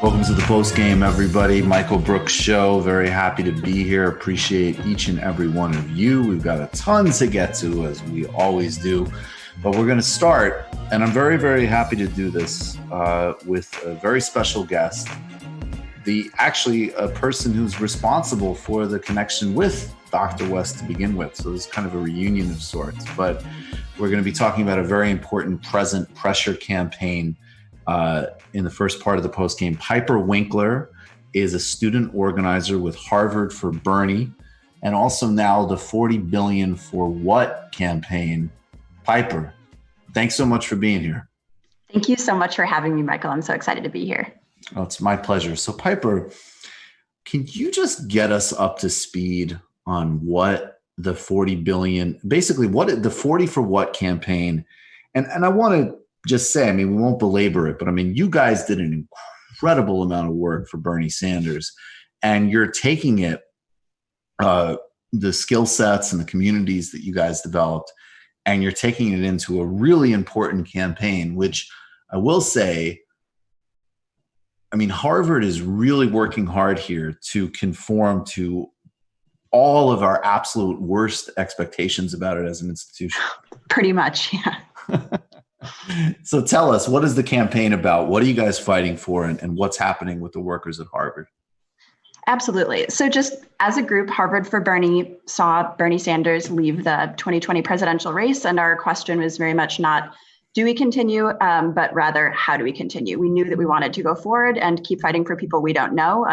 Welcome to the Postgame, everybody. Michael Brooks Show. Very happy to be here. Appreciate each and every one of you. We've got a ton to get to, as we always do. But we're going to start, and I'm very, very happy to do this with a very special guest. Actually a person who's responsible for the connection with Dr. West to begin with. So this is kind of a reunion of sorts. But we're going to be talking about a very important present pressure campaign in the first part of the postgame. Piper Winkler is a student organizer with Harvard for Bernie, and also now the 40 billion for what campaign. Piper, thanks so much for being here. Thank you so much for having me, Michael. I'm so excited to be here. Oh, it's my pleasure. So Piper, can you just get us up to speed on what the 40 billion, basically what the 40 for what campaign, and I want to just say, I mean, we won't belabor it, but I mean, you guys did an incredible amount of work for Bernie Sanders, and you're taking it, the skill sets and the communities that you guys developed, and you're taking it into a really important campaign, which I will say, I mean, Harvard is really working hard here to conform to all of our absolute worst expectations about it as an institution. Pretty much, yeah. So tell us, what is the campaign about? What are you guys fighting for, and what's happening with the workers at Harvard? Absolutely. So just as a group, Harvard for Bernie saw Bernie Sanders leave the 2020 presidential race, and our question was very much not, do we continue, but rather, how do we continue? We knew that we wanted to go forward and keep fighting for people we don't know.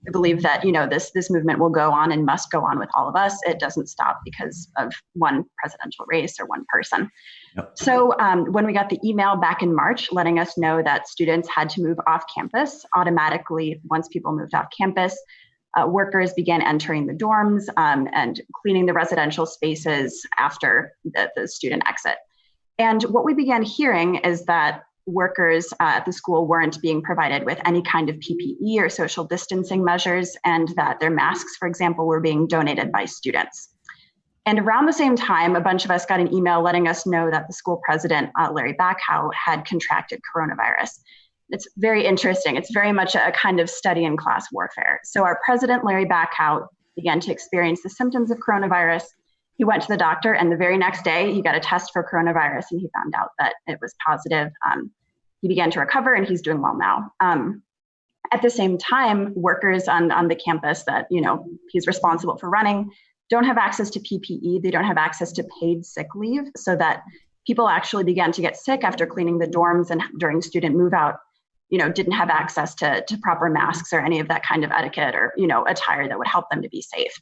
I believe that, this movement will go on and must go on with all of us. It doesn't stop because of one presidential race or one person. Yep. So when we got the email back in March letting us know that students had to move off campus, automatically, once people moved off campus, workers began entering the dorms and cleaning the residential spaces after the student exit. And what we began hearing is that workers at the school weren't being provided with any kind of PPE or social distancing measures, and that their masks, for example, were being donated by students. And around the same time, a bunch of us got an email letting us know that the school president, Larry Bacow, had contracted coronavirus. It's very interesting. It's very much a kind of study in class warfare. So our president, Larry Bacow, began to experience the symptoms of coronavirus. He went to the doctor, and the very next day, he got a test for coronavirus, and he found out that it was positive. He began to recover, and he's doing well now. At the same time, workers on the campus that he's responsible for running don't have access to PPE. They don't have access to paid sick leave, so that people actually began to get sick after cleaning the dorms and during student move out. Didn't have access to proper masks or any of that kind of etiquette or attire that would help them to be safe.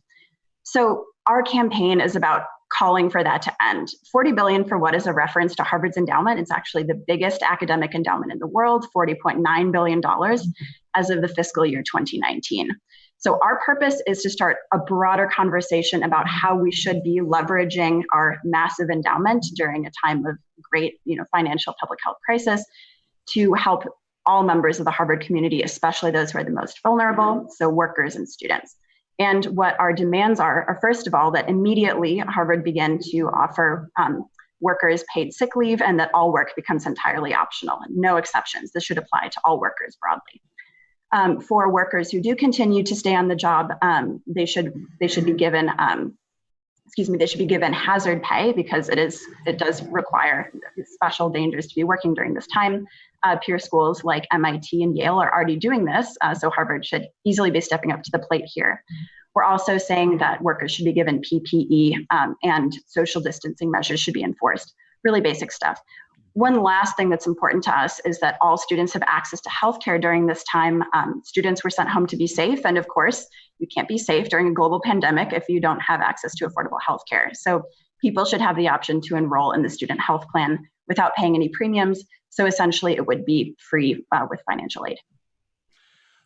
So our campaign is about calling for that to end. 40 billion for what is a reference to Harvard's endowment. It's actually the biggest academic endowment in the world, $40.9 billion as of the fiscal year 2019. So our purpose is to start a broader conversation about how we should be leveraging our massive endowment during a time of great, financial public health crisis to help all members of the Harvard community, especially those who are the most vulnerable, so workers and students. And what our demands are first of all, that immediately Harvard begin to offer workers paid sick leave, and that all work becomes entirely optional, no exceptions. This should apply to all workers broadly. For workers who do continue to stay on the job, they should be given hazard pay, because it does require special dangers to be working during this time. Peer schools like MIT and Yale are already doing this, so Harvard should easily be stepping up to the plate here. We're also saying that workers should be given PPE and social distancing measures should be enforced. Really basic stuff. One last thing that's important to us is that all students have access to healthcare during this time. Students were sent home to be safe, and of course, you can't be safe during a global pandemic if you don't have access to affordable healthcare. So people should have the option to enroll in the student health plan without paying any premiums. So essentially, it would be free with financial aid.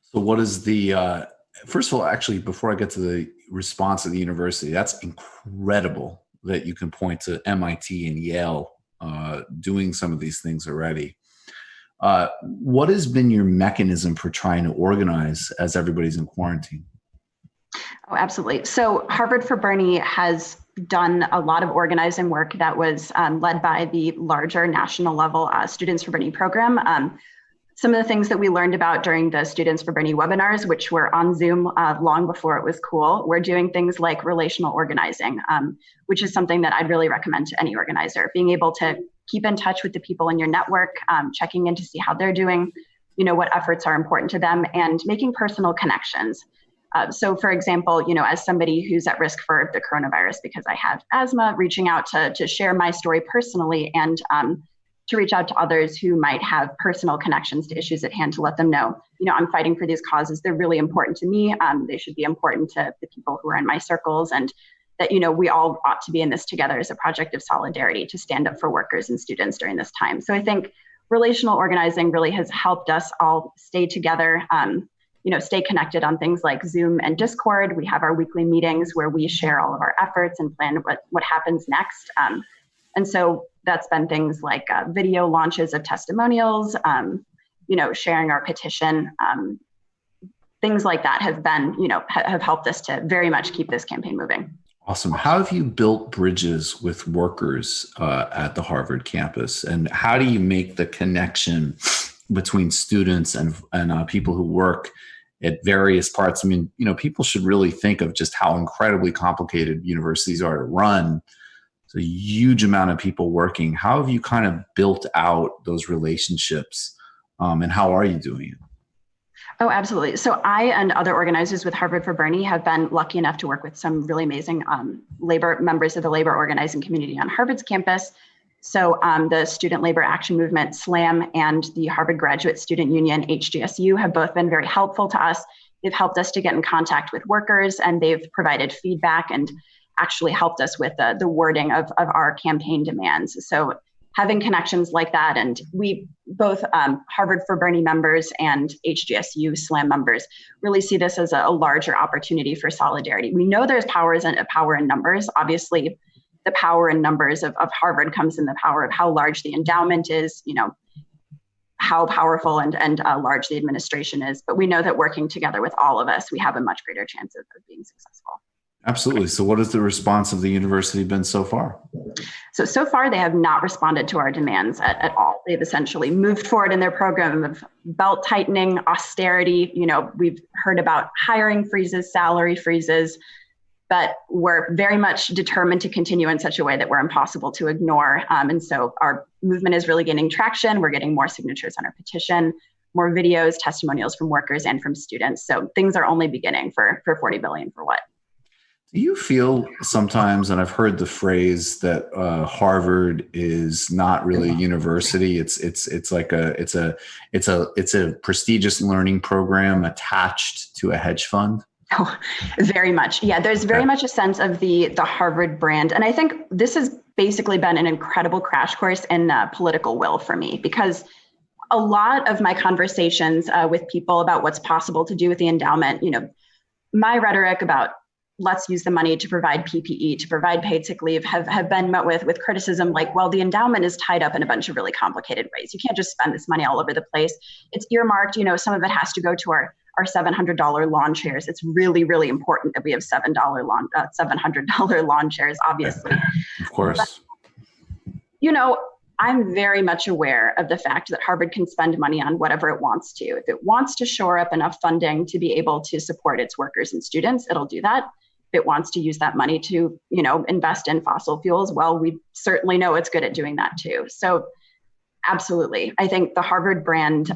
So what is the, first of all, actually, before I get to the response of the university, that's incredible that you can point to MIT and Yale doing some of these things already. What has been your mechanism for trying to organize as everybody's in quarantine? Oh, absolutely. So Harvard for Bernie has done a lot of organizing work that was led by the larger national level Students for Bernie program. some of the things that we learned about during the Students for Bernie webinars, which were on Zoom long before it was cool, we're doing things like relational organizing, which is something that I'd really recommend to any organizer. Being able to keep in touch with the people in your network, checking in to see how they're doing, what efforts are important to them, and making personal connections. So for example, as somebody who's at risk for the coronavirus because I have asthma, reaching out to share my story personally and to reach out to others who might have personal connections to issues at hand to let them know, I'm fighting for these causes. They're really important to me. They should be important to the people who are in my circles, and that, we all ought to be in this together as a project of solidarity to stand up for workers and students during this time. So I think relational organizing really has helped us all stay together, stay connected on things like Zoom and Discord. We have our weekly meetings where we share all of our efforts and plan what happens next. And so that's been things like video launches of testimonials, sharing our petition. Things like that have been, have helped us to very much keep this campaign moving. Awesome. How have you built bridges with workers at the Harvard campus? And how do you make the connection between students and people who work at various parts? I mean, people should really think of just how incredibly complicated universities are to run. It's a huge amount of people working. How have you kind of built out those relationships, and how are you doing it? Oh, absolutely. So I and other organizers with Harvard for Bernie have been lucky enough to work with some really amazing labor members of the labor organizing community on Harvard's campus. So the Student Labor Action Movement, SLAM, and the Harvard Graduate Student Union, HGSU, have both been very helpful to us. They've helped us to get in contact with workers, and they've provided feedback and actually helped us with the wording of our campaign demands. So having connections like that, and we both Harvard for Bernie members and HGSU SLAM members really see this as a larger opportunity for solidarity. We know there's power in numbers. Obviously, the power in numbers of Harvard comes in the power of how large the endowment is, how powerful and large the administration is. But we know that working together with all of us, we have a much greater chance of being successful. Absolutely. So what has the response of the university been so far? So far, they have not responded to our demands at all. They've essentially moved forward in their program of belt tightening, austerity. We've heard about hiring freezes, salary freezes, but we're very much determined to continue in such a way that we're impossible to ignore. And so our movement is really gaining traction. We're getting more signatures on our petition, more videos, testimonials from workers and from students. So things are only beginning for 40 billion for what? Do you feel sometimes, and I've heard the phrase that Harvard is not really a university. It's a prestigious learning program attached to a hedge fund? Oh, very much. Yeah, there's very much a sense of the Harvard brand. And I think this has basically been an incredible crash course in political will for me, because a lot of my conversations with people about what's possible to do with the endowment, my rhetoric about let's use the money to provide PPE, to provide paid sick leave, have been met with criticism like, well, the endowment is tied up in a bunch of really complicated ways. You can't just spend this money all over the place. It's earmarked, some of it has to go to our $700 lawn chairs. It's really, really important that we have $700 lawn chairs, obviously. Of course. But, I'm very much aware of the fact that Harvard can spend money on whatever it wants to. If it wants to shore up enough funding to be able to support its workers and students, it'll do that. If it wants to use that money to, invest in fossil fuels, well, we certainly know it's good at doing that too. So absolutely. I think the Harvard brand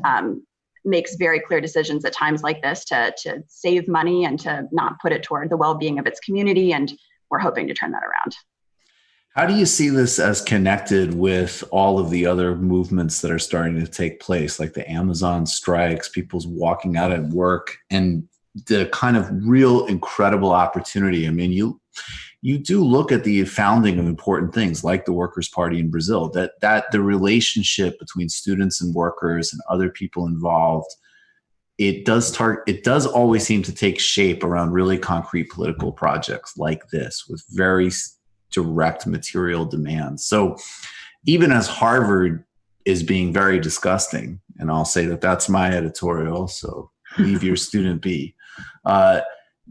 makes very clear decisions at times like this to save money and to not put it toward the well-being of its community. And we're hoping to turn that around. How do you see this as connected with all of the other movements that are starting to take place, like the Amazon strikes, people's walking out at work, and the kind of real incredible opportunity? I mean, you do look at the founding of important things like the Workers' Party in Brazil, that the relationship between students and workers and other people involved, it does always seem to take shape around really concrete political projects like this with very direct material demands. So even as Harvard is being very disgusting, and I'll say that that's my editorial, so leave your student be.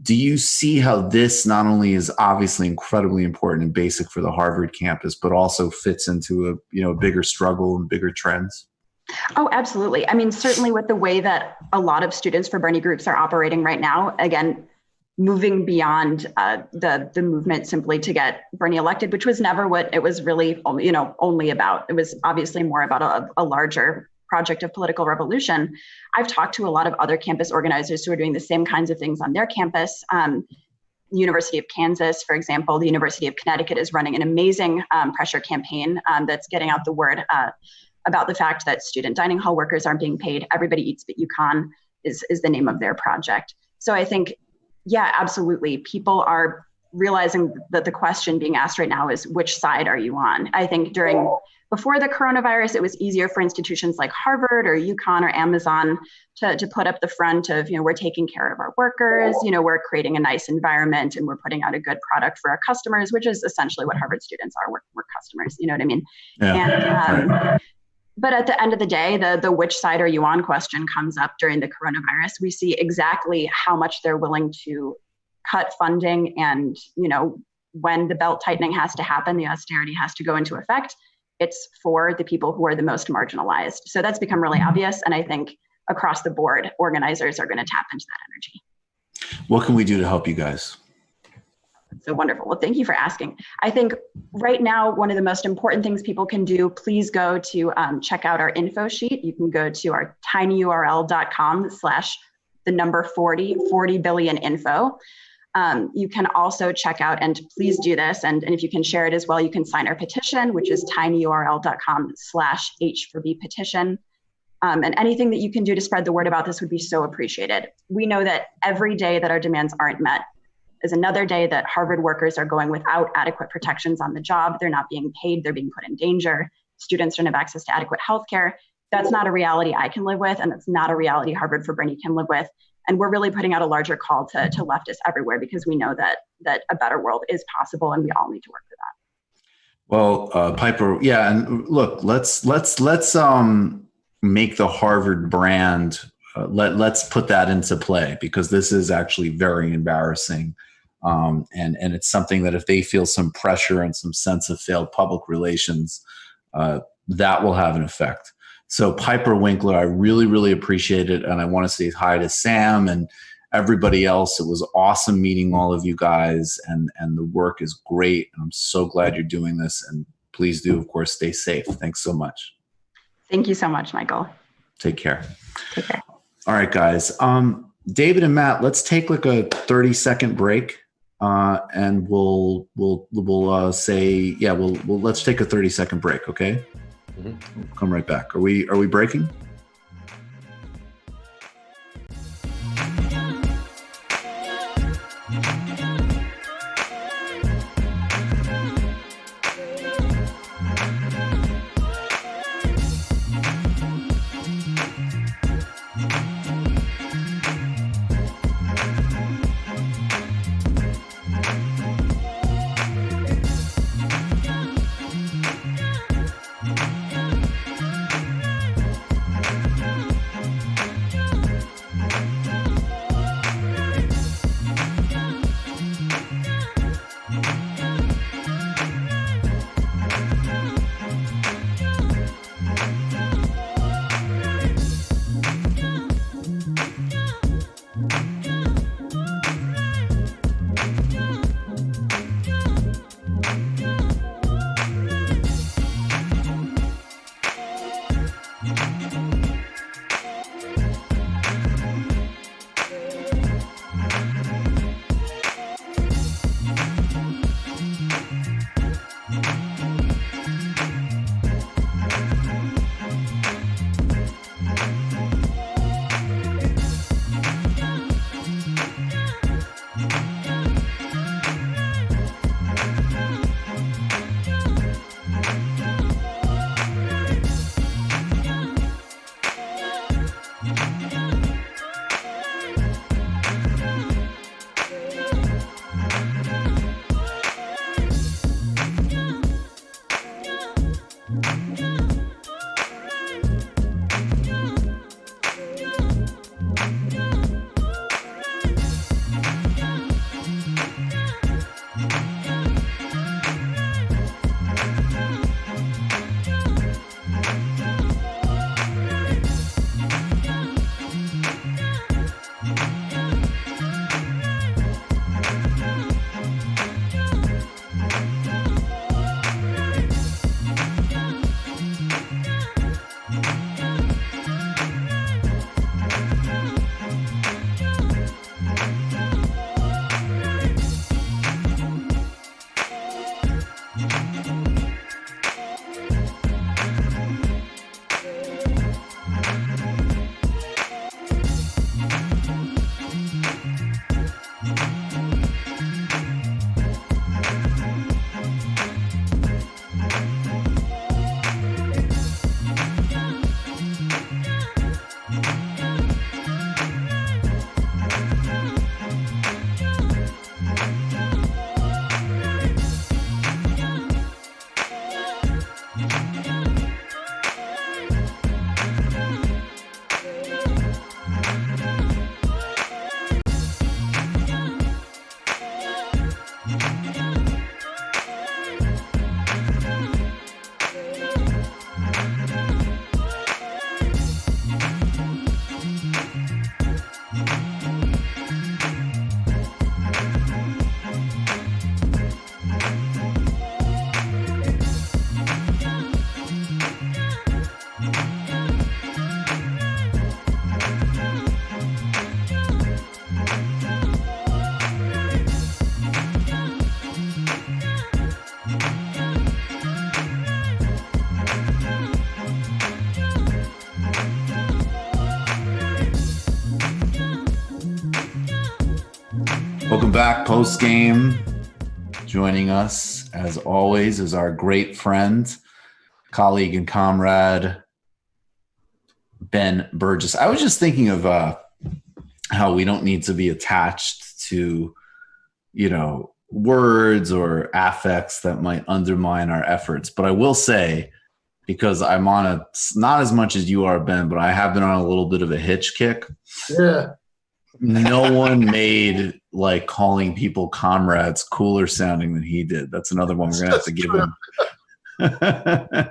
Do you see how this not only is obviously incredibly important and basic for the Harvard campus, but also fits into a bigger struggle and bigger trends? Oh, absolutely. I mean, certainly with the way that a lot of Students for Bernie groups are operating right now, again, moving beyond the movement simply to get Bernie elected, which was never what it was really, only about. It was obviously more about a larger project of political revolution. I've talked to a lot of other campus organizers who are doing the same kinds of things on their campus. University of Kansas, for example, the University of Connecticut is running an amazing pressure campaign that's getting out the word about the fact that student dining hall workers aren't being paid. Everybody Eats But You Kahn is the name of their project. So I think, yeah, absolutely. People are realizing that the question being asked right now is, which side are you on? I think before the coronavirus, it was easier for institutions like Harvard or UConn or Amazon to put up the front of, we're taking care of our workers, we're creating a nice environment and we're putting out a good product for our customers, which is essentially what Harvard students are. We're customers, you know what I mean? Yeah. But at the end of the day, the which side are you on question comes up during the coronavirus. We see exactly how much they're willing to cut funding and, when the belt tightening has to happen, the austerity has to go into effect. It's for the people who are the most marginalized. So that's become really obvious. And I think across the board, organizers are going to tap into that energy. What can we do to help you guys? So wonderful. Well, thank you for asking. I think right now, one of the most important things people can do, please go to check out our info sheet. You can go to our tinyurl.com/40 billion info. You can also check out, and please do this, and if you can share it as well, you can sign our petition, which is tinyurl.com/H4B petition. And anything that you can do to spread the word about this would be so appreciated. We know that every day that our demands aren't met is another day that Harvard workers are going without adequate protections on the job. They're not being paid, they're being put in danger. Students don't have access to adequate healthcare. That's not a reality I can live with, and it's not a reality Harvard for Bernie can live with. And we're really putting out a larger call to leftists everywhere because we know that a better world is possible and we all need to work for that. Well, Piper, yeah, and look, let's make the Harvard brand. Let's put that into play because this is actually very embarrassing, and it's something that if they feel some pressure and some sense of failed public relations, that will have an effect. So Piper Winkler, I really, really appreciate it. And I want to say hi to Sam and everybody else. It was awesome meeting all of you guys, and the work is great. And I'm so glad you're doing this. And please do, of course, stay safe. Thanks so much. Thank you so much, Michael. Take care. Take care. All right, guys. David and Matt, let's take like a 30-second break. And we'll say, yeah, let's take a 30-second break. Okay. We'll come right back. Are we breaking? Welcome back, Postgame. Joining us, as always, is our great friend, colleague, and comrade, Ben Burgis. I was just thinking of how we don't need to be attached to, words or affects that might undermine our efforts. But I will say, because I'm on not as much as you are, Ben, but I have been on a little bit of a hitch kick. Yeah. No one made calling people comrades cooler sounding than he did. That's another one we're gonna have to give him.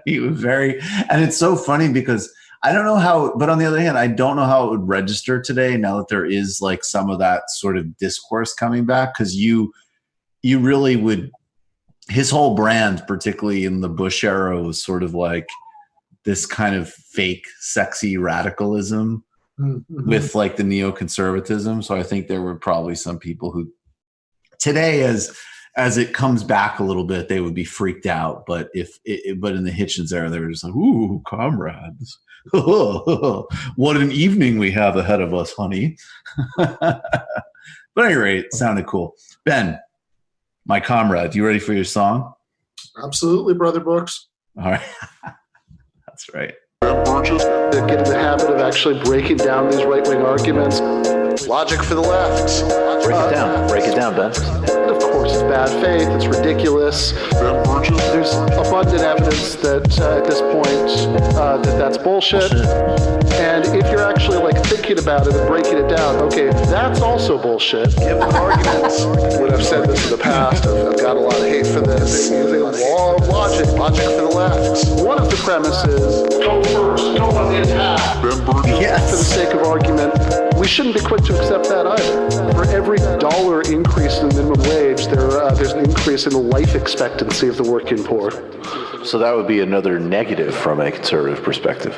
He was and it's so funny because I don't know how, but on the other hand, I don't know how it would register today now that there is some of that sort of discourse coming back, because you really would. His whole brand, particularly in the Bush era, was sort of like this kind of fake, sexy radicalism. Mm-hmm. With the neoconservatism. So I think there were probably some people who today, as it comes back a little bit, they would be freaked out. But but in the Hitchens era, they were just like, "Ooh, comrades! What an evening we have ahead of us, honey." But at any rate, it sounded cool. Ben, my comrade, you ready for your song? Absolutely, Brother Brooks. All right. That's right. Get in the habit of actually breaking down these right-wing arguments. Logic for the left. Break it down, Ben. Of course, it's bad faith. It's ridiculous. There's abundant evidence that at this point that's bullshit. And if you're actually thinking about it and breaking it down, okay, that's also bullshit. Give them arguments. When I've said this in the past, I've got a lot of hate for this. Using law of logic for the left. One of the premises: go first, go on the attack. Yes. For the sake of argument, we shouldn't be quick to accept that either. For every dollar increase in the minimum wage, there's an increase in the life expectancy of the working poor. So that would be another negative from a conservative perspective.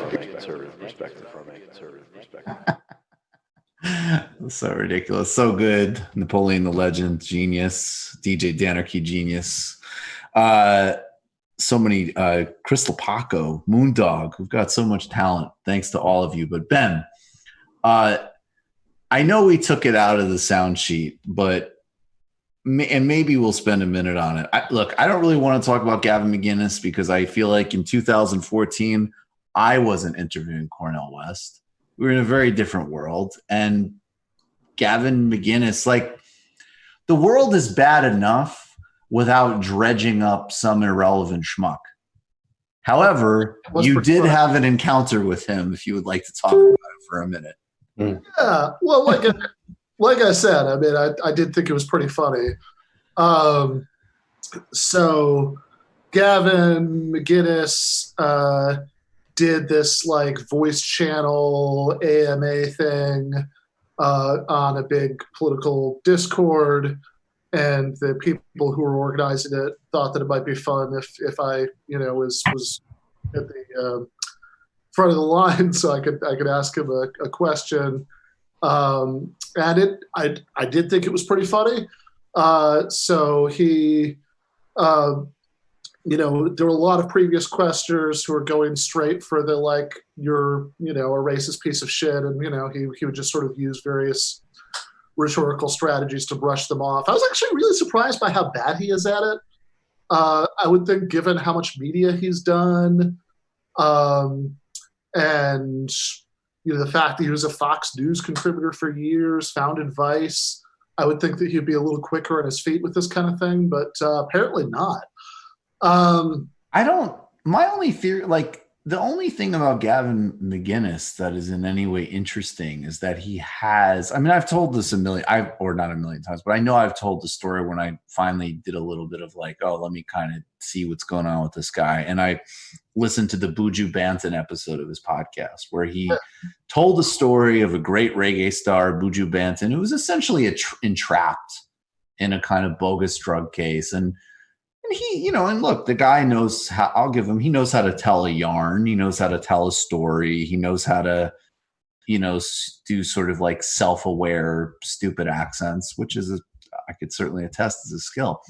So ridiculous. So good. Napoleon the Legend, genius. DJ Danarchy, genius. So many, Crystal Paco, Moondog. We've got so much talent. Thanks to all of you. But Ben, I know we took it out of the sound sheet, but maybe we'll spend a minute on it. Look, I don't really want to talk about Gavin McInnes because I feel like in 2014, I wasn't interviewing Cornel West. We were in a very different world. And Gavin McInnes, the world is bad enough without dredging up some irrelevant schmuck. However, you did have an encounter with him if you would like to talk about it for a minute. Yeah, well, like I said, I mean, I did think it was pretty funny. So Gavin McInnes did this voice channel AMA thing on a big political Discord, and the people who were organizing it thought that it might be fun if I was at the front of the line, so I could ask him a question. And I did think it was pretty funny. So he, there were a lot of previous questioners who were going straight for the you're a racist piece of shit, and he would just sort of use various rhetorical strategies to brush them off. I was actually really surprised by how bad he is at it. I would think, given how much media he's done, and the fact that he was a Fox News contributor for years, founded Vice, I would think that he'd be a little quicker on his feet with this kind of thing, but apparently not. My only fear, the only thing about Gavin McInnes that is in any way interesting is that he has, I've told this not a million times, but I know I've told the story when I finally did a little bit of let me kind of see what's going on with this guy. And I listened to the Buju Banton episode of his podcast where he told the story of a great reggae star, Buju Banton, who was essentially entrapped in a kind of bogus drug case. And he, and look, the guy knows how, I'll give him, he knows how to tell a yarn. He knows how to tell a story. He knows how to, do sort of self-aware, stupid accents, which is, I could certainly attest as a skill.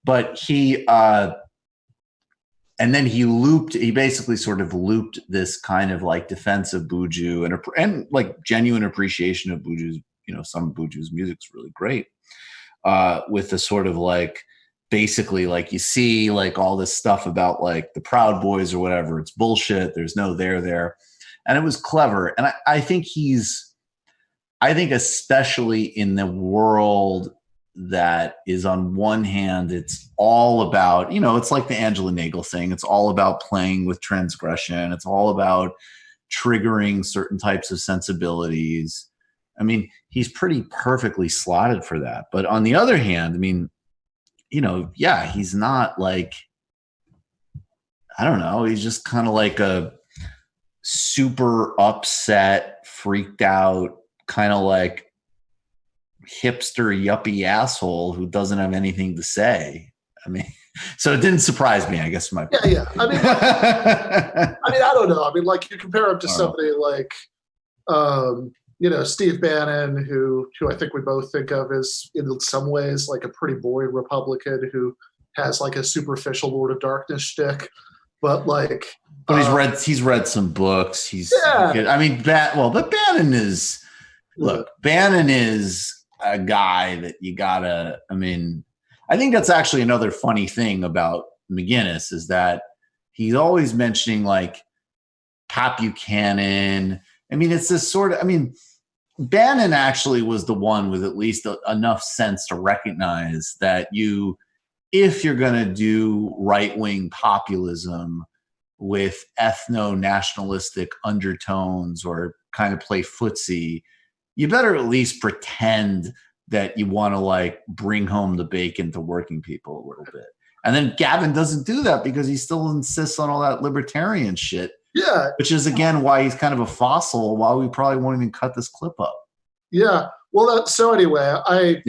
But he, and then he basically sort of looped this kind of defense of Buju and genuine appreciation of Buju's, some of Buju's music's really great. with the sort of like, basically like you see like all this stuff about like the Proud Boys or whatever. It's bullshit. There's no there. And it was clever. And I think especially in the world that is on one hand, it's all about, it's like the Angela Nagel thing. It's all about playing with transgression. It's all about triggering certain types of sensibilities. I mean, he's pretty perfectly slotted for that. But on the other hand, I mean, he's not like, I don't know, he's just kind of like a super upset, freaked out, kind of like hipster yuppie asshole who doesn't have anything to say. I mean, so it didn't surprise me, I guess. Yeah. I mean, I don't know. I mean, like you compare him to somebody like, Steve Bannon, who I think we both think of as in some ways like a pretty boring Republican who has like a superficial Lord of Darkness shtick, but he's read some books. But Bannon is. Look, Bannon is a guy that you gotta, I mean, I think that's actually another funny thing about McGinnis is that he's always mentioning like Pat Buchanan. I mean, it's this sort of, I mean, Bannon actually was the one with at least enough sense to recognize that if you're going to do right-wing populism with ethno-nationalistic undertones or kind of play footsie, you better at least pretend that you want to like bring home the bacon to working people a little bit. And then Gavin doesn't do that because he still insists on all that libertarian shit. Yeah. Which is, again, why he's kind of a fossil, why we probably won't even cut this clip up. Yeah. Well, so anyway, I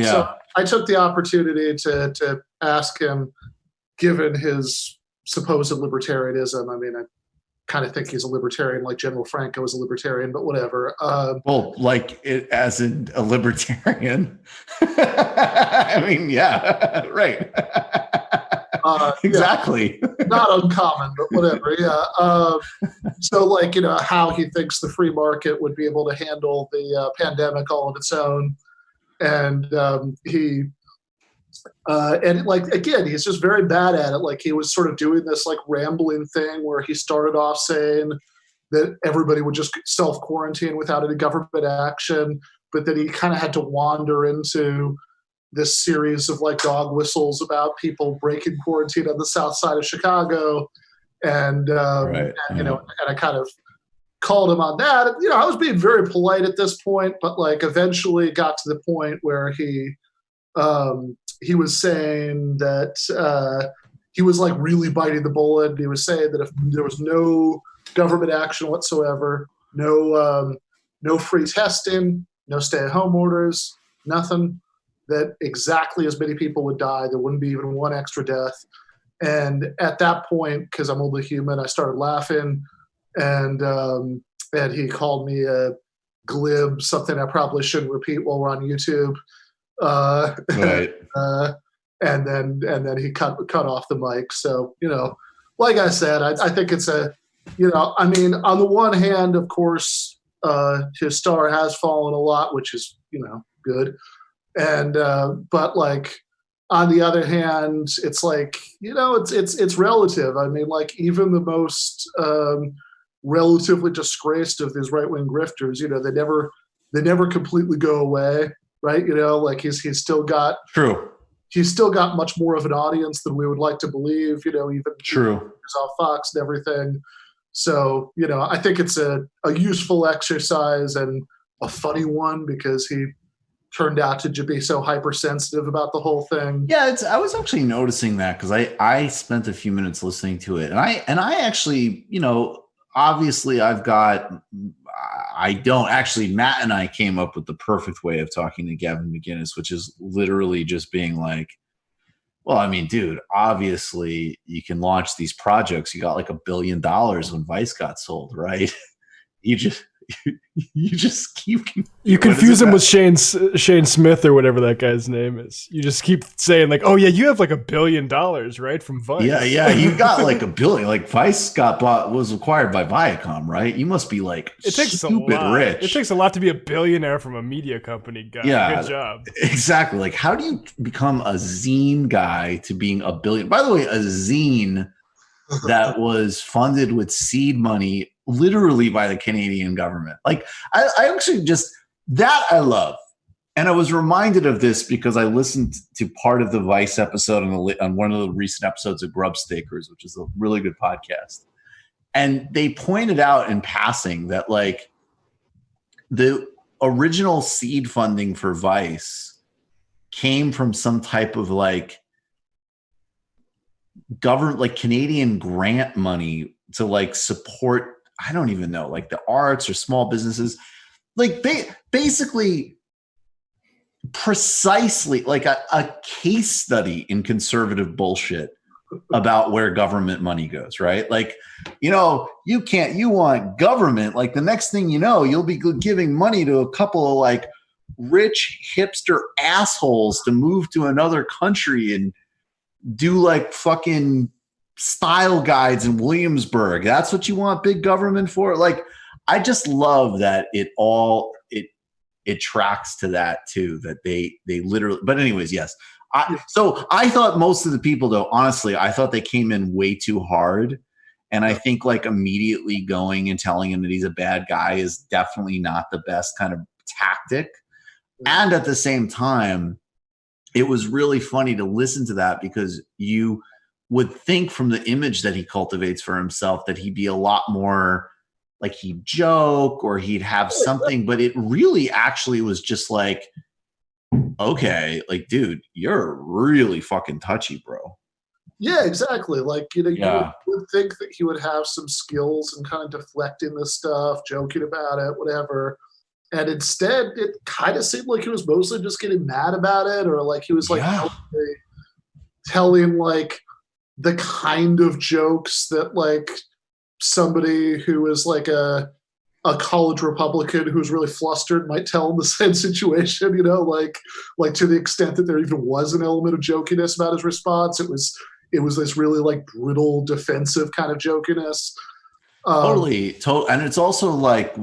took the opportunity to ask him, given his supposed libertarianism. I mean, I kind of think he's a libertarian, like General Franco is a libertarian, but whatever. As in a libertarian. I mean, yeah, right. Exactly. Yeah, not uncommon, but whatever. Yeah. So, how he thinks the free market would be able to handle the pandemic all on its own, and again, he's just very bad at it. Like he was sort of doing this like rambling thing where he started off saying that everybody would just self-quarantine without any government action, but then he kind of had to wander into this series of like dog whistles about people breaking quarantine on the south side of Chicago. And I kind of called him on that. I was being very polite at this point, but like eventually got to the point where he was saying that he was like really biting the bullet. He was saying that if there was no government action whatsoever, no free testing, no stay-at-home orders, nothing, that exactly as many people would die. There wouldn't be even one extra death. And at that point, because I'm only human, I started laughing, and he called me a glib, something I probably shouldn't repeat while we're on YouTube. Right. And then he cut off the mic. So, like I said, I think it's I mean, on the one hand, of course, his star has fallen a lot, which is, good. And, but like, on the other hand, it's like, it's relative. I mean, like even the most, relatively disgraced of these right-wing grifters, they never completely go away. Right. Like he's still got much more of an audience than we would like to believe, even true off Fox and everything. So, I think it's a useful exercise and a funny one because he turned out to be so hypersensitive about the whole thing. Yeah, I was actually noticing that because I spent a few minutes listening to it, and I actually, obviously Matt and I came up with the perfect way of talking to Gavin McGinnis, which is literally just being like, well, I mean, dude, obviously you can launch these projects. You got like $1 billion when Vice got sold, right? you just keep you confuse him with Shane Smith or whatever that guy's name is. You just keep saying like, oh yeah, you have like $1 billion, right, from Vice. Yeah, you got like $1 billion. Like Vice was acquired by Viacom, right? You must be like stupid rich. It takes a lot to be a billionaire from a media company guy. Yeah, good job. Exactly. Like, how do you become a zine guy to being a billion? By the way, a zine that was funded with seed money literally by the Canadian government. Like, I actually just, that I love. And I was reminded of this because I listened to part of the Vice episode on one of the recent episodes of Grub Stakers, which is a really good podcast. And they pointed out in passing that like the original seed funding for Vice came from some type of like government, like Canadian grant money to like support, I don't even know, like the arts or small businesses, like basically precisely like a case study in conservative bullshit about where government money goes, right? Like, you want government, like the next thing you know, you'll be giving money to a couple of like rich hipster assholes to move to another country and do like fucking style guides in Williamsburg. That's what you want big government for? Like, I just love that it tracks to that too, that they literally, but anyways, yes. So I thought most of the people though, honestly, I thought they came in way too hard. And I think like immediately going and telling him that he's a bad guy is definitely not the best kind of tactic. And at the same time, it was really funny to listen to that because you would think from the image that he cultivates for himself that he'd be a lot more like he'd joke or he'd have something, but it really actually was just like, okay, like, dude, you're really fucking touchy, bro. Yeah, exactly. Like, you would think that he would have some skills in kind of deflecting this stuff, joking about it, whatever. And instead, it kind of seemed like he was mostly just getting mad about it, or like he was like telling like the kind of jokes that like somebody who is like a college Republican who's really flustered might tell in the same situation, like to the extent that there even was an element of jokiness about his response. It was this really like brittle defensive kind of jokiness. Totally. And it's also like,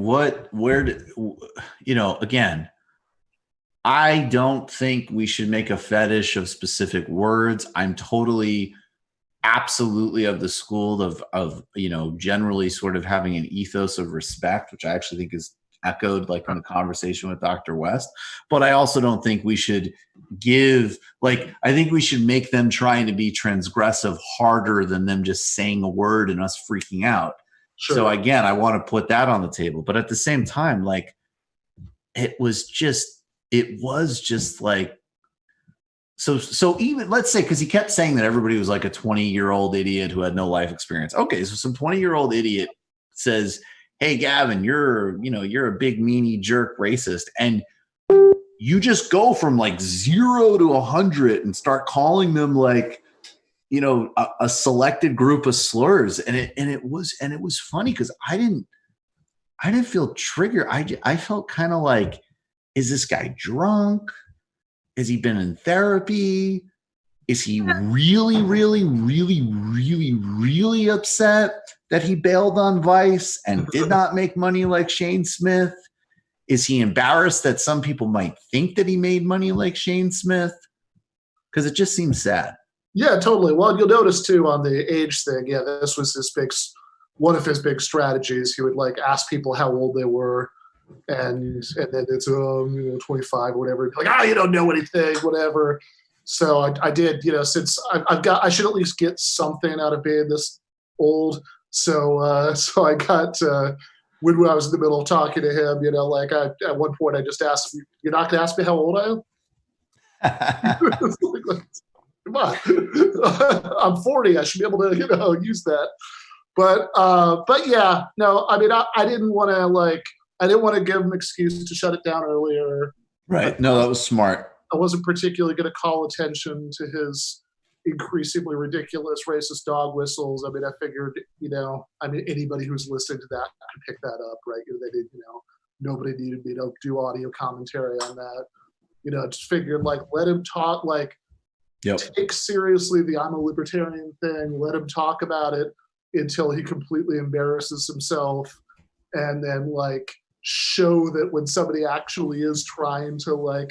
again, I don't think we should make a fetish of specific words. I'm totally, absolutely of the school of generally sort of having an ethos of respect, which I actually think is echoed like in the conversation with Dr. West. But I also don't think we should I think we should make them trying to be transgressive harder than them just saying a word and us freaking out. Sure. So again, I want to put that on the table. But at the same time, like it was just like, so even let's say, because he kept saying that everybody was like a 20-year-old idiot who had no life experience. Okay, so some 20-year-old idiot says, "Hey, Gavin, you're a big meanie jerk racist," and you just go from like 0 to 100 and start calling them like, a selected group of slurs, and it was funny because I didn't feel triggered. I felt kind of like, is this guy drunk? Has he been in therapy? Is he really, really, really, really, really upset that he bailed on Vice and did not make money like Shane Smith? Is he embarrassed that some people might think that he made money like Shane Smith? Because it just seems sad. Yeah, totally. Well, you'll notice too on the age thing. Yeah, this was one of his big strategies. He would like ask people how old they were. And then it's 25 or whatever. Like, you don't know anything, whatever. So I did, since I should at least get something out of being this old. So I got when I was in the middle of talking to him, at one point I just asked him, "You're not going to ask me how old I am?" Come on, I'm 40. I should be able to use that. But yeah, no. I mean, I didn't want to I didn't want to give him an excuse to shut it down earlier. Right. No, that was smart. I wasn't particularly going to call attention to his increasingly ridiculous racist dog whistles. I mean, I figured, anybody who's listening to that could pick that up, right? They did, nobody needed me to do audio commentary on that. Just figured let him talk, take seriously the I'm a libertarian thing, let him talk about it until he completely embarrasses himself, and then show that when somebody actually is trying to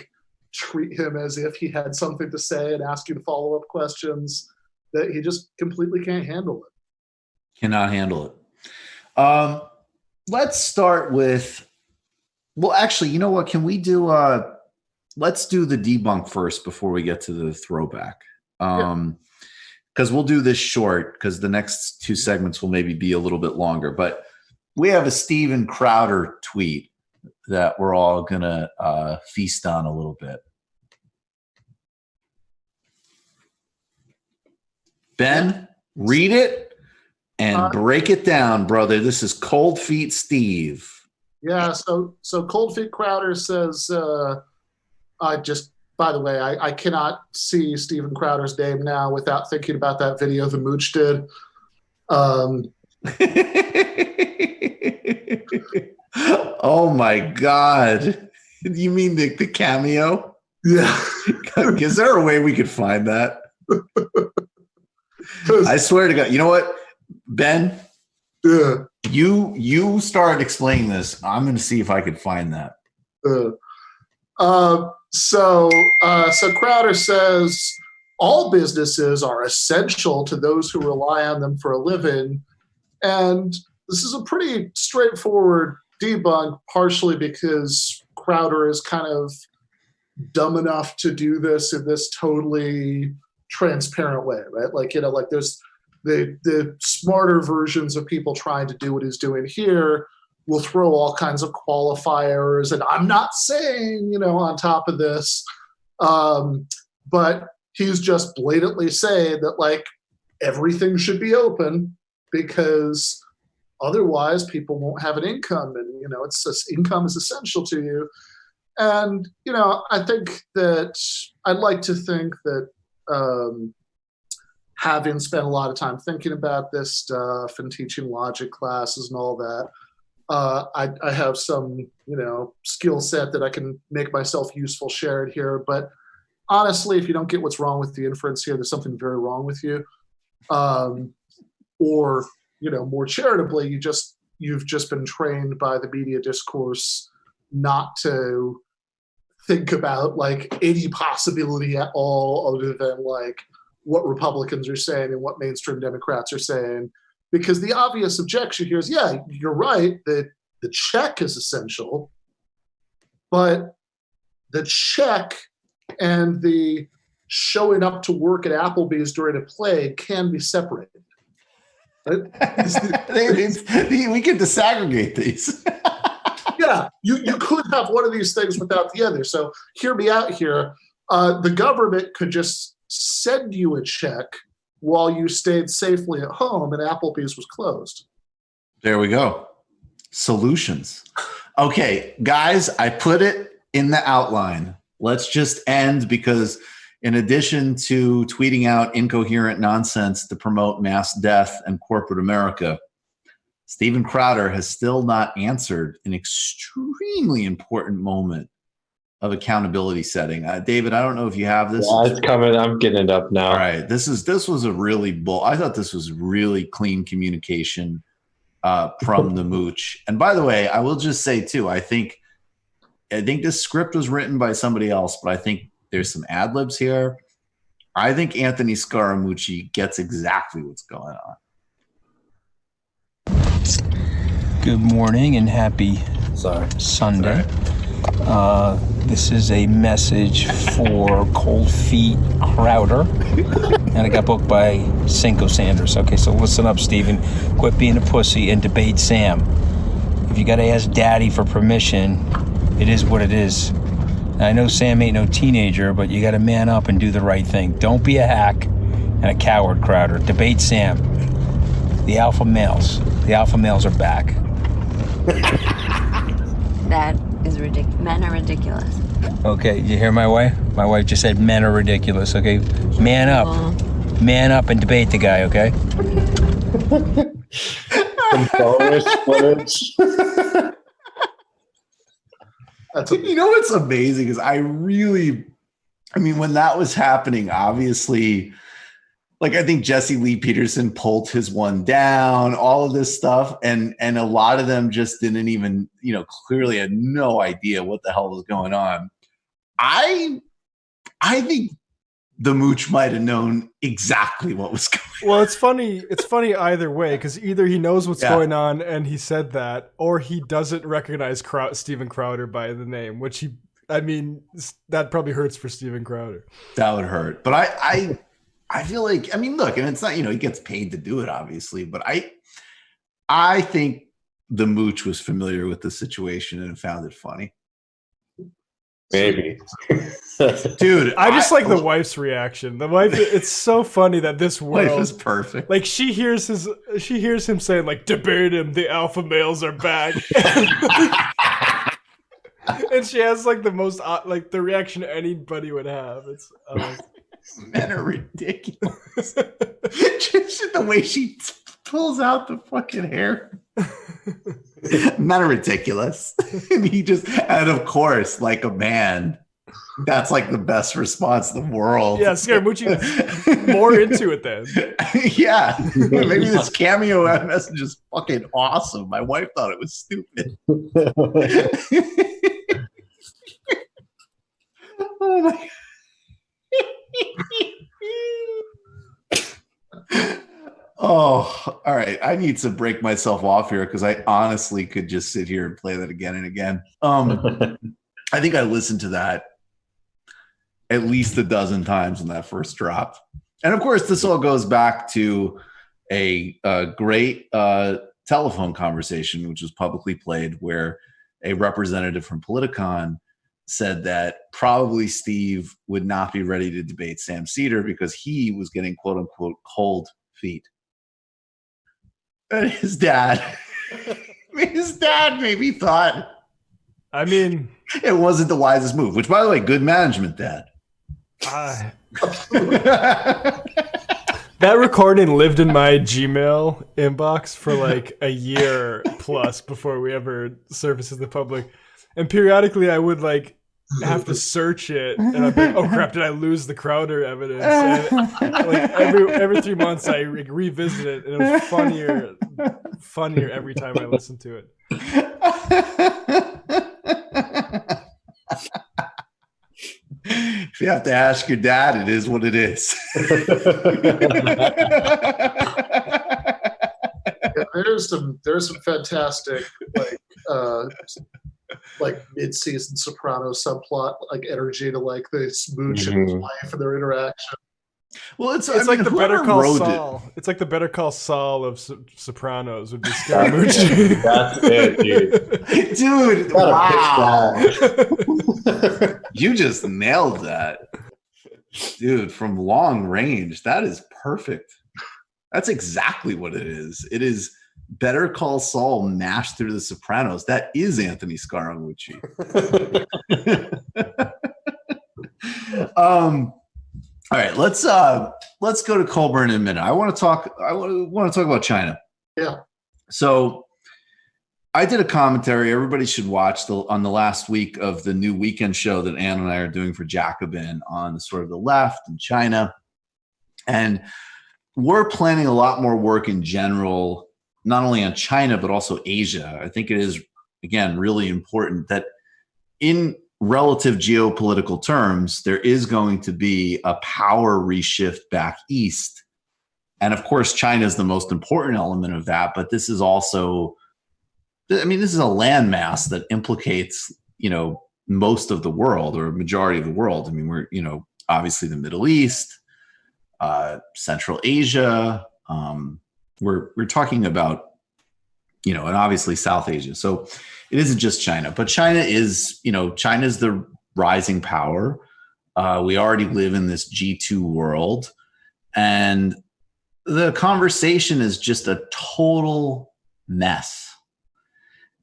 treat him as if he had something to say and ask you follow-up questions, that he just completely can't handle it. Cannot handle it. Let's start with, well, actually, you know what? Can we do, let's do the debunk first before we get to the throwback. Because we'll do this short, because the next two segments will maybe be a little bit longer. But we have a Steven Crowder tweet that we're all going to feast on a little bit. Ben, read it and break it down, brother. This is Cold Feet Steve. Yeah, so Cold Feet Crowder says, by the way, I cannot see Steven Crowder's name now without thinking about that video the Mooch did. Oh my God. You mean the cameo? Yeah. Is there a way we could find that? I swear to God. You know what, Ben? Yeah. You started explaining this. I'm going to see if I could find that. So Crowder says all businesses are essential to those who rely on them for a living. And this is a pretty straightforward debunk, partially because Crowder is kind of dumb enough to do this in this totally transparent way, right? There's the smarter versions of people trying to do what he's doing here will throw all kinds of qualifiers and I'm not saying, on top of this. But he's just blatantly saying that everything should be open because otherwise people won't have an income, and it's just, income is essential to you. And I think that I'd like to think that having spent a lot of time thinking about this stuff and teaching logic classes and all that, I have some skill set that I can make myself useful shared here. But honestly, if you don't get what's wrong with the inference here, there's something very wrong with you. Or more charitably, you've just been trained by the media discourse not to think about any possibility at all other than what Republicans are saying and what mainstream Democrats are saying. Because the obvious objection here is, yeah, you're right that the check is essential, but the check and the showing up to work at Applebee's during a plague can be separated. Right? We can disaggregate these. Yeah, you could have one of these things without the other. So hear me out here. The government could just send you a check while you stayed safely at home and Applebee's was closed. There we go. Solutions. Okay, guys, I put it in the outline. Let's just end, because in addition to tweeting out incoherent nonsense to promote mass death and corporate America, Steven Crowder has still not answered an extremely important moment of accountability setting. David, I don't know if you have this. Yeah, it's coming. I'm getting it up now. All right. This was a really I thought this was really clean communication from the Mooch. And by the way, I will just say too, I think this script was written by somebody else, but I think there's some ad libs here. I think Anthony Scaramucci gets exactly what's going on. Good morning and happy Sunday. This is a message for Cold Feet Crowder. And I got booked by Cinco Sanders. Okay, so listen up, Steven. Quit being a pussy and debate Sam. If you got to ask Daddy for permission, it is what it is. Now, I know Sam ain't no teenager, but you got to man up and do the right thing. Don't be a hack and a coward, Crowder. Debate Sam. The alpha males. The alpha males are back. That is ridiculous. Men are ridiculous. Okay, you hear my wife? My wife just said men are ridiculous, okay? Man up. man up and debate the guy, okay? Some bonus footage. You know what's amazing is I mean, when that was happening, obviously, like I think Jesse Lee Peterson pulled his one down, all of this stuff, and a lot of them just didn't even, clearly had no idea what the hell was going on. I think the mooch might have known exactly what was going on. Well, it's funny. It's funny either way, because either he knows what's going on and he said that, or he doesn't recognize Steven Crowder by the name, which that probably hurts for Steven Crowder. That would hurt. But I feel like, look, and it's not, he gets paid to do it, obviously, but I think the mooch was familiar with the situation and found it funny. Maybe. Dude, I just like the wife's reaction. The wife, it's so funny that this world wife is perfect. Like she hears him saying like, debate him, the alpha males are back. And she has like the most like the reaction anybody would have. It's men are ridiculous. Just the way she pulls out the fucking hair. Men are ridiculous. And of course, like a man, that's like the best response in the world. Yeah, Scaramucci more into it then. Yeah. Maybe this cameo message is fucking awesome. My wife thought it was stupid. Oh my Oh, all right. I need to break myself off here because I honestly could just sit here and play that again and again. I think I listened to that at least a dozen times when that first dropped. And of course, this all goes back to a great telephone conversation, which was publicly played, where a representative from Politicon said that probably Steve would not be ready to debate Sam Cedar because he was getting quote unquote cold feet. And his dad maybe thought, it wasn't the wisest move, which by the way, good management, Dad. That recording lived in my Gmail inbox for like a year plus before we ever surfaced to the public. And periodically I would like have to search it and I'd be like, oh crap, did I lose the Crowder evidence? And like every 3 months I revisit it and it was funnier every time I listened to it. If you have to ask your dad, it is what it is. Yeah, there's some fantastic like mid-season Soprano subplot, like energy to like the smooch and his wife and their interaction. Well, it's like the Better Call Saul. It's like the Better Call Saul of Sopranos would be Scaramucci. That's it, dude. Dude, wow. You just nailed that. Dude, from long range, that is perfect. That's exactly what it is. It is Better Call Saul mashed through the Sopranos. That is Anthony Scaramucci. All right, let's go to Colburn in a minute. I want to talk about China. Yeah. So I did a commentary. Everybody should watch on the last week of the new weekend show that Ann and I are doing for Jacobin on the sort of the left and China. And we're planning a lot more work in general, not only on China, but also Asia. I think it is, again, really important that in relative geopolitical terms, there is going to be a power reshift back east. And of course, China is the most important element of that. But this is also, this is a landmass that implicates, most of the world or a majority of the world. We're, obviously the Middle East, Central Asia. We're talking about, and obviously South Asia. So it isn't just China, but China is the rising power. We already live in this G2 world, and the conversation is just a total mess.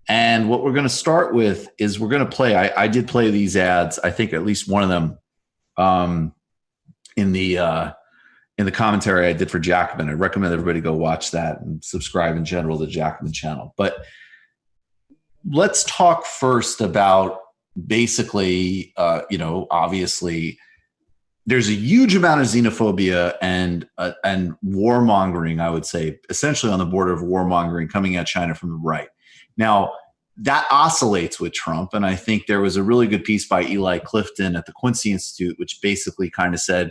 And what we're going to start with is we're going to play. I did play these ads. I think at least one of them in the in the commentary I did for Jackman. I recommend everybody go watch that and subscribe in general to the Jackman channel. But let's talk first about basically, obviously there's a huge amount of xenophobia and warmongering, I would say, essentially on the border of warmongering coming at China from the right. Now, that oscillates with Trump, and I think there was a really good piece by Eli Clifton at the Quincy Institute, which basically kind of said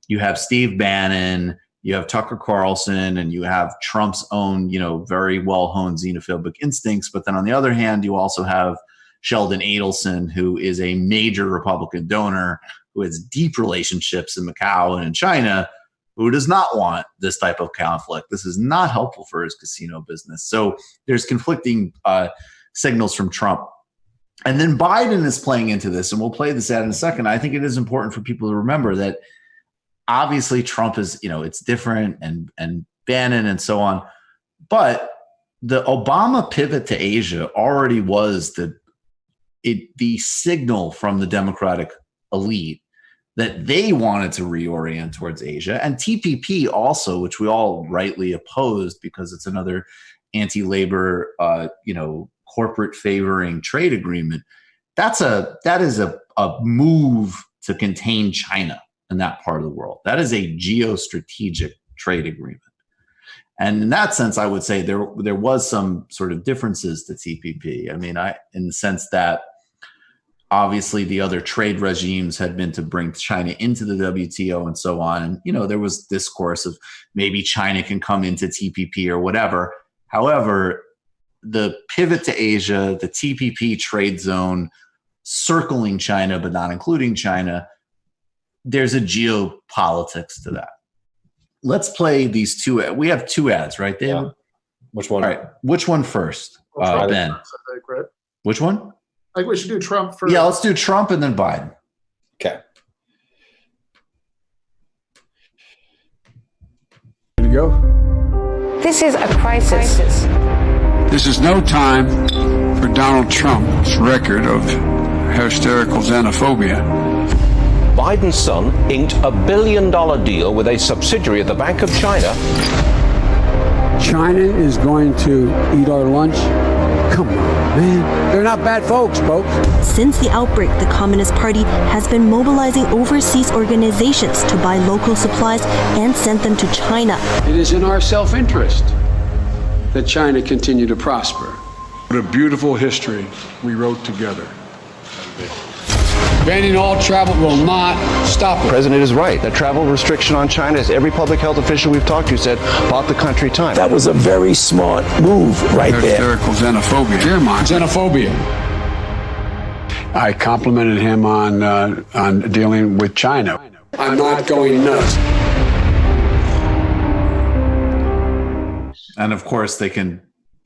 you have Steve Bannon, you have Tucker Carlson, and you have Trump's own, very well-honed xenophobic instincts. But then on the other hand, you also have Sheldon Adelson, who is a major Republican donor, who has deep relationships in Macau and in China, who does not want this type of conflict. This is not helpful for his casino business. So there's conflicting signals from Trump. And then Biden is playing into this, and we'll play this ad in a second. I think it is important for people to remember that obviously Trump is, it's different, and Bannon and so on. But the Obama pivot to Asia already was the signal from the Democratic elite that they wanted to reorient towards Asia. And TPP also, which we all rightly opposed because it's another anti-labor, corporate favoring trade agreement. That is a move to contain China in that part of the world. That is a geostrategic trade agreement. And in that sense, I would say there was some sort of differences to TPP. I mean, in the sense that obviously the other trade regimes had been to bring China into the WTO and so on. And, there was discourse of maybe China can come into TPP or whatever. However, the pivot to Asia, the TPP trade zone circling China but not including China, there's a geopolitics to that. Let's play these two. We have two ads, right, David? Yeah. Which one? All right. Which one first? Ben. I think, right? Which one? I think we should do Trump first. Yeah, let's do Trump and then Biden. Okay. Here we go. This is a crisis. This is no time for Donald Trump's record of hysterical xenophobia. Biden's son inked a $1 billion deal with a subsidiary of the Bank of China. China is going to eat our lunch? Come on, man. They're not bad folks. Since the outbreak, the Communist Party has been mobilizing overseas organizations to buy local supplies and send them to China. It is in our self-interest that China continue to prosper. What a beautiful history we wrote together. Banning all travel will not stop it. The president is right. The travel restriction on China, as every public health official we've talked to said, bought the country time. That was a very smart move right there. Hysterical xenophobia. German xenophobia. I complimented him on dealing with China. I'm not going nuts. And of course, they can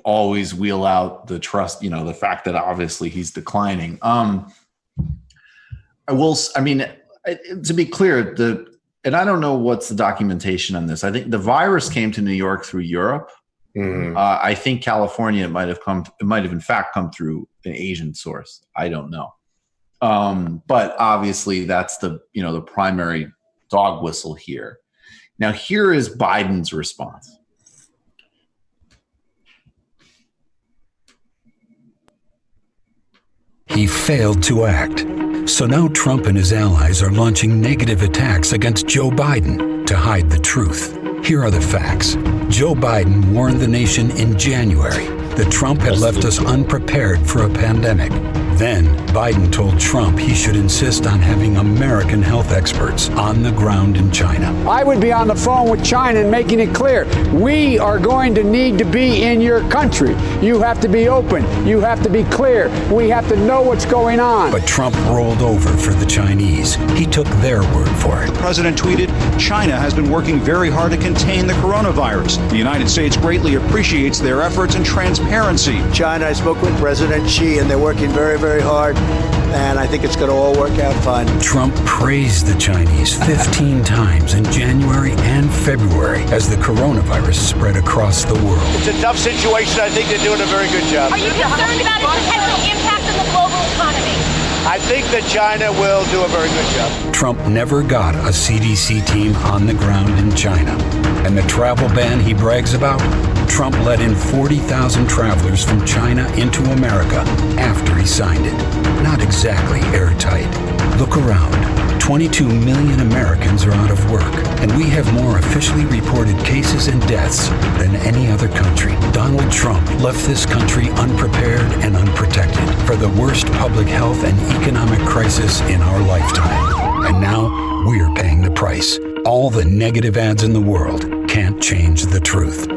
always wheel out the trust, the fact that obviously he's declining. To be clear, and I don't know what's the documentation on this. I think the virus came to New York through Europe. Mm-hmm. I think California might have in fact come through an Asian source. I don't know. But obviously that's the primary dog whistle here. Now here is Biden's response. He failed to act. So now Trump and his allies are launching negative attacks against Joe Biden to hide the truth. Here are the facts. Joe Biden warned the nation in January that Trump had left us unprepared for a pandemic. Then, Biden told Trump he should insist on having American health experts on the ground in China. I would be on the phone with China and making it clear, we are going to need to be in your country. You have to be open. You have to be clear. We have to know what's going on. But Trump rolled over for the Chinese. He took their word for it. The president tweeted, China has been working very hard to contain the coronavirus. The United States greatly appreciates their efforts and transparency. China, I spoke with President Xi, and they're working very, very hard, and I think it's going to all work out fine. Trump praised the Chinese 15 times in January and February as the coronavirus spread across the world. It's a tough situation. I think they're doing a very good job. Are you concerned about its potential impact on the global economy? I think that China will do a very good job. Trump never got a CDC team on the ground in China. And the travel ban he brags about? Trump let in 40,000 travelers from China into America after he signed it. Not exactly airtight. Look around. 22 million Americans are out of work, and we have more officially reported cases and deaths than any other country. Donald Trump left this country unprepared and unprotected for the worst public health and economic crisis in our lifetime. And now we're paying the price. All the negative ads in the world can't change the truth.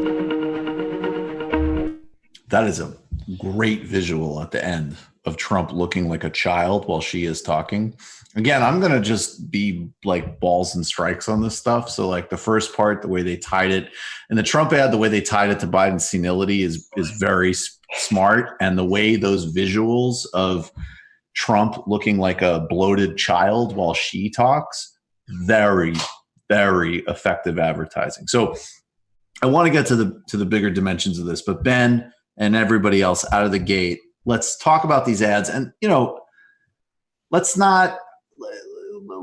That is a great visual at the end of Trump looking like a child while she is talking. Again, I'm going to just be like balls and strikes on this stuff. So like the first part, the way they tied it, and the Trump ad, the way they tied it to Biden's senility is very smart. And the way those visuals of Trump looking like a bloated child while she talks, very, very effective advertising. So I want to get to the bigger dimensions of this, but Ben and everybody else out of the gate, let's talk about these ads. And, let's not,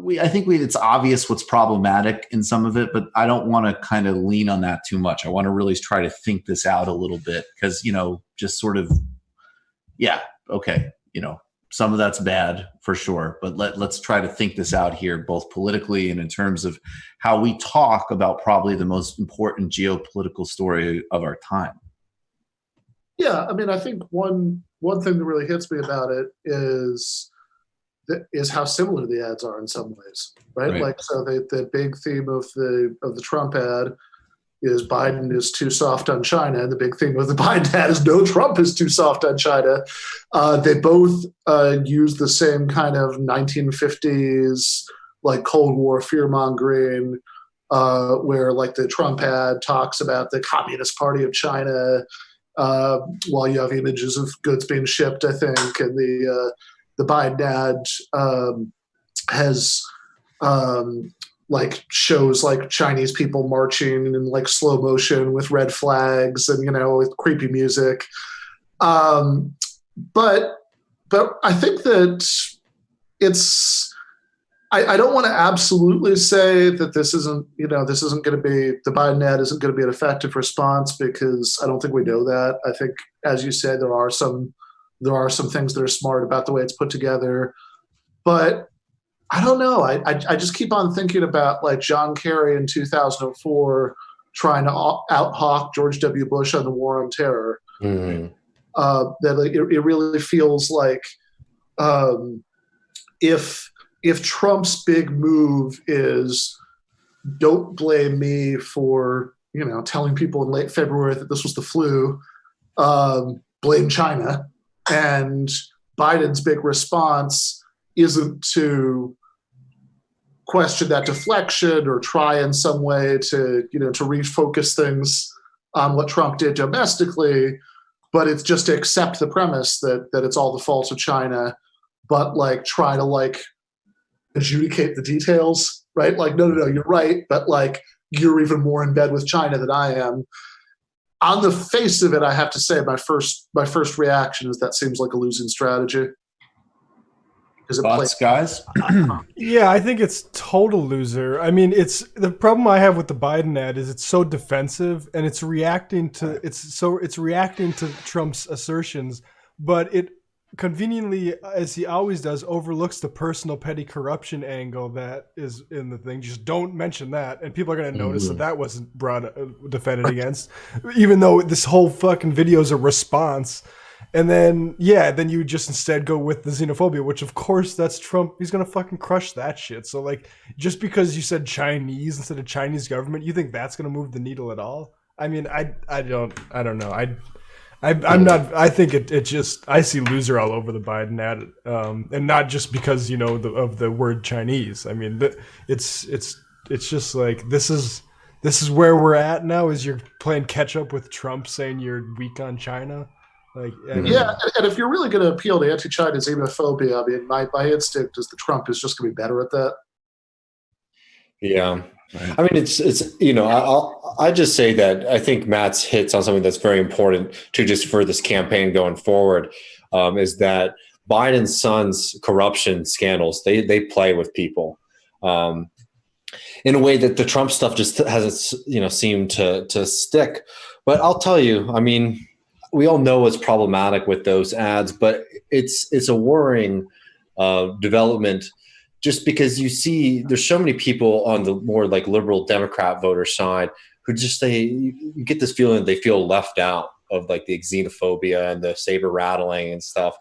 it's obvious what's problematic in some of it, but I don't want to kind of lean on that too much. I want to really try to think this out a little bit because, just sort of, okay, some of that's bad for sure, but let's try to think this out here, both politically and in terms of how we talk about probably the most important geopolitical story of our time. Yeah, I mean, I think one thing that really hits me about it is how similar the ads are in some ways, right? Like, so the big theme of the Trump ad is Biden is too soft on China, and the big theme of the Biden ad is no, Trump is too soft on China. They both use the same kind of 1950s like Cold War fear mongering, where like the Trump ad talks about the Communist Party of China. While you have images of goods being shipped, I think, and the Biden ad has like shows like Chinese people marching in like slow motion with red flags and with creepy music. But I think that I don't want to absolutely say that this isn't going to be, the Biden ad isn't going to be an effective response, because I don't think we know that. I think, as you said, there are some things that are smart about the way it's put together, but I don't know. I just keep on thinking about like John Kerry in 2004 trying to out-hawk George W. Bush on the war on terror. Mm-hmm. That it really feels like if Trump's big move is don't blame me for, telling people in late February that this was the flu, blame China, and Biden's big response isn't to question that deflection or try in some way to refocus things on what Trump did domestically, but it's just to accept the premise that it's all the fault of China, but like try to like adjudicate the details, right? Like, no, you're right, but like you're even more in bed with China than I am. On the face of it, I have to say my first reaction is that seems like a losing strategy. Thoughts, guys? Yeah, I think it's total loser. I mean, it's the problem I have with the Biden ad is it's so defensive and it's reacting to Trump's assertions, but it conveniently, as he always does, overlooks the personal petty corruption angle that is in the thing. Just don't mention that, and people are going to notice that wasn't defended against, even though this whole fucking video is a response. And then, then you just instead go with the xenophobia, which of course that's Trump. He's going to fucking crush that shit. So like, just because you said Chinese instead of Chinese government, you think that's going to move the needle at all? I mean, I don't know. I'm not, I think it just, I see loser all over the Biden ad. And not just because, of the word Chinese. I mean, it's just like, this is where we're at now, is you're playing catch up with Trump saying you're weak on China. Like, and if you're really going to appeal to anti-China xenophobia, I mean, my instinct is that Trump is just going to be better at that. Yeah. I mean, it's I just say that I think Matt's hits on something that's very important to just for this campaign going forward, is that Biden's son's corruption scandals, they play with people in a way that the Trump stuff just hasn't, seemed to stick. But I'll tell you, I mean, we all know what's problematic with those ads, but it's a worrying development, just because you see there's so many people on the more like liberal Democrat voter side who just you get this feeling that they feel left out of like the xenophobia and the saber rattling and stuff.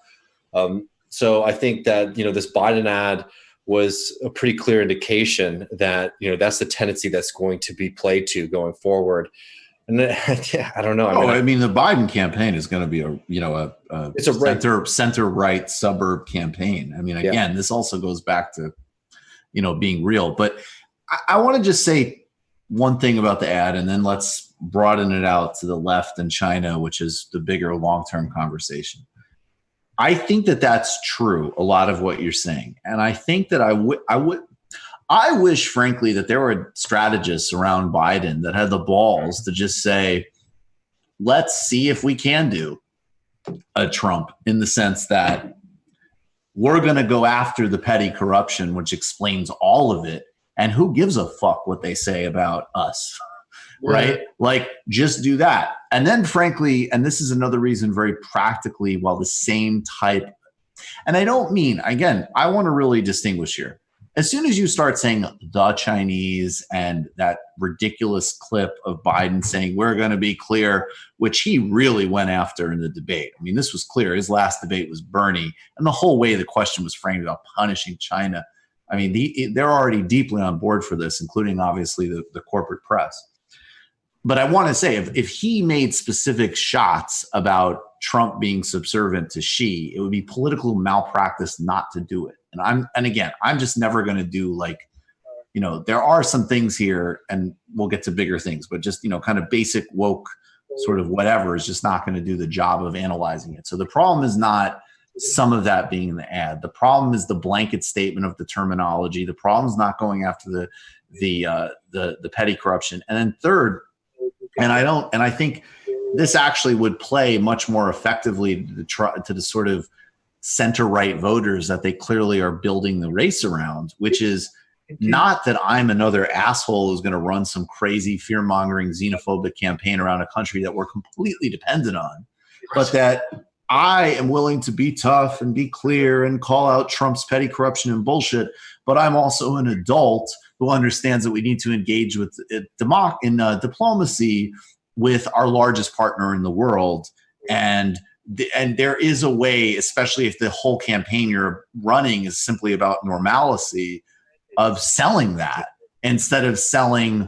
So I think that, this Biden ad was a pretty clear indication that, that's the tendency that's going to be played to going forward. And yeah, I don't know. I mean, the Biden campaign is going to be it's a center right suburb campaign. I mean, again, this also goes back to, being real. But I want to just say one thing about the ad, and then let's broaden it out to the left and China, which is the bigger long-term conversation. I think that that's true, a lot of what you're saying. And I think that I wish, frankly, that there were strategists around Biden that had the balls to just say, let's see if we can do a Trump, in the sense that we're going to go after the petty corruption, which explains all of it. And who gives a fuck what they say about us? Right? Like, just do that. And then, frankly, and this is another reason, very practically, while the same type, and I don't mean, again, I want to really distinguish here. As soon as you start saying the Chinese and that ridiculous clip of Biden saying we're going to be clear, which he really went after in the debate. I mean, this was clear. His last debate was Bernie. And the whole way the question was framed about punishing China, I mean, they're already deeply on board for this, including, obviously, the corporate press. But I want to say, if he made specific shots about Trump being subservient to Xi, it would be political malpractice not to do it. And again, I'm just never going to do there are some things here, and we'll get to bigger things, but just, kind of basic woke sort of whatever is just not going to do the job of analyzing it. So the problem is not some of that being in the ad. The problem is the blanket statement of the terminology. The problem is not going after the petty corruption. And then third, and I think this actually would play much more effectively to the sort of center-right voters that they clearly are building the race around, which is not that I'm another asshole who's going to run some crazy fear-mongering xenophobic campaign around a country that we're completely dependent on, but that I am willing to be tough and be clear and call out Trump's petty corruption and bullshit, but I'm also an adult who understands that we need to engage with diplomacy with our largest partner in the world. And there is a way, especially if the whole campaign you're running is simply about normalcy, of selling that instead of selling,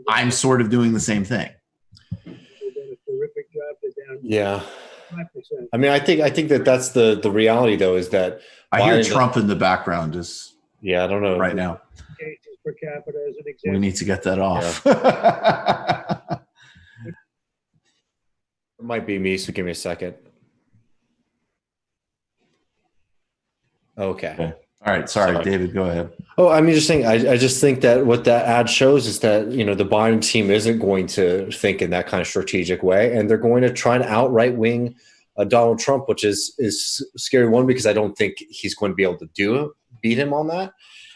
I'm sort of doing the same thing. Yeah. I mean, I think that's the reality, though, is that I hear Trump in the background. I don't know right now. Per capita as an example. We need to get that off. Yeah. It might be me, so give me a second. Okay. All right. Sorry, David, go ahead. Oh, I mean, just saying, I just think that what that ad shows is that, the Biden team isn't going to think in that kind of strategic way, and they're going to try and outright wing Donald Trump, which is scary. One, because I don't think he's going to be able to beat him on that.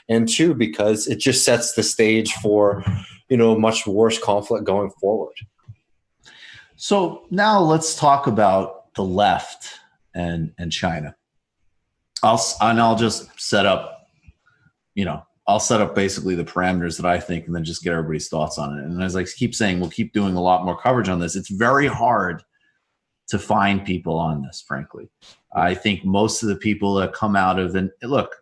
And two, because it just sets the stage for, much worse conflict going forward. So now let's talk about the left and China. I'll just set up, I'll set up basically the parameters that I think, and then just get everybody's thoughts on it. And as I keep saying, we'll keep doing a lot more coverage on this. It's very hard to find people on this, frankly. I think most of the people that come out of, and look,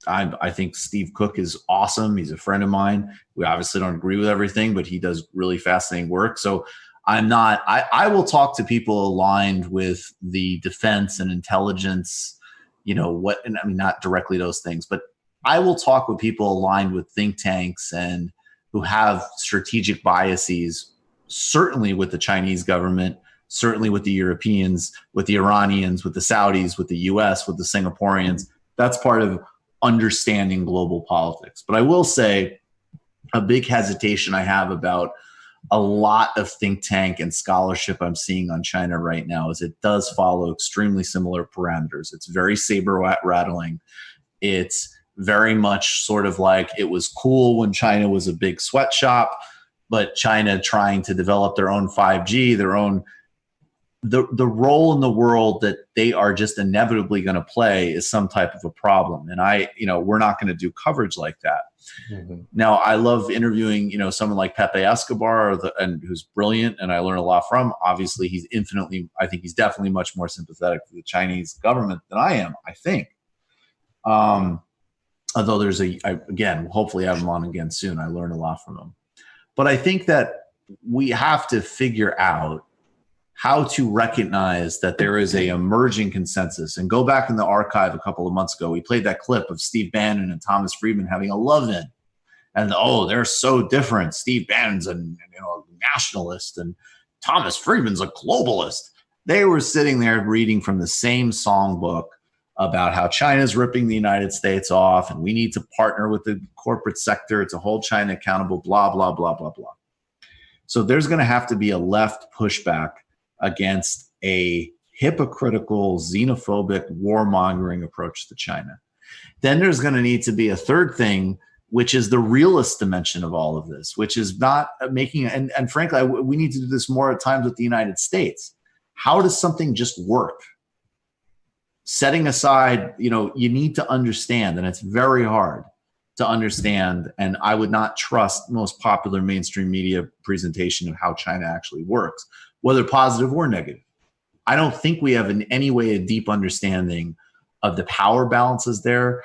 I think Steve Cook is awesome. He's a friend of mine. We obviously don't agree with everything, but he does really fascinating work. So I will talk to people aligned with the defense and intelligence, not directly those things, but I will talk with people aligned with think tanks and who have strategic biases, certainly with the Chinese government, certainly with the Europeans, with the Iranians, with the Saudis, with the US, with the Singaporeans. That's part of understanding global politics. But I will say a big hesitation I have about a lot of think tank and scholarship I'm seeing on China right now is it does follow extremely similar parameters. It's very saber rattling. It's very much sort of like it was cool when China was a big sweatshop, but China trying to develop their own 5G, their own the role in the world that they are just inevitably going to play is some type of a problem. And we're not going to do coverage like that. Mm-hmm. Now, I love interviewing, someone like Pepe Escobar, and who's brilliant, and I learn a lot from. Obviously, I think he's definitely much more sympathetic to the Chinese government than I am, I think. Although again, hopefully I have him on again soon. I learn a lot from him. But I think that we have to figure out how to recognize that there is a emerging consensus. And go back in the archive a couple of months ago, we played that clip of Steve Bannon and Thomas Friedman having a love-in. And, they're so different. Steve Bannon's a nationalist and Thomas Friedman's a globalist. They were sitting there reading from the same songbook about how China's ripping the United States off and we need to partner with the corporate sector to hold China accountable, blah, blah, blah, blah, blah. So there's going to have to be a left pushback against a hypocritical, xenophobic, warmongering approach to China. Then there's going to need to be a third thing, which is the realist dimension of all of this, which is not making, and frankly, we need to do this more at times with the United States. How does something just work? Setting aside, you need to understand, and it's very hard to understand, and I would not trust most popular mainstream media presentation of how China actually works, whether positive or negative. I don't think we have in any way a deep understanding of the power balances there.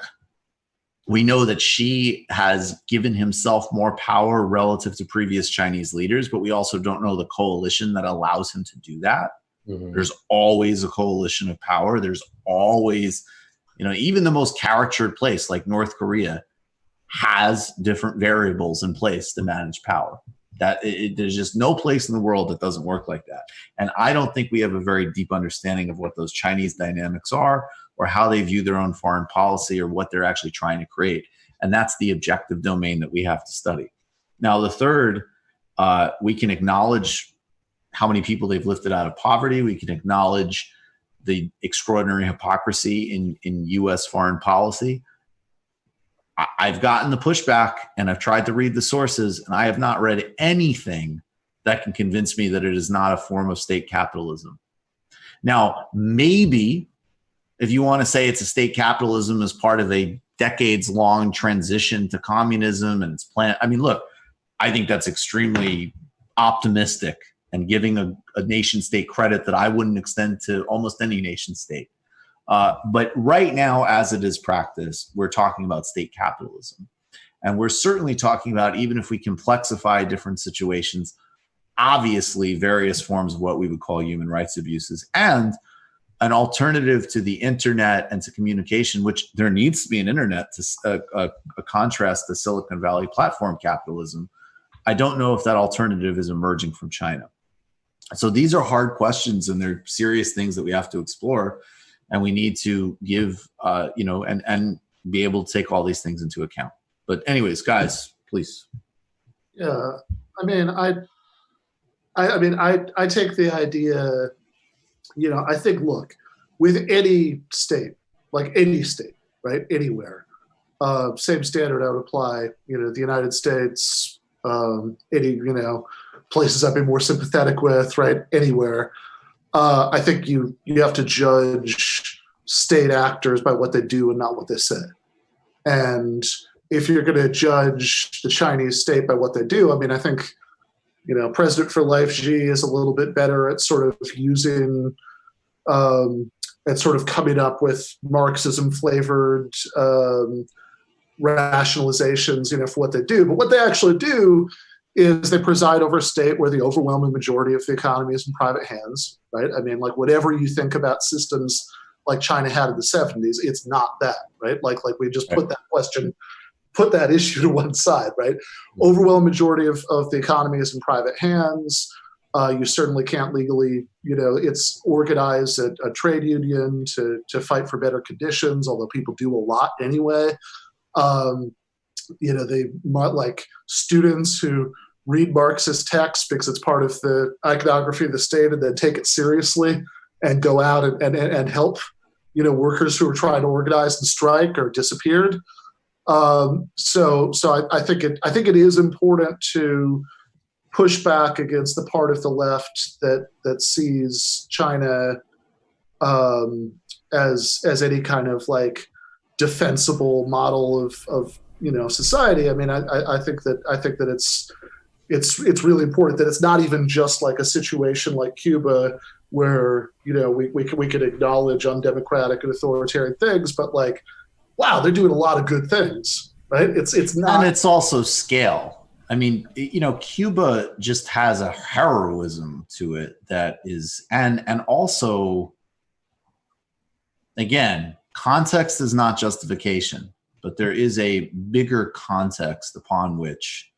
We know that Xi has given himself more power relative to previous Chinese leaders, but we also don't know the coalition that allows him to do that. Mm-hmm. There's always a coalition of power. There's always, even the most caricatured place like North Korea has different variables in place to manage power. There's just no place in the world that doesn't work like that. And I don't think we have a very deep understanding of what those Chinese dynamics are or how they view their own foreign policy or what they're actually trying to create. And that's the objective domain that we have to study. Now, the third, we can acknowledge how many people they've lifted out of poverty. We can acknowledge the extraordinary hypocrisy in U.S. foreign policy. I've gotten the pushback and I've tried to read the sources, and I have not read anything that can convince me that it is not a form of state capitalism. Now, maybe if you want to say it's a state capitalism as part of a decades-long transition to communism and its plan, look, I think that's extremely optimistic and giving a nation state credit that I wouldn't extend to almost any nation state. But right now, as it is practiced, we're talking about state capitalism. And we're certainly talking about, even if we complexify different situations, obviously various forms of what we would call human rights abuses and an alternative to the internet and to communication, which there needs to be an internet to a contrast to Silicon Valley platform capitalism. I don't know if that alternative is emerging from China. So these are hard questions and they're serious things that we have to explore. And we need to give, and be able to take all these things into account. But anyways, guys, please. Yeah, I take the idea, I think, look, with any state, like any state, right, anywhere, same standard I would apply, the United States, any, places I'd be more sympathetic with, right, anywhere. I think you have to judge state actors by what they do and not what they say. And if you're going to judge the Chinese state by what they do, I think, President for Life Xi is a little bit better at sort of using, at sort of coming up with Marxism-flavored rationalizations, for what they do. But what they actually do is they preside over a state where the overwhelming majority of the economy is in private hands, right? Whatever you think about systems like China had in the 70s, it's not that, right? Like we just put that issue to one side, right? Overwhelming majority of the economy is in private hands. You certainly can't legally, it's organized a trade union to fight for better conditions, although people do a lot anyway. They like students who read Marxist texts because it's part of the iconography of the state, and then take it seriously and go out and help, workers who are trying to organize and strike or disappeared. So I think it is important to push back against the part of the left that sees China as any kind of like defensible model of society. I mean, I think that it's really important that it's not even just like a situation like Cuba where we could acknowledge undemocratic and authoritarian things, but like, wow, they're doing a lot of good things, right? It's not, and it's also scale. I mean, Cuba just has a heroism to it that is, and also, again, context is not justification, but there is a bigger context upon which,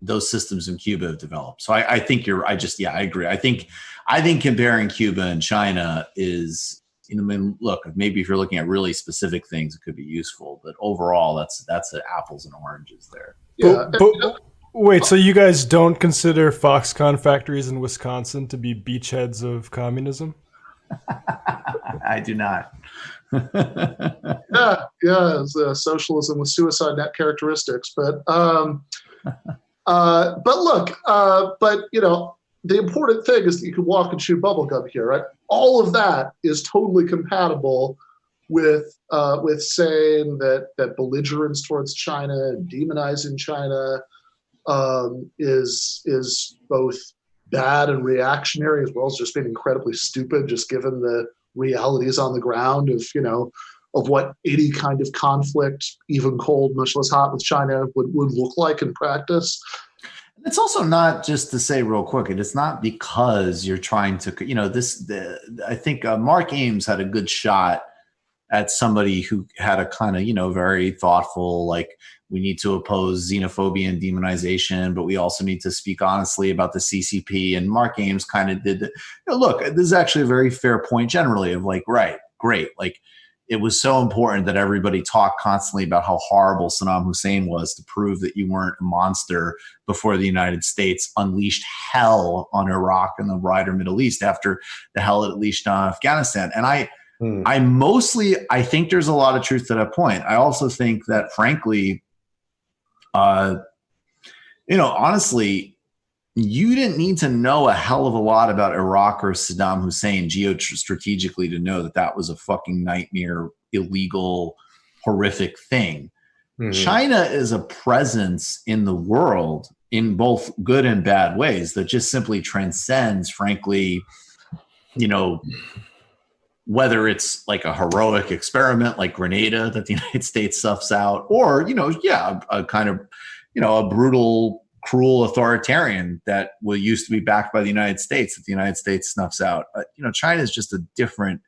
those systems in Cuba have developed. So I think I agree. I think comparing Cuba and China is, look, maybe if you're looking at really specific things, it could be useful, but overall, that's apples and oranges there. Yeah. But wait, so you guys don't consider Foxconn factories in Wisconsin to be beachheads of communism? I do not. It's socialism with suicide net characteristics, but look, the important thing is that you can walk and chew bubblegum here, right? All of that is totally compatible with saying that belligerence towards China and demonizing China is both bad and reactionary, as well as just being incredibly stupid, just given the realities on the ground of what any kind of conflict, even cold, much less hot, with China would look like in practice. It's also not, just to say real quick, it's not because you're trying to, I think Mark Ames had a good shot at somebody who had a kind of, very thoughtful, like, we need to oppose xenophobia and demonization, but we also need to speak honestly about the CCP. And Mark Ames kind of did look, this is actually a very fair point generally of like, right, great. Like, it was so important that everybody talked constantly about how horrible Saddam Hussein was to prove that you weren't a monster before the United States unleashed hell on Iraq and the wider Middle East after the hell it unleashed on Afghanistan. And I think there's a lot of truth to that point. I also think that, frankly, honestly, you didn't need to know a hell of a lot about Iraq or Saddam Hussein geostrategically to know that was a fucking nightmare, illegal, horrific thing. Mm-hmm. China is a presence in the world in both good and bad ways that just simply transcends, frankly, whether it's like a heroic experiment like Grenada that the United States stuffs out, or, a kind of, a brutal, cruel authoritarian that used to be backed by the United States that the United States snuffs out. China is just a different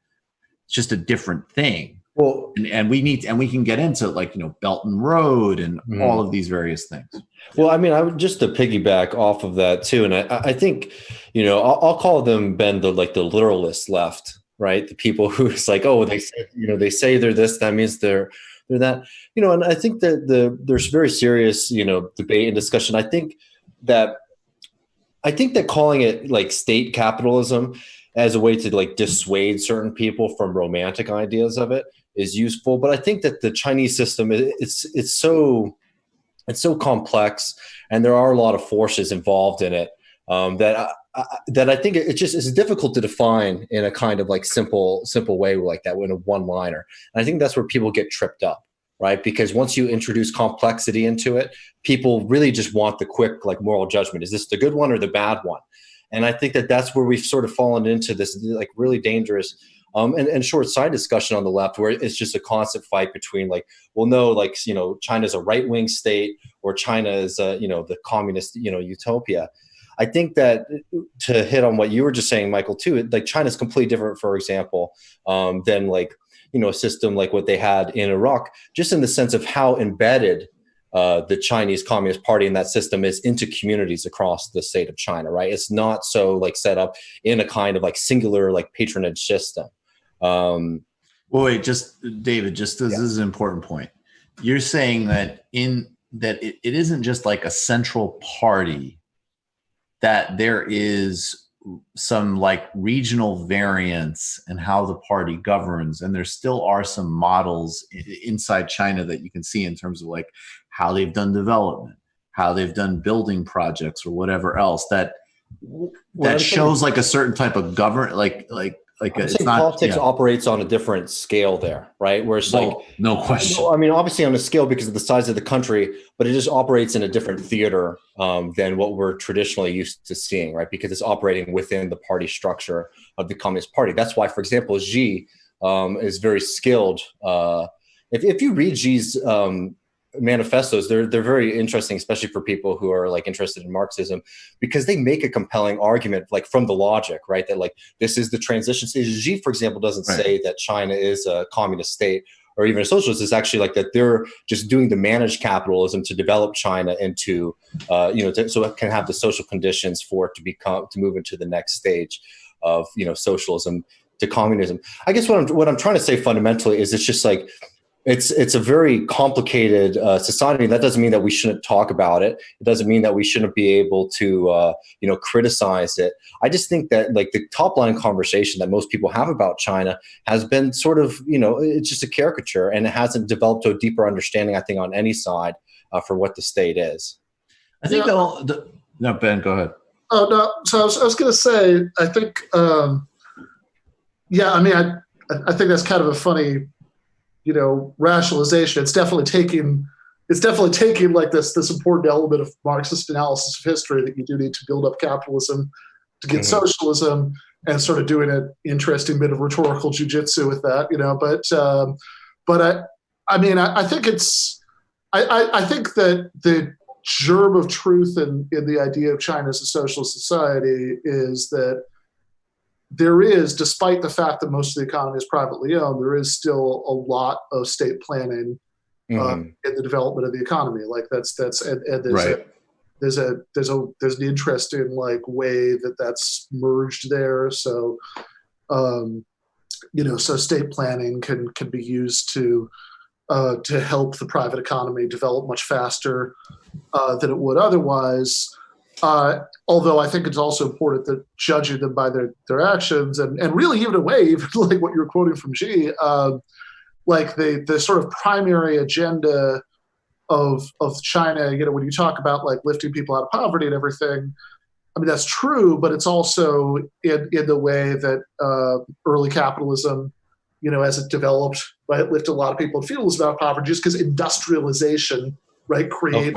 thing. Well, and we can get into like, Belt and Road and all of these various things. Well, I mean, I would just to piggyback off of that too. And I think, I'll call them, Ben, the literalist left, right? The people who it's like, oh, they say they're this, that means they're that, and I think that there's very serious, debate and discussion. I think that calling it like state capitalism as a way to like dissuade certain people from romantic ideas of it is useful. But I think that the Chinese system, it's so complex, and there are a lot of forces involved in it that I think it's difficult to define in a kind of like simple way like that in a one-liner. And I think that's where people get tripped up, right? Because once you introduce complexity into it, people really just want the quick like moral judgment. Is this the good one or the bad one? And I think that that's where we've sort of fallen into this like really dangerous and short side discussion on the left, where it's just a constant fight between like, well, no, like, China's a right-wing state, or China is the communist, utopia. I think that to hit on what you were just saying, Michael, too, like China's completely different, for example, than like, a system like what they had in Iraq, just in the sense of how embedded the Chinese Communist Party in that system is into communities across the state of China, right? It's not so like set up in a kind of like singular like patronage system. Well, wait, David, this is an important point. You're saying that in that it isn't just like a central party, that there is some like regional variance in how the party governs, and there still are some models inside China that you can see in terms of like how they've done development, how they've done building projects or whatever else that shows like a certain type of government, like it's not politics operates on a different scale there, right? Where it's no question. I mean, obviously on a scale because of the size of the country, but it just operates in a different theater than what we're traditionally used to seeing, right? Because it's operating within the party structure of the Communist Party. That's why, for example, Xi is very skilled. If you read Xi's manifestos, they're very interesting, especially for people who are like interested in Marxism, because they make a compelling argument like from the logic, right? That like this is the transition stage. Xi, for example, doesn't say that China is a communist state or even a socialist. It's actually like that they're just doing the managed capitalism to develop China into so it can have the social conditions for it to move into the next stage of socialism to communism. I guess what I'm trying to say fundamentally is it's just like it's a very complicated society. That doesn't mean that we shouldn't talk about it. It doesn't mean that we shouldn't be able to criticize it. I just think that like the top line conversation that most people have about China has been sort of it's just a caricature, and it hasn't developed to a deeper understanding, I think, on any side for what the state is. I think no, Ben, go ahead. Oh no, so I was going to say, I think I think that's kind of a funny rationalization. It's definitely taking like this important element of Marxist analysis of history that you do need to build up capitalism to get socialism, and sort of doing an interesting bit of rhetorical jujitsu with that, I think that the germ of truth in the idea of China as a socialist society is that there is, despite the fact that most of the economy is privately owned, there is still a lot of state planning in the development of the economy. Like there's an interesting like way that's merged there. So, so state planning can be used to help the private economy develop much faster than it would otherwise. Although I think it's also important that judging them by their actions and really even a way, even like what you're quoting from Xi, like the sort of primary agenda of China, when you talk about like lifting people out of poverty and everything, I mean, that's true, but it's also in the way that early capitalism, as it developed, right, lifted a lot of people in feudalism out of poverty just because industrialization, right, creates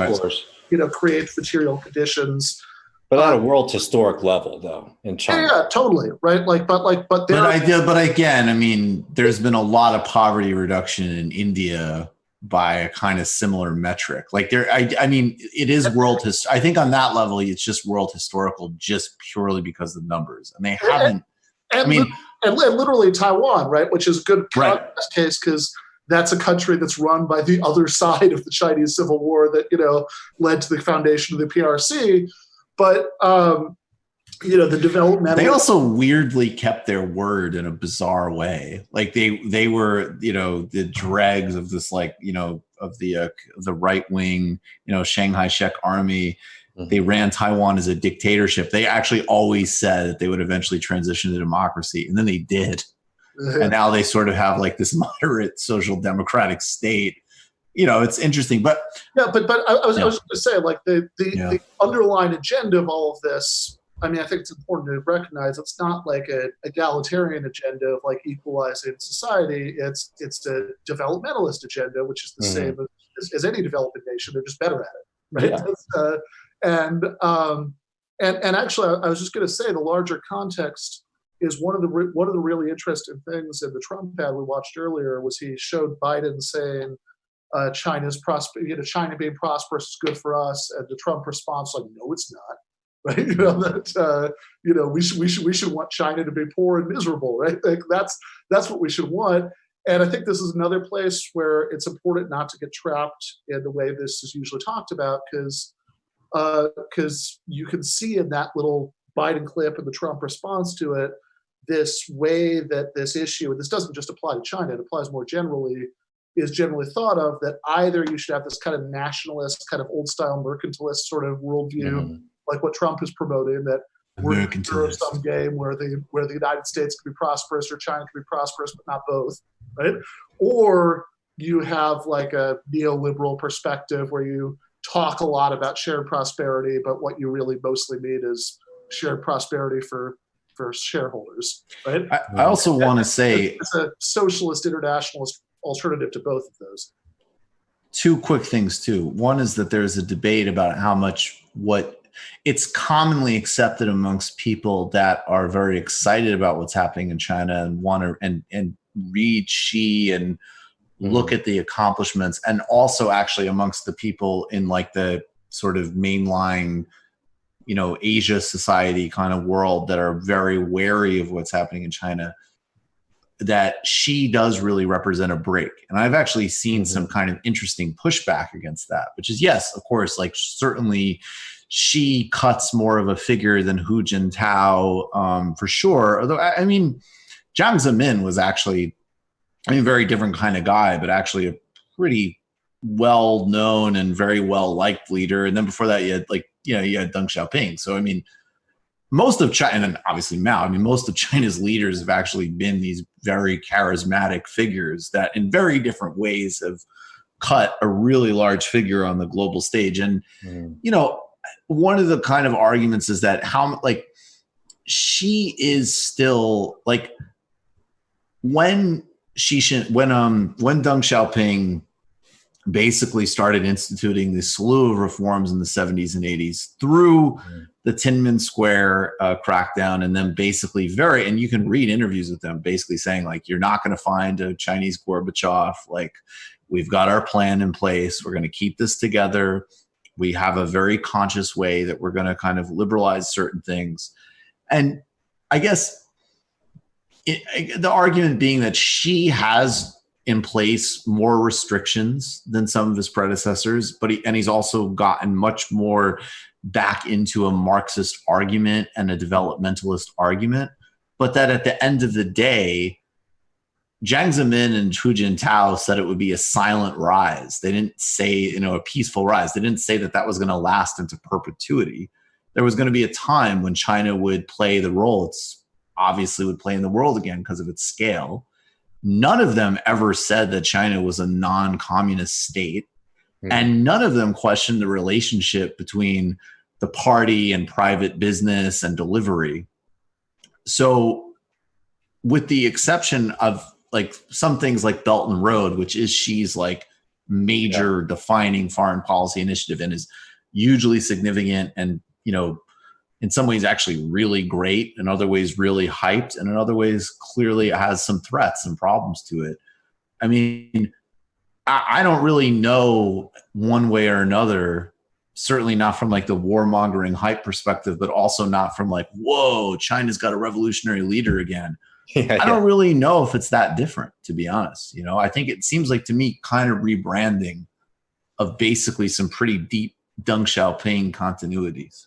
material conditions. But at a world historic level, though, in China. Yeah, totally, right? But again, I mean, there's been a lot of poverty reduction in India by a kind of similar metric. Like it is world. I think on that level, it's just world historical, just purely because of the numbers, and they haven't. And literally Taiwan, right, which is a good contrast case because that's a country that's run by the other side of the Chinese Civil War that led to the foundation of the PRC. But the development. They also weirdly kept their word in a bizarre way. Like they were the dregs of this of the right wing Shanghai Shek army. Mm-hmm. They ran Taiwan as a dictatorship. They actually always said that they would eventually transition to democracy, and then they did. And now they sort of have like this moderate social democratic state. It's interesting, but I was going to say, like the underlying agenda of all of this. I mean, I think it's important to recognize it's not like an egalitarian agenda of like equalizing society. It's a developmentalist agenda, which is the same as any developing nation. They're just better at it, right? Yeah. And actually, I was just going to say the larger context is one of the really interesting things in the Trump ad we watched earlier was he showed Biden saying China being prosperous is good for us, and the Trump response like, no, it's not, right? We should want China to be poor and miserable, right? Like that's what we should want. And I think this is another place where it's important not to get trapped in the way this is usually talked about, because you can see in that little Biden clip and the Trump response to it, this way that this issue, and this doesn't just apply to China, it applies more generally, is generally thought of that either you should have this kind of nationalist, kind of old style mercantilist sort of worldview, like what Trump is promoting, that we're in some game where the United States can be prosperous or China can be prosperous, but not both, right? Or you have like a neoliberal perspective where you talk a lot about shared prosperity, but what you really mostly mean is shared prosperity for shareholders, right? I also want to say it's a socialist internationalist alternative to both of those. Two quick things too. One is that there's a debate about how much what it's commonly accepted amongst people that are very excited about what's happening in China and want to and read Xi and look at the accomplishments, and also actually amongst the people in like the sort of mainline, Asia society kind of world that are very wary of what's happening in China, that Xi does really represent a break. And I've actually seen some kind of interesting pushback against that, which is, yes, of course, like certainly Xi cuts more of a figure than Hu Jintao, for sure. Although, I mean, Jiang Zemin was actually, very different kind of guy, but actually a pretty well-known and very well-liked leader. And then before that, you had you had Deng Xiaoping. So, most of China, and obviously Mao, most of China's leaders have actually been these very charismatic figures that in very different ways have cut a really large figure on the global stage. And, one of the kind of arguments is that she is still when Deng Xiaoping basically started instituting this slew of reforms in the 70s and 80s through the Tiananmen Square crackdown, and then basically and you can read interviews with them basically saying you're not going to find a Chinese Gorbachev, we've got our plan in place, we're going to keep this together, we have a very conscious way that we're going to kind of liberalize certain things. And I guess the argument being that she has in place more restrictions than some of his predecessors, but he's also gotten much more back into a Marxist argument and a developmentalist argument. But that at the end of the day, Jiang Zemin and Hu Jintao said it would be a silent rise. They didn't say, a peaceful rise. They didn't say that was going to last into perpetuity. There was going to be a time when China would play the role it's obviously would play in the world again because of its scale. None of them ever said that China was a non-communist state. And none of them questioned the relationship between the party and private business and delivery. So with the exception of some things like Belt and Road, which is Xi's major defining foreign policy initiative and is hugely significant and, in some ways actually really great, in other ways really hyped, and in other ways clearly has some threats and problems to it. I don't really know one way or another, certainly not from the warmongering hype perspective, but also not from whoa, China's got a revolutionary leader again. I don't really know if it's that different, to be honest. I think it seems to me kind of rebranding of basically some pretty deep Deng Xiaoping continuities.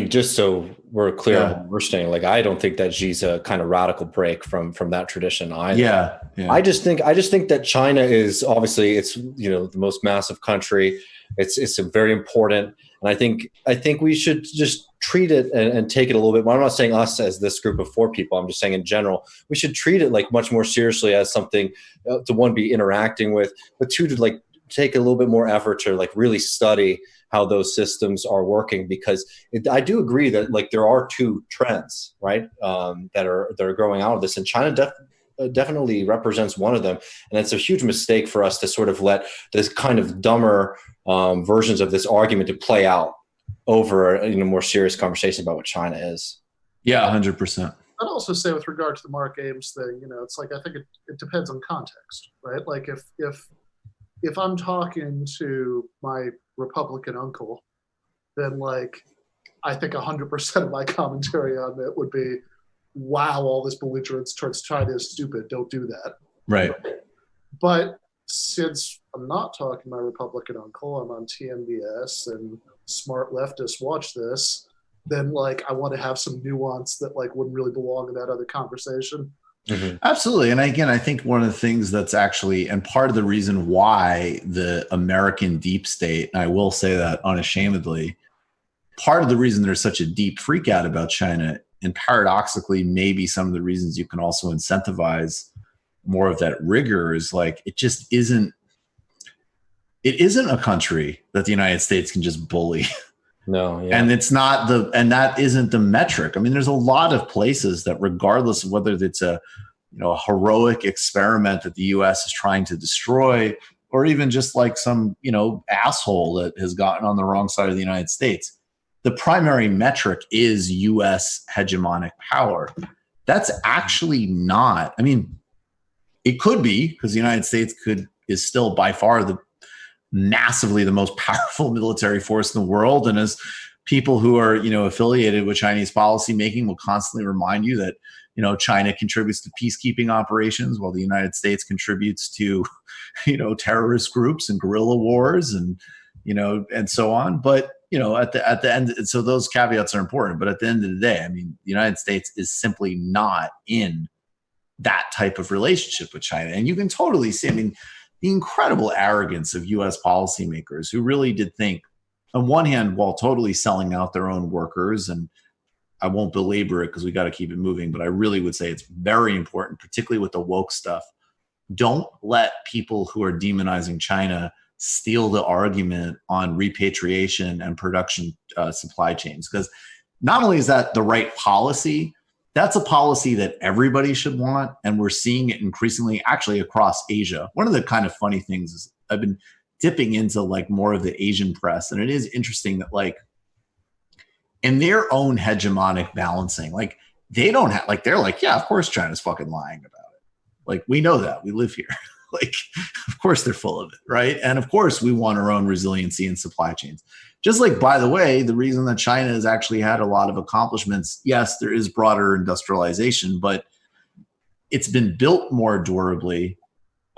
Just so we're clear on what we're saying, I don't think that Xi's a kind of radical break from that tradition either. Yeah. I just think that China is obviously it's the most massive country. It's very important, and I think we should just treat it and take it a little bit more. I'm not saying us as this group of 4 people. I'm just saying in general, we should treat it much more seriously as something to one be interacting with, but two to take a little bit more effort to really study how those systems are working, because I do agree that there are 2 trends, right, that are growing out of this, and China definitely represents one of them, and it's a huge mistake for us to sort of let this kind of dumber versions of this argument to play out over a more serious conversation about what China is. Yeah, 100%. I'd also say with regard to the Mark Ames thing, it's I think it depends on context, right? If I'm talking to my Republican uncle, then I think 100% of my commentary on it would be, wow, all this belligerence towards China is stupid. Don't do that. Right. But since I'm not talking to my Republican uncle, I'm on TMBS and smart leftists watch this, then I want to have some nuance that wouldn't really belong in that other conversation. Absolutely. And again, I think one of the things that's actually, and part of the reason why the American deep state, and I will say that unashamedly, part of the reason there's such a deep freak out about China, and paradoxically, maybe some of the reasons you can also incentivize more of that rigor is like, it isn't a country that the United States can just bully. No, yeah. And that isn't the metric. I mean, there's a lot of places that, regardless of whether it's a heroic experiment that the US is trying to destroy, or even just like some, asshole that has gotten on the wrong side of the United States, the primary metric is US hegemonic power. That's actually not, I mean, it could be, because the United States is still by far massively the most powerful military force in the world. And as people who are, affiliated with Chinese policy making will constantly remind you that, China contributes to peacekeeping operations while the United States contributes to, terrorist groups and guerrilla wars and, and so on. But, at the end, so those caveats are important. But at the end of the day, I mean, the United States is simply not in that type of relationship with China. And you can totally see, I mean, the incredible arrogance of U.S. policymakers who really did think, on one hand, while totally selling out their own workers, and I won't belabor it because we got to keep it moving, but I really would say it's very important, particularly with the woke stuff. Don't let people who are demonizing China steal the argument on repatriation and production supply chains. Because not only is that the right policy, that's a policy that everybody should want, and we're seeing it increasingly actually across Asia. One of the kind of funny things is I've been dipping into like more of the Asian press, and it is interesting that like in their own hegemonic balancing, like they don't have, like they're like, yeah, of course China's fucking lying about it. Like we know that, we live here. Like, of course they're full of it, right? And of course we want our own resiliency in supply chains. Just like, by the way, the reason that China has actually had a lot of accomplishments, yes, there is broader industrialization, but it's been built more durably,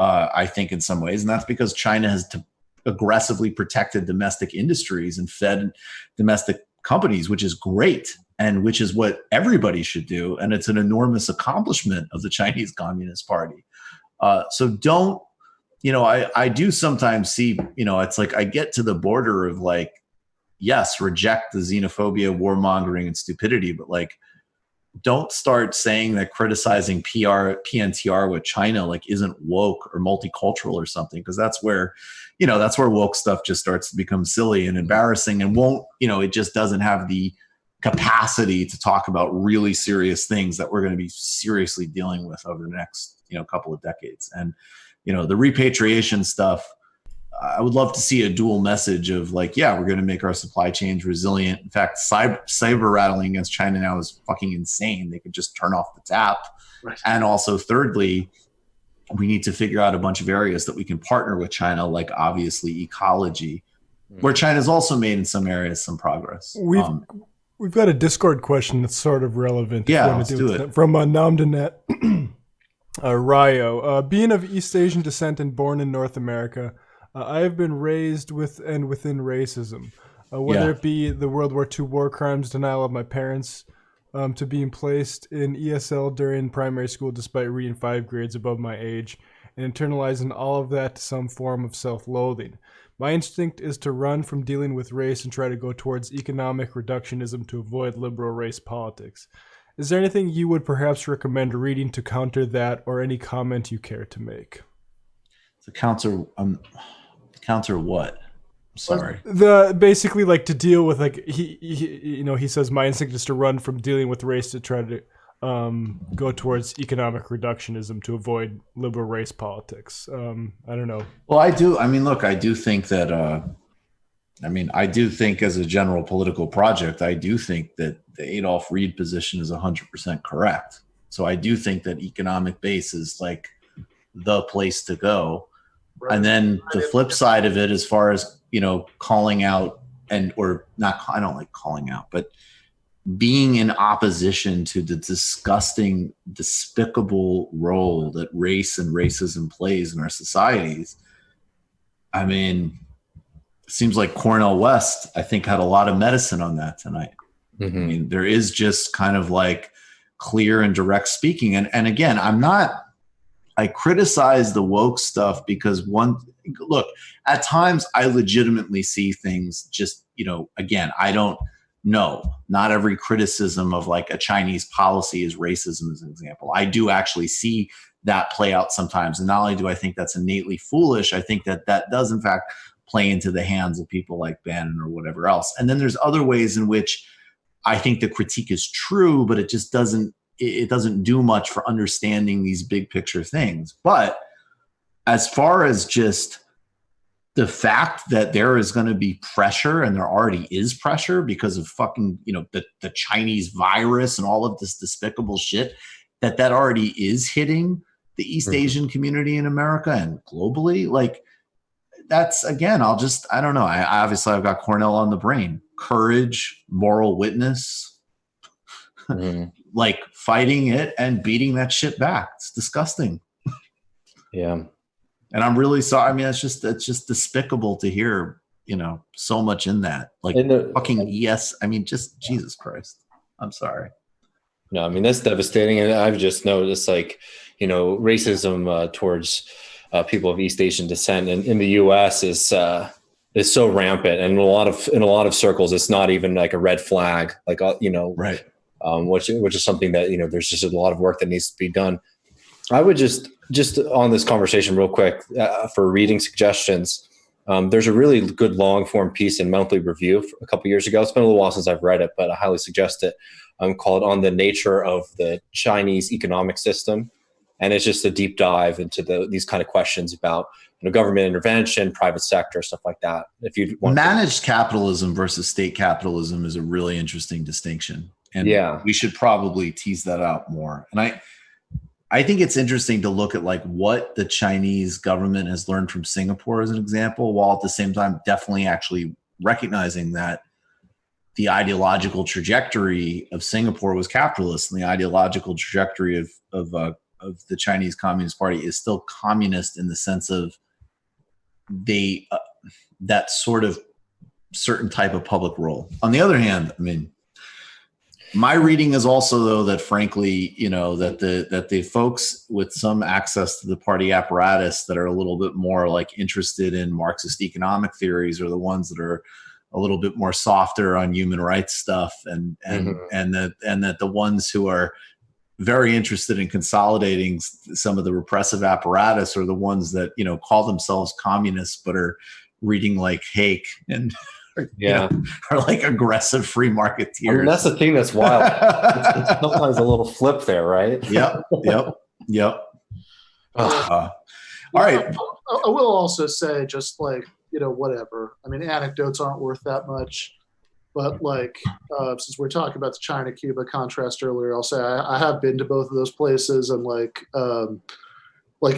I think, in some ways. And that's because China has aggressively protected domestic industries and fed domestic companies, which is great, and which is what everybody should do. And it's an enormous accomplishment of the Chinese Communist Party. So don't, I do sometimes see, it's like I get to the border of like, yes, reject the xenophobia, warmongering, and stupidity, but like, don't start saying that criticizing PNTR with China like isn't woke or multicultural or something, because that's where woke stuff just starts to become silly and embarrassing and won't, it just doesn't have the capacity to talk about really serious things that we're going to be seriously dealing with over the next, couple of decades. And, the repatriation stuff, I would love to see a dual message of like, yeah, we're going to make our supply chains resilient. In fact, cyber rattling against China now is fucking insane. They could just turn off the tap. Right. And also, thirdly, we need to figure out a bunch of areas that we can partner with China, like obviously ecology, where China's also made in some areas some progress. We've got a Discord question that's sort of relevant. Yeah, let's do it. From Namdanet Ryo. Being of East Asian descent and born in North America, I have been raised with and within racism, whether it be the World War II war crimes, denial of my parents, to being placed in ESL during primary school despite reading 5 grades above my age, and internalizing all of that to some form of self-loathing. My instinct is to run from dealing with race and try to go towards economic reductionism to avoid liberal race politics. Is there anything you would perhaps recommend reading to counter that, or any comment you care to make? To counter what? Sorry. Basically like to deal with like he says my instinct is to run from dealing with race to try to go towards economic reductionism to avoid liberal race politics. I don't know. Well, I do. I mean, look, I do think that. I do think as a general political project, I do think that the Adolph Reed position is 100% correct. So I do think that economic base is like the place to go. Right. And then the flip side of it, as far as, calling out I don't like calling out, but being in opposition to the disgusting, despicable role that race and racism plays in our societies. I mean, it seems like Cornel West, I think, had a lot of medicine on that tonight. Mm-hmm. I mean, there is just kind of like clear and direct speaking. And again, I criticize the woke stuff because look, at times I legitimately see things just, again, I don't know. Not every criticism of like a Chinese policy is racism, as an example. I do actually see that play out sometimes. And not only do I think that's innately foolish, I think that does in fact play into the hands of people like Bannon or whatever else. And then there's other ways in which I think the critique is true, but it just doesn't do much for understanding these big picture things. But as far as just the fact that there is going to be pressure, and there already is pressure because of fucking, the Chinese virus and all of this despicable shit, that already is hitting the East Asian community in America and globally. Like, that's, again, I don't know. I've got Cornell on the brain. Courage, moral witness, like fighting it and beating that shit back. It's disgusting. Yeah. And I'm really sorry. I mean, it's just despicable to hear, so much in that. Like fucking yes. I mean, just Jesus Christ. I'm sorry. No, I mean, that's devastating. And I've just noticed racism towards people of East Asian descent in the U.S. is so rampant, and in a lot of circles, it's not even like a red flag, right. Which is something that there's just a lot of work that needs to be done. I would just on this conversation real quick for reading suggestions. There's a really good long form piece in Monthly Review a couple years ago. It's been a little while since I've read it, but I highly suggest it. Called "On the Nature of the Chinese Economic System." And it's just a deep dive into these kind of questions about government intervention, private sector, stuff like that. If you want managed capitalism versus state capitalism is a really interesting distinction. And we should probably tease that out more. And I think it's interesting to look at like what the Chinese government has learned from Singapore as an example, while at the same time definitely actually recognizing that the ideological trajectory of Singapore was capitalist, and the ideological trajectory of the Chinese Communist Party is still communist in the sense of that sort of certain type of public role. On the other hand, I mean, my reading is also, though, that frankly, that the folks with some access to the party apparatus that are a little bit more like interested in Marxist economic theories are the ones that are a little bit more softer on human rights stuff, and that the ones who are very interested in consolidating some of the repressive apparatus are the ones that call themselves communists but are reading like Hake and are like aggressive free marketeers. I mean, that's the thing that's wild. it's sometimes a little flip there, right? Yep. All right. I will also say, just like whatever. I mean, anecdotes aren't worth that much. But since we're talking about the China-Cuba contrast earlier, I'll say I have been to both of those places, and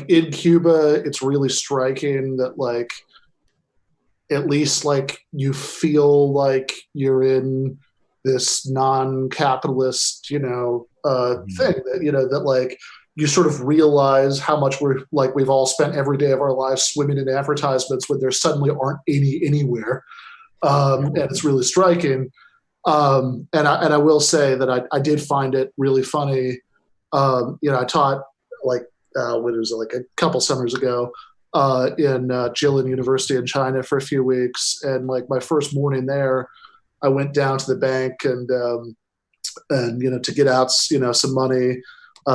in Cuba, it's really striking that at least you feel like you're in this non-capitalist, thing that you sort of realize how much we've all spent every day of our lives swimming in advertisements when there suddenly aren't any anywhere. And it's really striking. And I will say that I did find it really funny. I taught what was it, a couple summers ago in Jilin University in China for a few weeks. And my first morning there, I went down to the bank and to get out some money,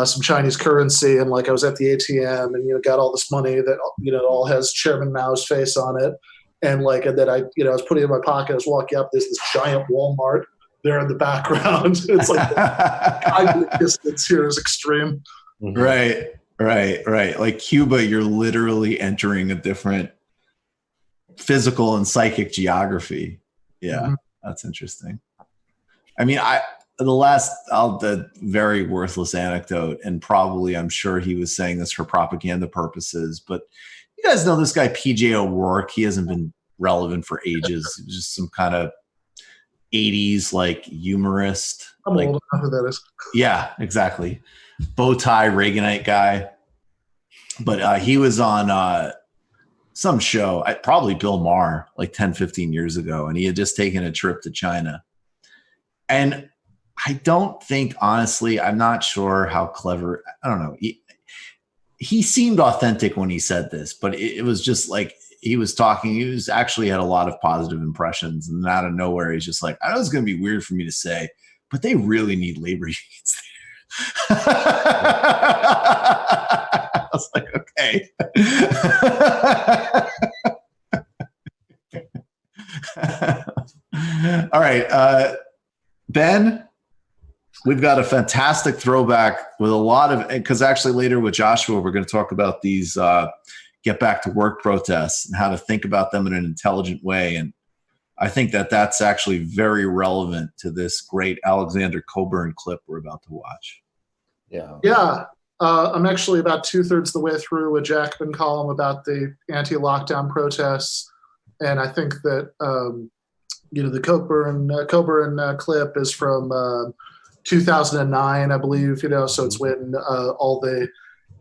some Chinese currency, and I was at the ATM and got all this money that all has Chairman Mao's face on it. And and then I was putting it in my pocket. I was walking up. There's this giant Walmart there in the background. It's the distance here is extreme. Right. Like Cuba, you're literally entering a different physical and psychic geography. Yeah, that's interesting. I mean, the very worthless anecdote, and probably I'm sure he was saying this for propaganda purposes, but you guys know this guy PJ O'Rourke. He hasn't been relevant for ages. He was just some kind of 80s humorist. I'm old enough who that is. Yeah, exactly. Bow tie Reaganite guy. But he was on some show, probably Bill Maher, 10, 15 years ago, and he had just taken a trip to China. And I don't think, honestly, I'm not sure how clever. I don't know. He seemed authentic when he said this, but it was just like he was talking. He was actually had a lot of positive impressions, and out of nowhere, he's just like, I know it's going to be weird for me to say, but they really need labor unions there. I was like, okay. All right, Ben. We've got a fantastic throwback with a lot of, because actually later with Joshua, we're going to talk about these get back to work protests and how to think about them in an intelligent way. And I think that that's actually very relevant to this great Alexander Coburn clip we're about to watch. Yeah. I'm actually about 2/3 of the way through a Jackman column about the anti-lockdown protests. And I think that, the Coburn clip is from 2009, I believe, so it's when all the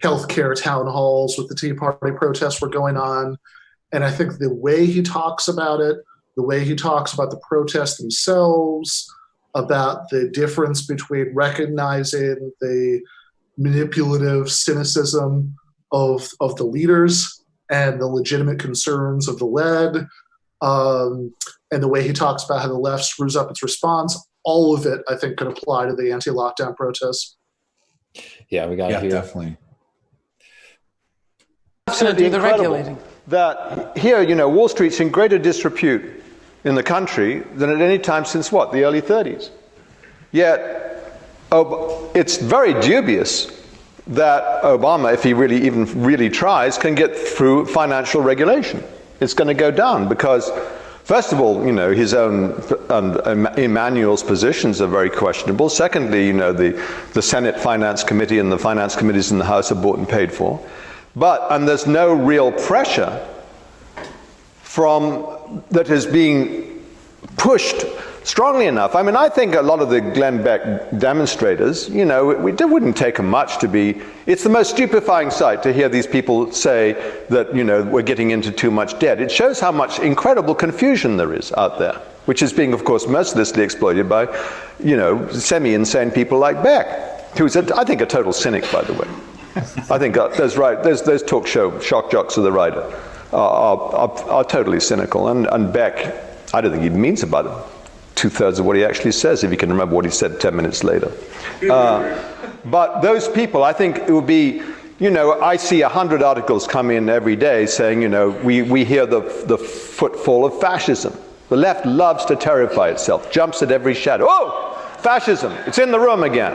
healthcare town halls with the Tea Party protests were going on. And I think the way he talks about it, the way he talks about the protests themselves, about the difference between recognizing the manipulative cynicism of the leaders and the legitimate concerns of the led, and the way he talks about how the left screws up its response, all of it, I think, could apply to the anti-lockdown protests. Yeah, we got to hear. Definitely. Absolutely do the regulating. That here, Wall Street's in greater disrepute in the country than at any time since the early 30s. Yet, it's very dubious that Obama, if he really tries, can get through financial regulation. It's going to go down because, first of all, his own Emmanuel's positions are very questionable. Secondly, the Senate Finance Committee and the finance committees in the House are bought and paid for. And there's no real pressure that is being pushed strongly enough. I mean, I think a lot of the Glenn Beck demonstrators, it wouldn't take them much to be. It's the most stupefying sight to hear these people say that, we're getting into too much debt. It shows how much incredible confusion there is out there, which is being, of course, mercilessly exploited by, semi-insane people like Beck, who's, I think, a total cynic, by the way. I think those talk show shock jocks of the right are totally cynical. And Beck, I don't think he means about it. 2/3 of what he actually says, if you can remember what he said 10 minutes later. But those people, I think it would be, I see 100 articles come in every day saying, we hear the footfall of fascism. The left loves to terrify itself, jumps at every shadow. Oh, fascism, it's in the room again,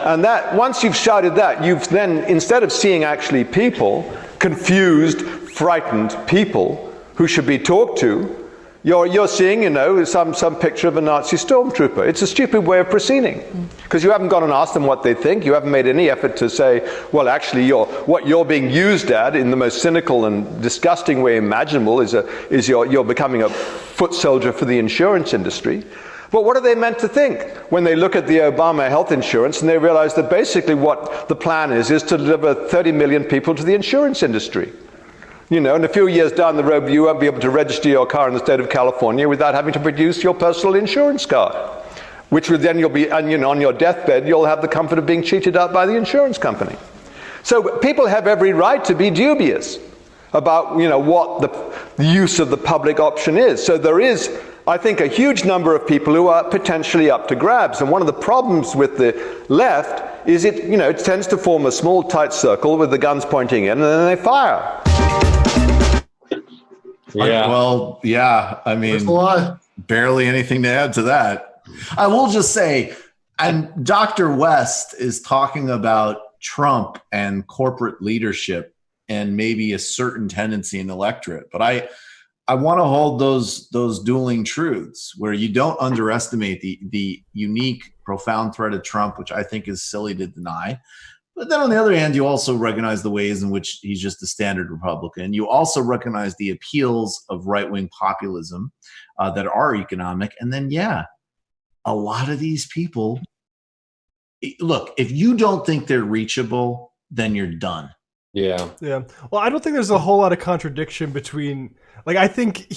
And that, once you've shouted that, you've then, instead of seeing actually people, confused, frightened people who should be talked to, you're seeing, some picture of a Nazi stormtrooper. It's a stupid way of proceeding, because you haven't gone and asked them what they think. You haven't made any effort to say, well, actually, what you're being used at in the most cynical and disgusting way imaginable is you're becoming a foot soldier for the insurance industry. But what are they meant to think when they look at the Obama health insurance and they realize that basically what the plan is to deliver 30 million people to the insurance industry? And a few years down the road, you won't be able to register your car in the state of California without having to produce your personal insurance card, which would then you'll be, on your deathbed, you'll have the comfort of being cheated out by the insurance company. So people have every right to be dubious about, what the use of the public option is. So there is, I think, a huge number of people who are potentially up to grabs. And one of the problems with the left is it tends to form a small, tight circle with the guns pointing in, and then they fire. Yeah. Well, yeah. I mean, barely anything to add to that. I will just say, and Dr. West is talking about Trump and corporate leadership and maybe a certain tendency in the electorate. But I want to hold those dueling truths where you don't underestimate the unique, profound threat of Trump, which I think is silly to deny. But then on the other hand, you also recognize the ways in which he's just a standard Republican. You also recognize the appeals of right-wing populism that are economic. And then, a lot of these people, look, if you don't think they're reachable, then you're done. Yeah. Well, I don't think there's a whole lot of contradiction between, I think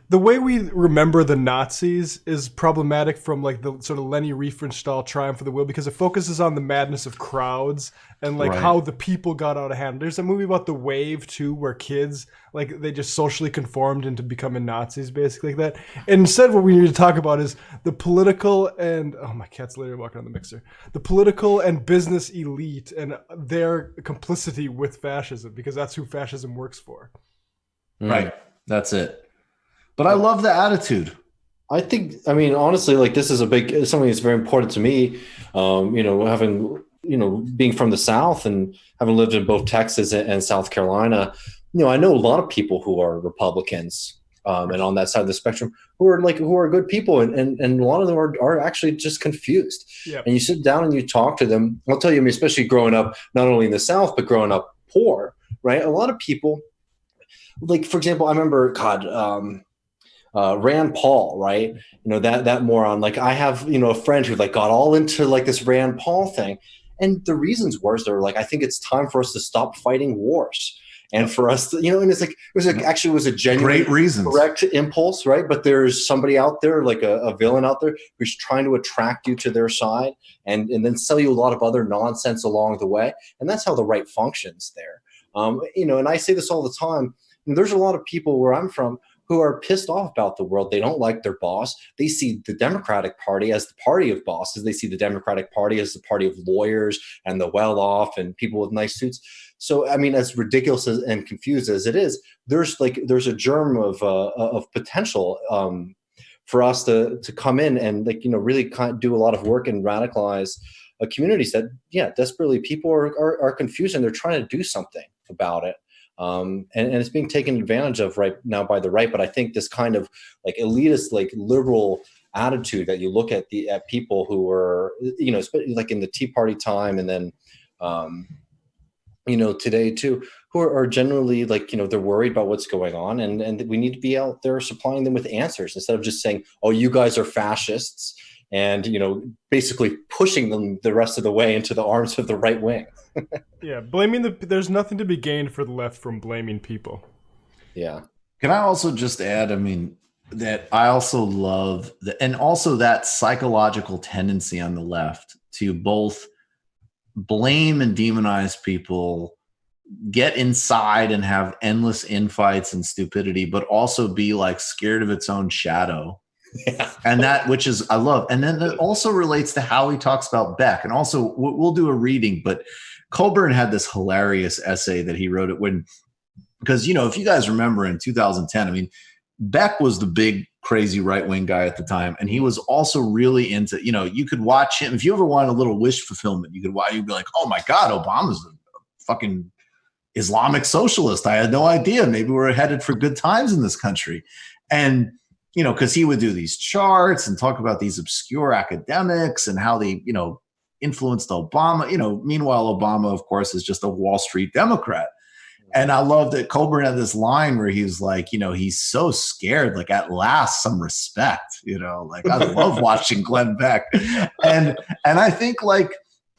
the way we remember the Nazis is problematic from like the sort of Leni Riefenstahl Triumph of the Will, because it focuses on the madness of crowds and like how the people got out of hand. There's a movie about the Wave too, where kids like they just socially conformed into becoming Nazis, basically like that. And instead, what we need to talk about is the political and my cat's literally walking on the mixer. The political and business elite and their complicity with fascism, because that's who fascism works for. Right. That's it. But I love the attitude. I mean, honestly, like this is something that's very important to me. Having, being from the South and having lived in both Texas and South Carolina, I know a lot of people who are Republicans and on that side of the spectrum who are good people. And a lot of them are actually just confused. Yep. And you sit down and you talk to them. I'll tell you, I mean, especially growing up, not only in the South, but growing up poor, right? A lot of people, like, for example, I remember, Rand Paul, right? That moron. Like I have, a friend who like got all into like this Rand Paul thing. And the reasons were, they're like, I think it's time for us to stop fighting wars. And for us to, and it's like, it was a genuine, great reason, correct impulse, right? But there's somebody out there, like a villain out there, who's trying to attract you to their side and then sell you a lot of other nonsense along the way. And that's how the right functions there. And I say this all the time. There's a lot of people where I'm from who are pissed off about the world. They don't like their boss. They see the Democratic Party as the party of bosses. They see the Democratic Party as the party of lawyers and the well-off and people with nice suits. So, I mean, as ridiculous and confused as it is, there's a germ of potential for us to come in and really kind of do a lot of work and radicalize communities that, desperately people are confused and they're trying to do something about it. And it's being taken advantage of right now by the right. But I think this kind of like elitist, like liberal attitude that you look at people who were, like in the Tea Party time and then, today too, who are generally like, they're worried about what's going on and we need to be out there supplying them with answers instead of just saying, oh, you guys are fascists and, basically pushing them the rest of the way into the arms of the right wing. Yeah, there's nothing to be gained for the left from blaming people. Yeah. Can I also just add, that I also love and also that psychological tendency on the left to both blame and demonize people, get inside and have endless infights and stupidity, but also be like scared of its own shadow. Yeah. And that, which is, I love. And then it also relates to how he talks about Beck. And also we'll do a reading, but Coburn had this hilarious essay that he wrote because, if you guys remember in 2010, Beck was the big crazy right-wing guy at the time. And he was also really into, you could watch him. If you ever wanted a little wish fulfillment, you'd be like, oh my God, Obama's a fucking Islamic socialist. I had no idea. Maybe we're headed for good times in this country. And, because he would do these charts and talk about these obscure academics and how they, influenced Obama. Meanwhile, Obama, of course, is just a Wall Street Democrat. And I love that Coburn had this line where he was like, he's so scared, like at last some respect, like I love watching Glenn Beck. And I think like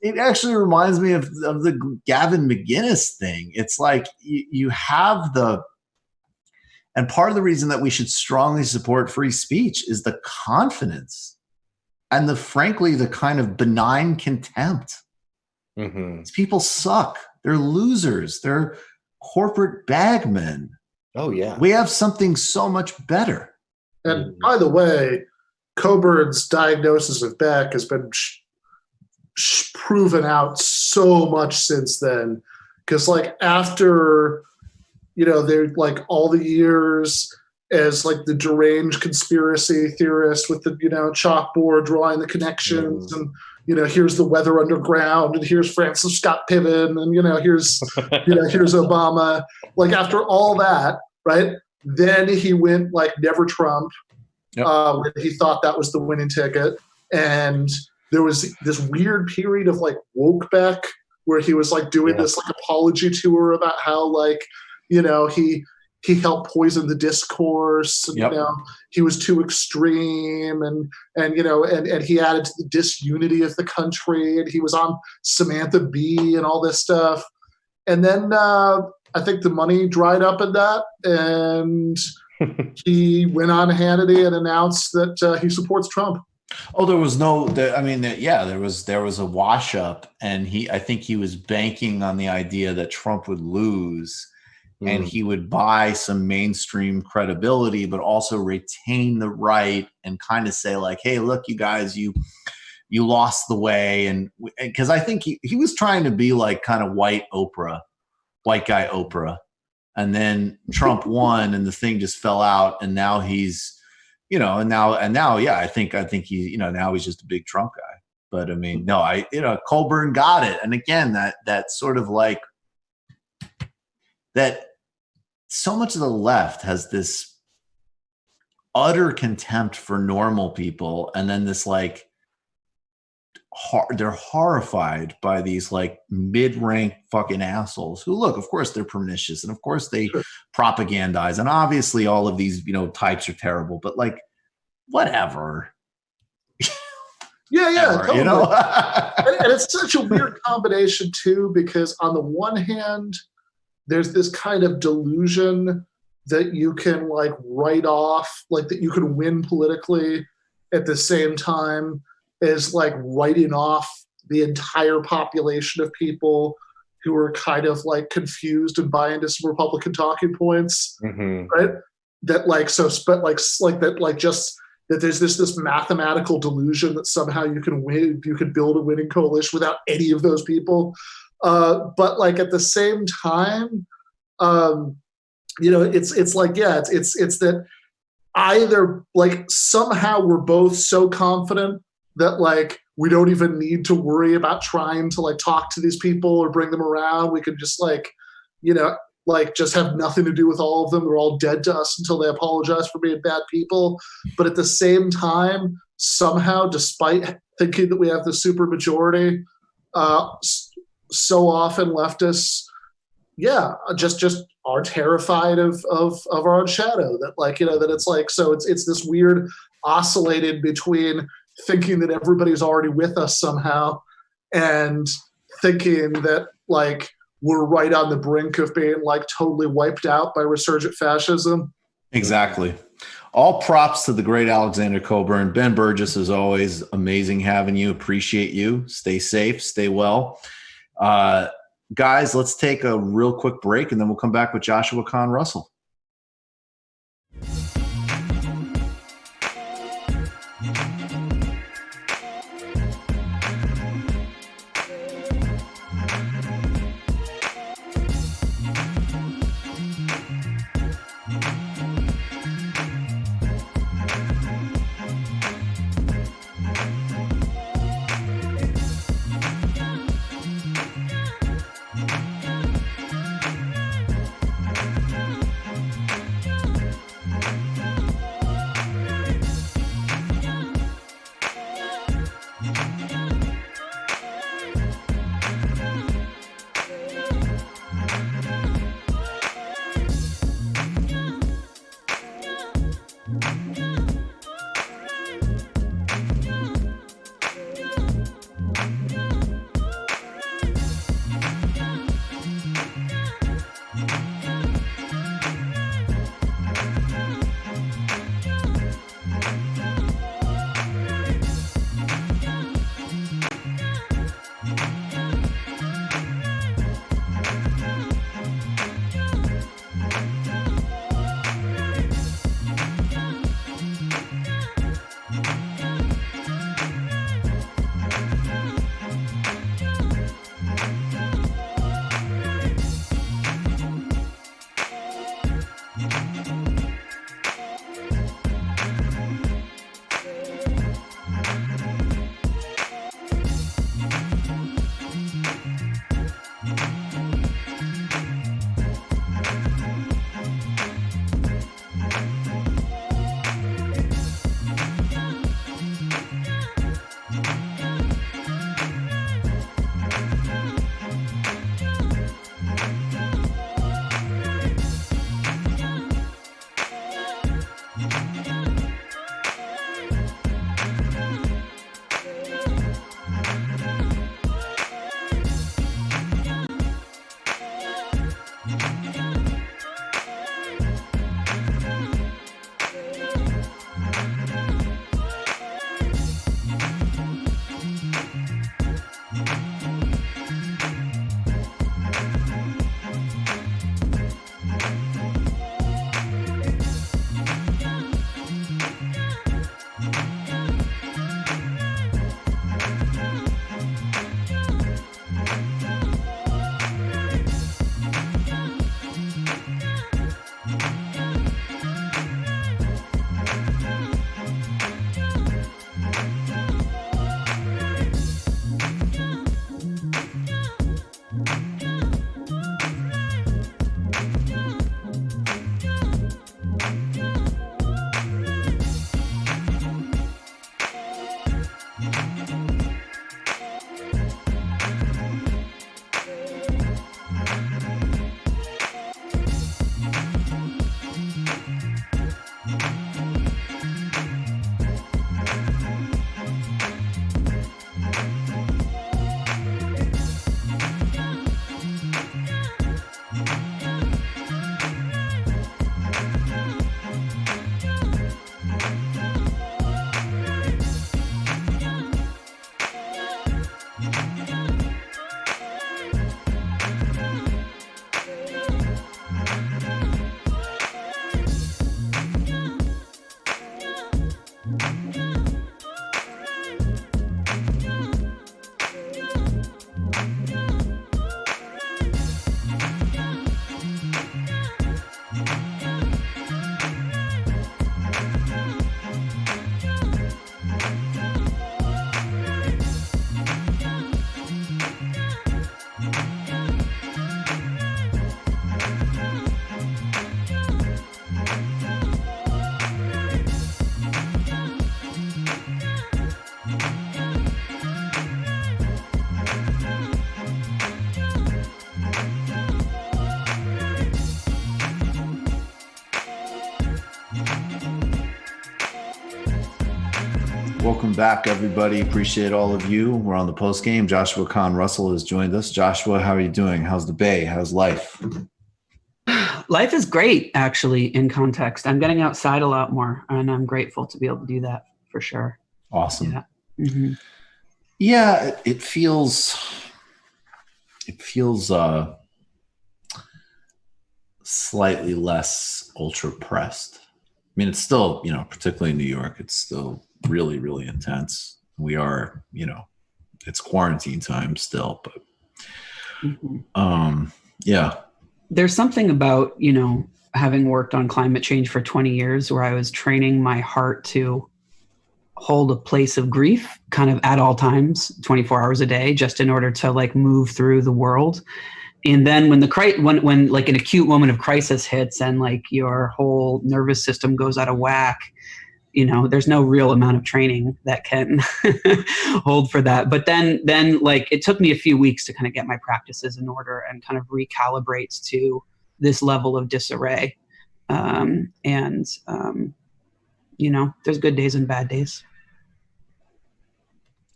it actually reminds me of the Gavin McInnes thing. It's like you have and part of the reason that we should strongly support free speech is the confidence and frankly, the kind of benign contempt. Mm-hmm. These people suck. They're losers. They're corporate bagmen. Oh, yeah. We have something so much better. And by the way, Coburn's diagnosis of Beck has been proven out so much since then. Because like after, they're like all the years as like the deranged conspiracy theorist with the, chalkboard drawing the connections and, here's the Weather Underground and here's Francis Scott Piven and, here's, here's Obama. Like after all that, right? Then he went like never Trump. Yep. When he thought that was the winning ticket. And there was this weird period of like woke Beck where he was like doing this like apology tour about how like, he helped poison the discourse and, he was too extreme and he added to the disunity of the country and he was on Samantha Bee and all this stuff. And then I think the money dried up in that and he went on Hannity and announced that he supports Trump. Oh, there was no. I mean, there was a wash up, and I think he was banking on the idea that Trump would lose, and he would buy some mainstream credibility, but also retain the right and kind of say like, "Hey, look, you guys, you lost the way," and because I think he was trying to be like kind of white guy Oprah, and then Trump won, and the thing just fell out, and now he's. And now, yeah, I think he, now he's just a big Trump guy. But I mean, no, Colburn got it. And again, that sort of like that so much of the left has this utter contempt for normal people. And then this like, they're horrified by these like mid-rank fucking assholes who look, of course they're pernicious and of course they propagandize. And obviously all of these, types are terrible, but like, whatever. Yeah. Totally. And it's such a weird combination too, because on the one hand, there's this kind of delusion that you can like write off, like that you can win politically at the same time is like writing off the entire population of people who are kind of like confused and buy into some Republican talking points, right? That like that there's this mathematical delusion that somehow you can win, you can build a winning coalition without any of those people. But like at the same time, it's like, yeah, it's that either like somehow we're both so confident that like we don't even need to worry about trying to like talk to these people or bring them around. We can just like, just have nothing to do with all of them. They're all dead to us until they apologize for being bad people. But at the same time, somehow, despite thinking that we have the super majority, so often leftists, just are terrified of our own shadow. That like, that it's like, so it's this weird oscillating between thinking that everybody's already with us somehow and thinking that like we're right on the brink of being like totally wiped out by resurgent fascism. Exactly. All props to the great Alexander Coburn. Ben Burgis, as always, amazing having you. Appreciate you. Stay safe. Stay well. Guys, let's take a real quick break and then we'll come back with Joshua Kahn Russell. Welcome back, everybody. Appreciate all of you. We're on the post game. Joshua Kahn Russell has joined us. Joshua, how are you doing? How's the Bay? How's life? Life is great, actually, in context. I'm getting outside a lot more, and I'm grateful to be able to do that for sure. Awesome. Yeah. Mm-hmm. Yeah, it feels slightly less ultra pressed. I mean, it's still, particularly in New York, it's still really, really intense. We are, it's quarantine time still, but yeah. There's something about, having worked on climate change for 20 years where I was training my heart to hold a place of grief kind of at all times, 24 hours a day, just in order to like move through the world. And then when when like an acute moment of crisis hits and like your whole nervous system goes out of whack, there's no real amount of training that can hold for that. But then like it took me a few weeks to kind of get my practices in order and kind of recalibrate to this level of disarray. There's good days and bad days.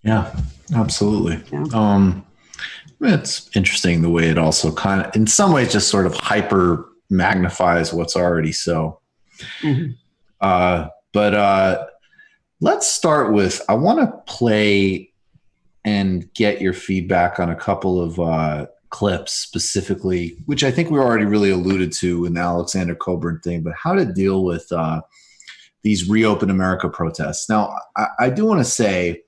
Yeah, absolutely. Yeah. It's interesting the way it also kind of, in some ways, just sort of hyper magnifies what's already so. Mm-hmm. But let's start with, I want to play and get your feedback on a couple of clips specifically, which I think we already really alluded to in the Alexander Coburn thing, but how to deal with these Reopen America protests. Now, I do want to say,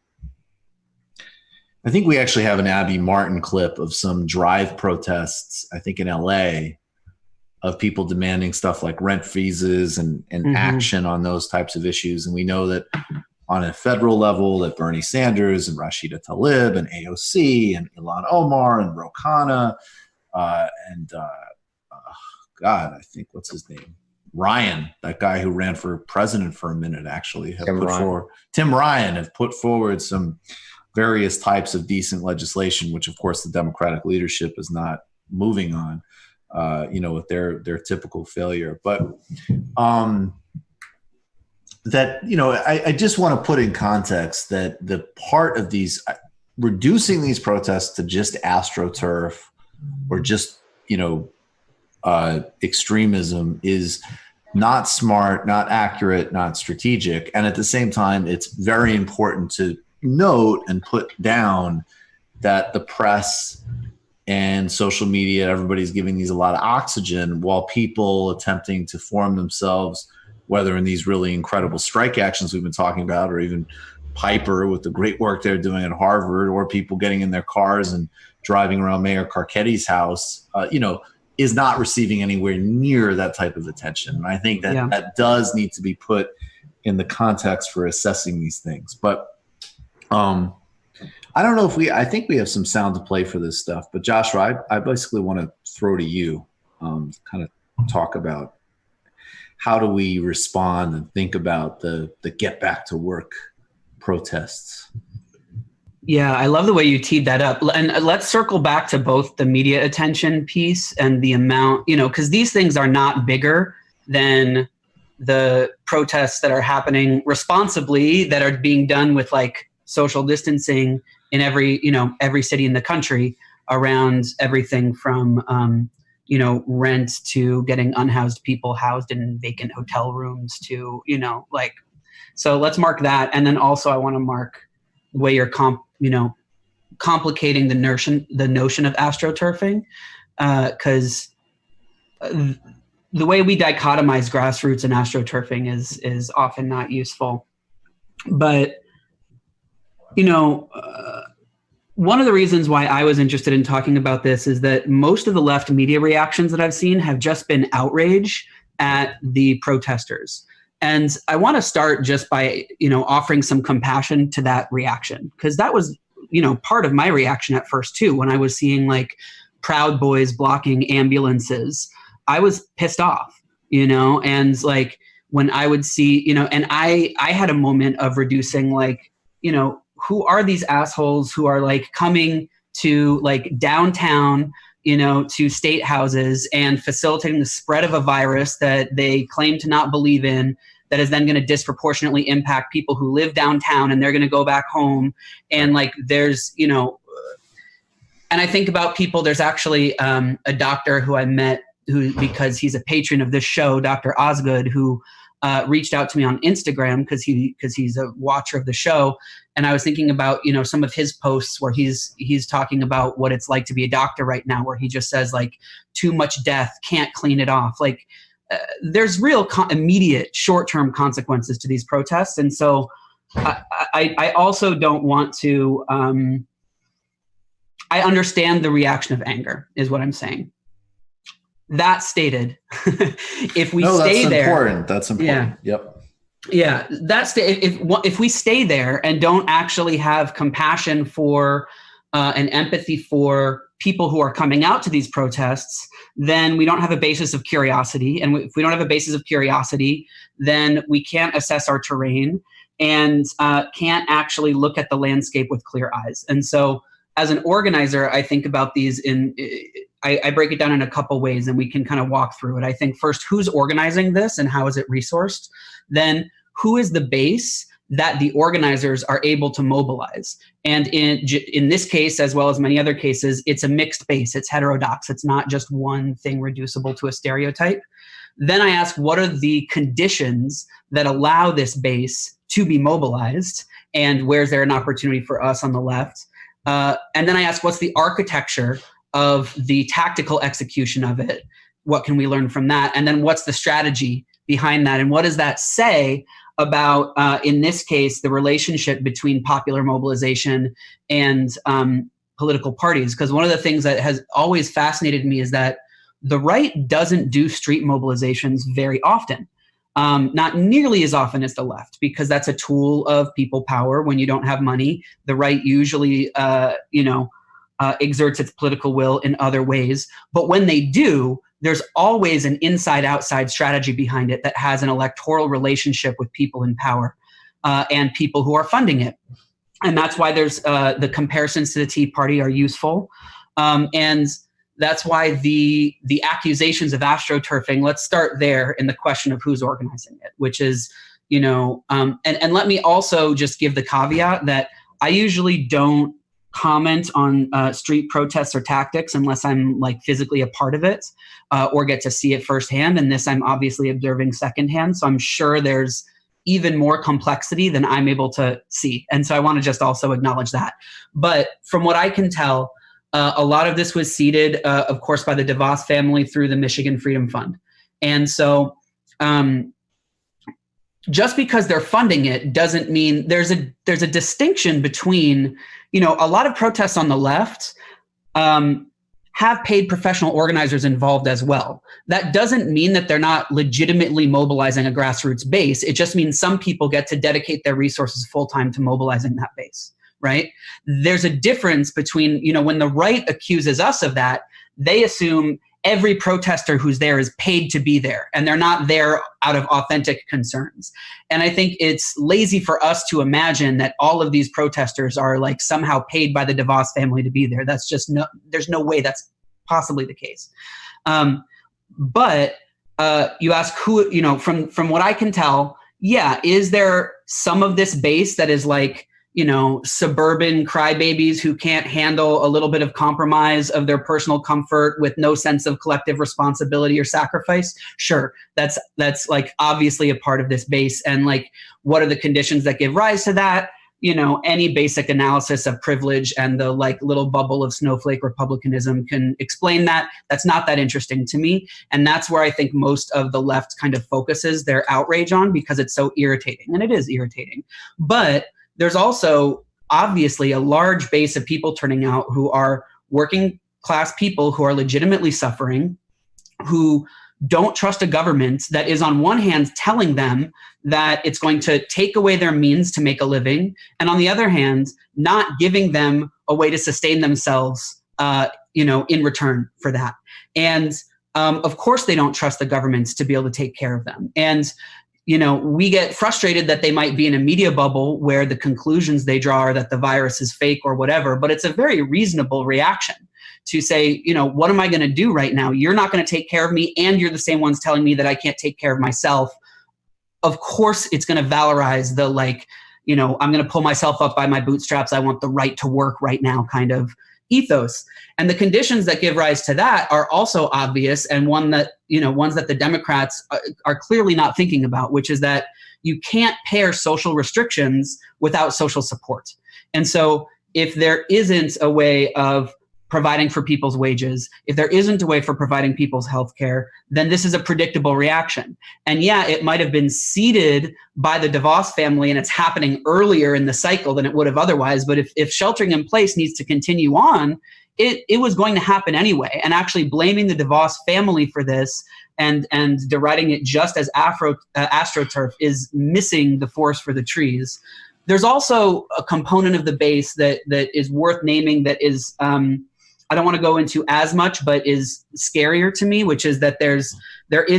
I think we actually have an Abby Martin clip of some drive protests, I think in LA, of people demanding stuff like rent freezes and action on those types of issues. And we know that on a federal level that Bernie Sanders and Rashida Tlaib and AOC and Ilhan Omar and Ro Khanna I think what's his name? Ryan, that guy who ran for president for a minute, actually, Tim Ryan have put forward some various types of decent legislation, which of course the Democratic leadership is not moving on, with their typical failure. But I just want to put in context that the part of these reducing these protests to just AstroTurf or just extremism is not smart, not accurate, not strategic. And at the same time, it's very important to note and put down that the press and social media, everybody's giving these a lot of oxygen while people attempting to form themselves, whether in these really incredible strike actions we've been talking about, or even Piper with the great work they're doing at Harvard, or people getting in their cars and driving around Mayor Carcetti's house, is not receiving anywhere near that type of attention. And I think that that does need to be put in the context for assessing these things. But I don't know if I think we have some sound to play for this stuff, but Joshua, I basically want to throw to you, kind of talk about how do we respond and think about the get back to work protests. Yeah, I love the way you teed that up. And let's circle back to both the media attention piece and the amount, because these things are not bigger than the protests that are happening responsibly, that are being done with like social distancing in every city in the country around everything from, rent to getting unhoused people housed in vacant hotel rooms to, so let's mark that. And then also I want to mark the way you're complicating the notion of astroturfing, because the way we dichotomize grassroots and astroturfing is often not useful. But one of the reasons why I was interested in talking about this is that most of the left media reactions that I've seen have just been outrage at the protesters. And I want to start just by, offering some compassion to that reaction, because that was, part of my reaction at first too. When I was seeing like Proud Boys blocking ambulances, I was pissed off, and like when I would see, and I had a moment of reducing like, who are these assholes who are like coming to like downtown, to state houses and facilitating the spread of a virus that they claim to not believe in, that is then going to disproportionately impact people who live downtown, and they're going to go back home. And like, there's, you know, and I think about people, there's actually a doctor who I met who, because he's a patron of this show, Dr. Osgood, who reached out to me on Instagram because he's a watcher of the show. And I was thinking about, you know, some of his posts where he's talking about what it's like to be a doctor right now, where he just says like, too much death, can't clean it off. Like there's real immediate short-term consequences to these protests. And so I also don't want to, I understand the reaction of anger is what I'm saying. That stated, if we stay there, that's important. Yeah. Yep. Yeah, if we stay there and don't actually have compassion for and empathy for people who are coming out to these protests, then we don't have a basis of curiosity. And if we don't have a basis of curiosity, then we can't assess our terrain and can't actually look at the landscape with clear eyes. And so as an organizer, I think about these I break it down in a couple ways, and we can kind of walk through it. I think first, who's organizing this and how is it resourced? Then who is the base that the organizers are able to mobilize? And in this case, as well as many other cases, it's a mixed base. It's heterodox. It's not just one thing reducible to a stereotype. Then I ask, what are the conditions that allow this base to be mobilized? And where's there an opportunity for us on the left? And then I ask, what's the architecture of the tactical execution of it? What can we learn from that? And then what's the strategy behind that? And what does that say about, in this case, the relationship between popular mobilization and political parties? Because one of the things that has always fascinated me is that the right doesn't do street mobilizations very often. Not nearly as often as the left, because that's a tool of people power. When you don't have money, the right usually, exerts its political will in other ways. But when they do, there's always an inside-outside strategy behind it that has an electoral relationship with people in power and people who are funding it. And that's why there's the comparisons to the Tea Party are useful. And that's why the accusations of astroturfing, let's start there in the question of who's organizing it, which is, and let me also just give the caveat that I usually don't comment on street protests or tactics unless I'm like physically a part of it or get to see it firsthand. And this I'm obviously observing secondhand. So I'm sure there's even more complexity than I'm able to see. And so I want to just also acknowledge that. But from what I can tell, a lot of this was seeded, of course, by the DeVos family through the Michigan Freedom Fund. And so just because they're funding it doesn't mean there's a distinction between, a lot of protests on the left have paid professional organizers involved as well. That doesn't mean that they're not legitimately mobilizing a grassroots base. It just means some people get to dedicate their resources full-time to mobilizing that base, right? There's a difference between, when the right accuses us of that, they assume every protester who's there is paid to be there, and they're not there out of authentic concerns. And I think it's lazy for us to imagine that all of these protesters are like somehow paid by the DeVos family to be there. That's just there's no way that's possibly the case. But you ask who, from what I can tell, is there some of this base that is like, suburban crybabies who can't handle a little bit of compromise of their personal comfort with no sense of collective responsibility or sacrifice? Sure. That's like obviously a part of this base. And like, what are the conditions that give rise to that? Any basic analysis of privilege and the like little bubble of snowflake republicanism can explain that. That's not that interesting to me. And that's where I think most of the left kind of focuses their outrage on, because it's so irritating. And it is irritating. But there's also obviously a large base of people turning out who are working class people who are legitimately suffering, who don't trust a government that is on one hand telling them that it's going to take away their means to make a living, and on the other hand, not giving them a way to sustain themselves, in return for that. And of course, they don't trust the governments to be able to take care of them. And we get frustrated that they might be in a media bubble where the conclusions they draw are that the virus is fake or whatever, but it's a very reasonable reaction to say, what am I going to do right now? You're not going to take care of me, and you're the same ones telling me that I can't take care of myself. of course it's going to valorize the I'm going to pull myself up by my bootstraps. I want the right to work right now kind of ethos. And the conditions that give rise to that are also obvious, and ones that the Democrats are clearly not thinking about, which is that you can't pair social restrictions without social support. And so if there isn't a way of providing for people's wages, if there isn't a way for providing people's health care, then this is a predictable reaction. And yeah, it might have been seeded by the DeVos family and it's happening earlier in the cycle than it would have otherwise. But if sheltering in place needs to continue on, it was going to happen anyway. And actually blaming the DeVos family for this and deriding it just as AstroTurf is missing the forest for the trees. There's also a component of the base that is worth naming that is, I don't want to go into as much, but is scarier to me, which is that there is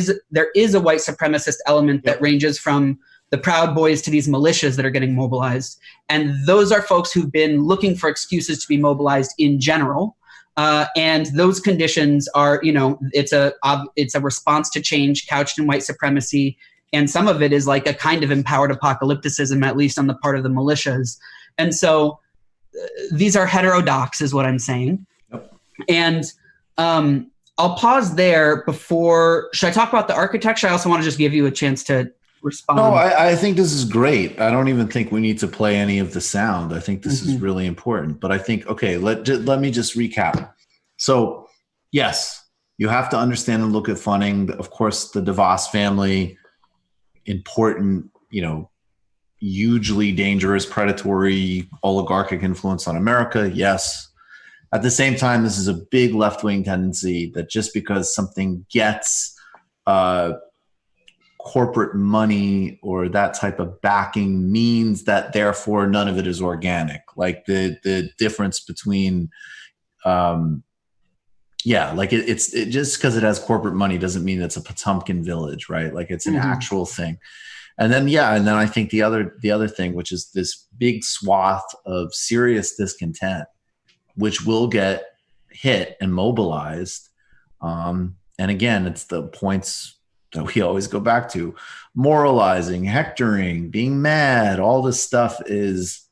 a white supremacist element that ranges from the Proud Boys to these militias that are getting mobilized. And those are folks who've been looking for excuses to be mobilized in general. And those conditions are, it's a response to change couched in white supremacy. And some of it is like a kind of empowered apocalypticism, at least on the part of the militias. And so these are heterodox is what I'm saying. And I'll pause there before, should I talk about the architecture? I also want to just give you a chance to respond. No, I think this is great. I don't even think we need to play any of the sound. I think this is really important. But I think, okay, let me just recap. So, yes, you have to understand and look at funding. Of course, the DeVos family, important, hugely dangerous, predatory, oligarchic influence on America. Yes. At the same time, this is a big left-wing tendency that just because something gets corporate money or that type of backing means that therefore none of it is organic. Like the difference between, it's just because it has corporate money doesn't mean it's a Potemkin village, right? Like it's an actual thing. And then I think the other thing, which is this big swath of serious discontent, which will get hit and mobilized. And again, it's the points that we always go back to. Moralizing, hectoring, being mad, all this stuff is,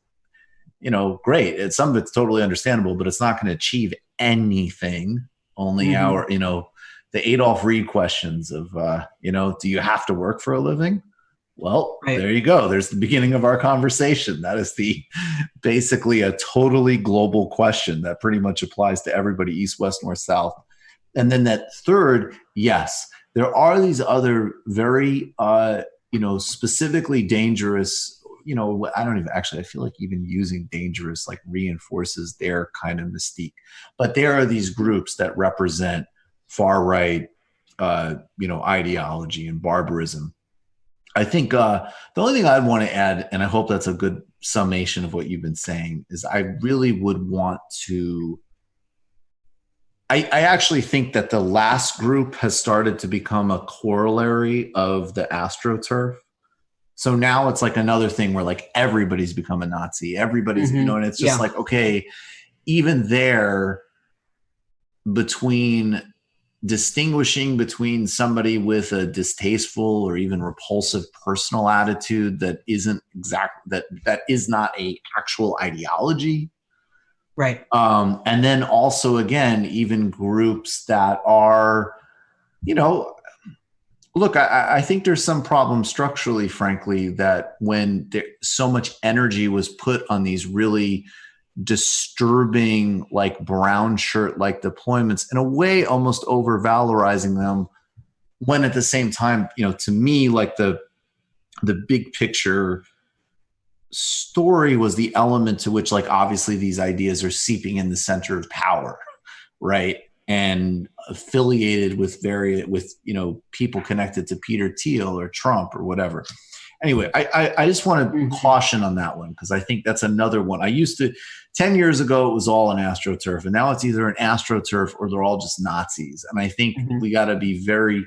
great. Some of it's totally understandable, but it's not going to achieve anything. Only the Adolf Reed questions of, do you have to work for a living? Well, There you go. There's the beginning of our conversation. That is basically a totally global question that pretty much applies to everybody, east, west, north, south. And then that third, yes, there are these other very, specifically dangerous, I feel like even using dangerous like reinforces their kind of mystique. But there are these groups that represent far right, ideology and barbarism. I think the only thing I'd want to add, and I hope that's a good summation of what you've been saying, is I really would want to I actually think that the last group has started to become a corollary of the AstroTurf. So now it's like another thing where like everybody's become a Nazi. Everybody's, and it's just like, okay, even there distinguishing between somebody with a distasteful or even repulsive personal attitude that isn't that is not a actual ideology. Right. And then also, again, even groups that are, look, I think there's some problem structurally, frankly, that when so much energy was put on these really disturbing, like brown shirt like deployments, in a way almost over-valorizing them, when at the same time, to me, like the big picture story was the element to which, like, obviously these ideas are seeping in the center of power, right? And affiliated with people connected to Peter Thiel or Trump or whatever. Anyway, I just want to caution on that one, because I think that's another one. 10 years ago, it was all an AstroTurf, and now it's either an AstroTurf or they're all just Nazis. And I think we got to be very,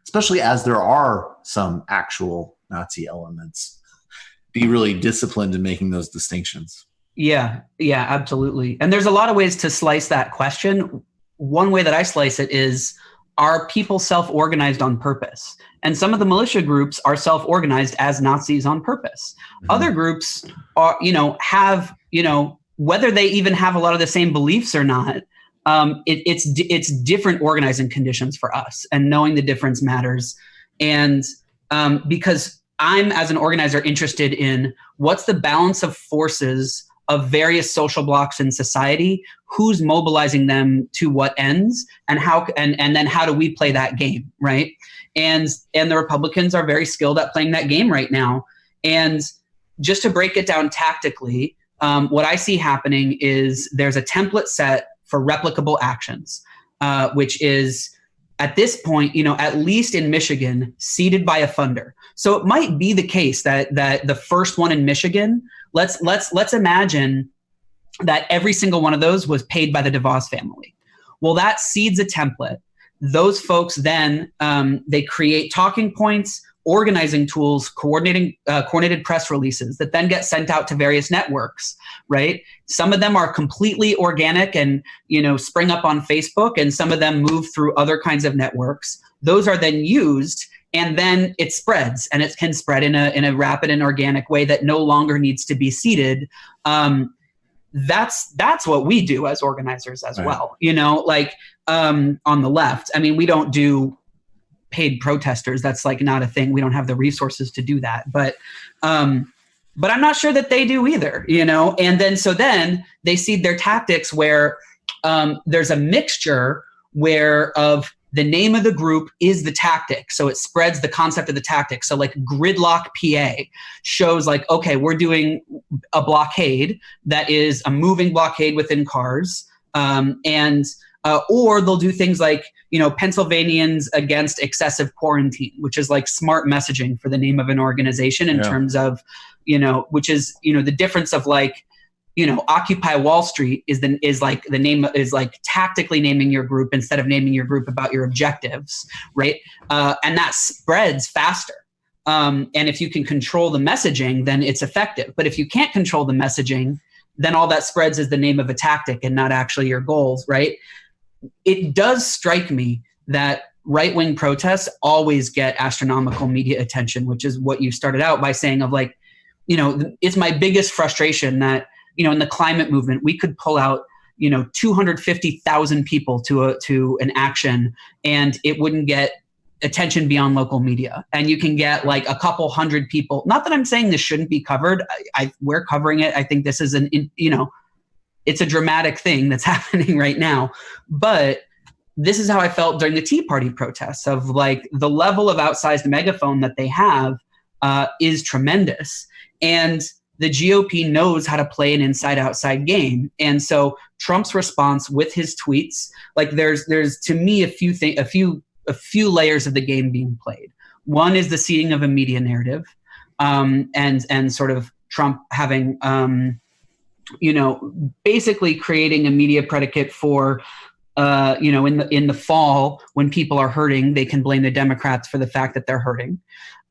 especially as there are some actual Nazi elements, be really disciplined in making those distinctions. Yeah, absolutely. And there's a lot of ways to slice that question. One way that I slice it is, are people self-organized on purpose. And some of the militia groups are self-organized as Nazis on purpose. Other groups are, have, whether they even have a lot of the same beliefs or not, it's different organizing conditions for us, and knowing the difference matters. And because I'm, as an organizer, interested in what's the balance of forces of various social blocks in society, who's mobilizing them to what ends, and how, and then how do we play that game, right? And the Republicans are very skilled at playing that game right now. And just to break it down tactically, what I see happening is there's a template set for replicable actions, which is at this point, at least in Michigan, seeded by a funder. So it might be the case that the first one in Michigan, let's imagine that every single one of those was paid by the DeVos family. Well, that seeds a template. Those folks then they create talking points, organizing tools, coordinated press releases that then get sent out to various networks, right? Some of them are completely organic and, spring up on Facebook, and some of them move through other kinds of networks. Those are then used, and then it spreads, and it can spread in a rapid and organic way that no longer needs to be seeded. That's what we do as organizers as well, on the left. I mean, we don't do paid protesters. That's not a thing. We don't have the resources to do that. But I'm not sure that they do either, and then they seed their tactics where there's a mixture of the name of the group is the tactic. So it spreads the concept of the tactic. So Gridlock PA shows okay, we're doing a blockade that is a moving blockade within cars. Or they'll do things like, Pennsylvanians Against Excessive Quarantine, which is smart messaging for the name of an organization in terms of, which is, the difference of Occupy Wall Street is the name is tactically naming your group instead of naming your group about your objectives, right? And that spreads faster. And if you can control the messaging, then it's effective. But if you can't control the messaging, then all that spreads is the name of a tactic and not actually your goals, right? It does strike me that right-wing protests always get astronomical media attention, which is what you started out by saying of it's my biggest frustration that, in the climate movement, we could pull out, 250,000 people to an action and it wouldn't get attention beyond local media. And you can get a couple hundred people. Not that I'm saying this shouldn't be covered. We're covering it. I think this is it's a dramatic thing that's happening right now. But this is how I felt during the Tea Party protests of the level of outsized megaphone that they have is tremendous. And the GOP knows how to play an inside-outside game. And so Trump's response with his tweets, there's to me a few layers of the game being played. One is the seeding of a media narrative, and sort of Trump having, basically creating a media predicate for, in the fall when people are hurting, they can blame the Democrats for the fact that they're hurting,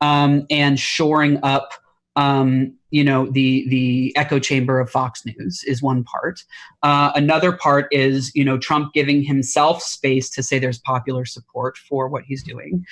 and shoring up, the echo chamber of Fox News is one part. Another part is, Trump giving himself space to say there's popular support for what he's doing.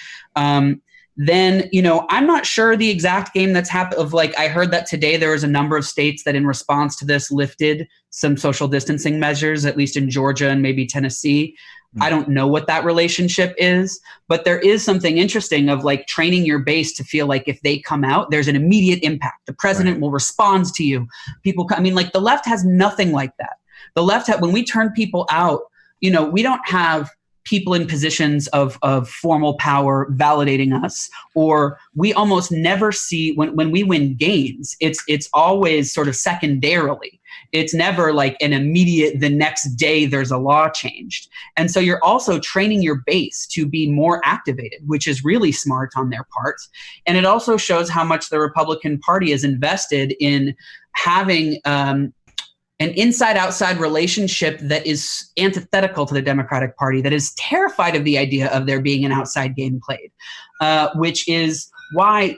Then, I'm not sure the exact game that's happened I heard that today there was a number of states that in response to this lifted some social distancing measures, at least in Georgia and maybe Tennessee. I don't know what that relationship is, but there is something interesting of training your base to feel if they come out, there's an immediate impact. The president will respond to you. People, the left has nothing like that. The left, when we turn people out, we don't have people in positions of formal power validating us, or we almost never see when we win gains, it's always sort of secondarily. It's never an immediate, the next day there's a law changed. And so you're also training your base to be more activated, which is really smart on their part. And it also shows how much the Republican Party is invested in having an inside-outside relationship that is antithetical to the Democratic Party, that is terrified of the idea of there being an outside game played, which is why,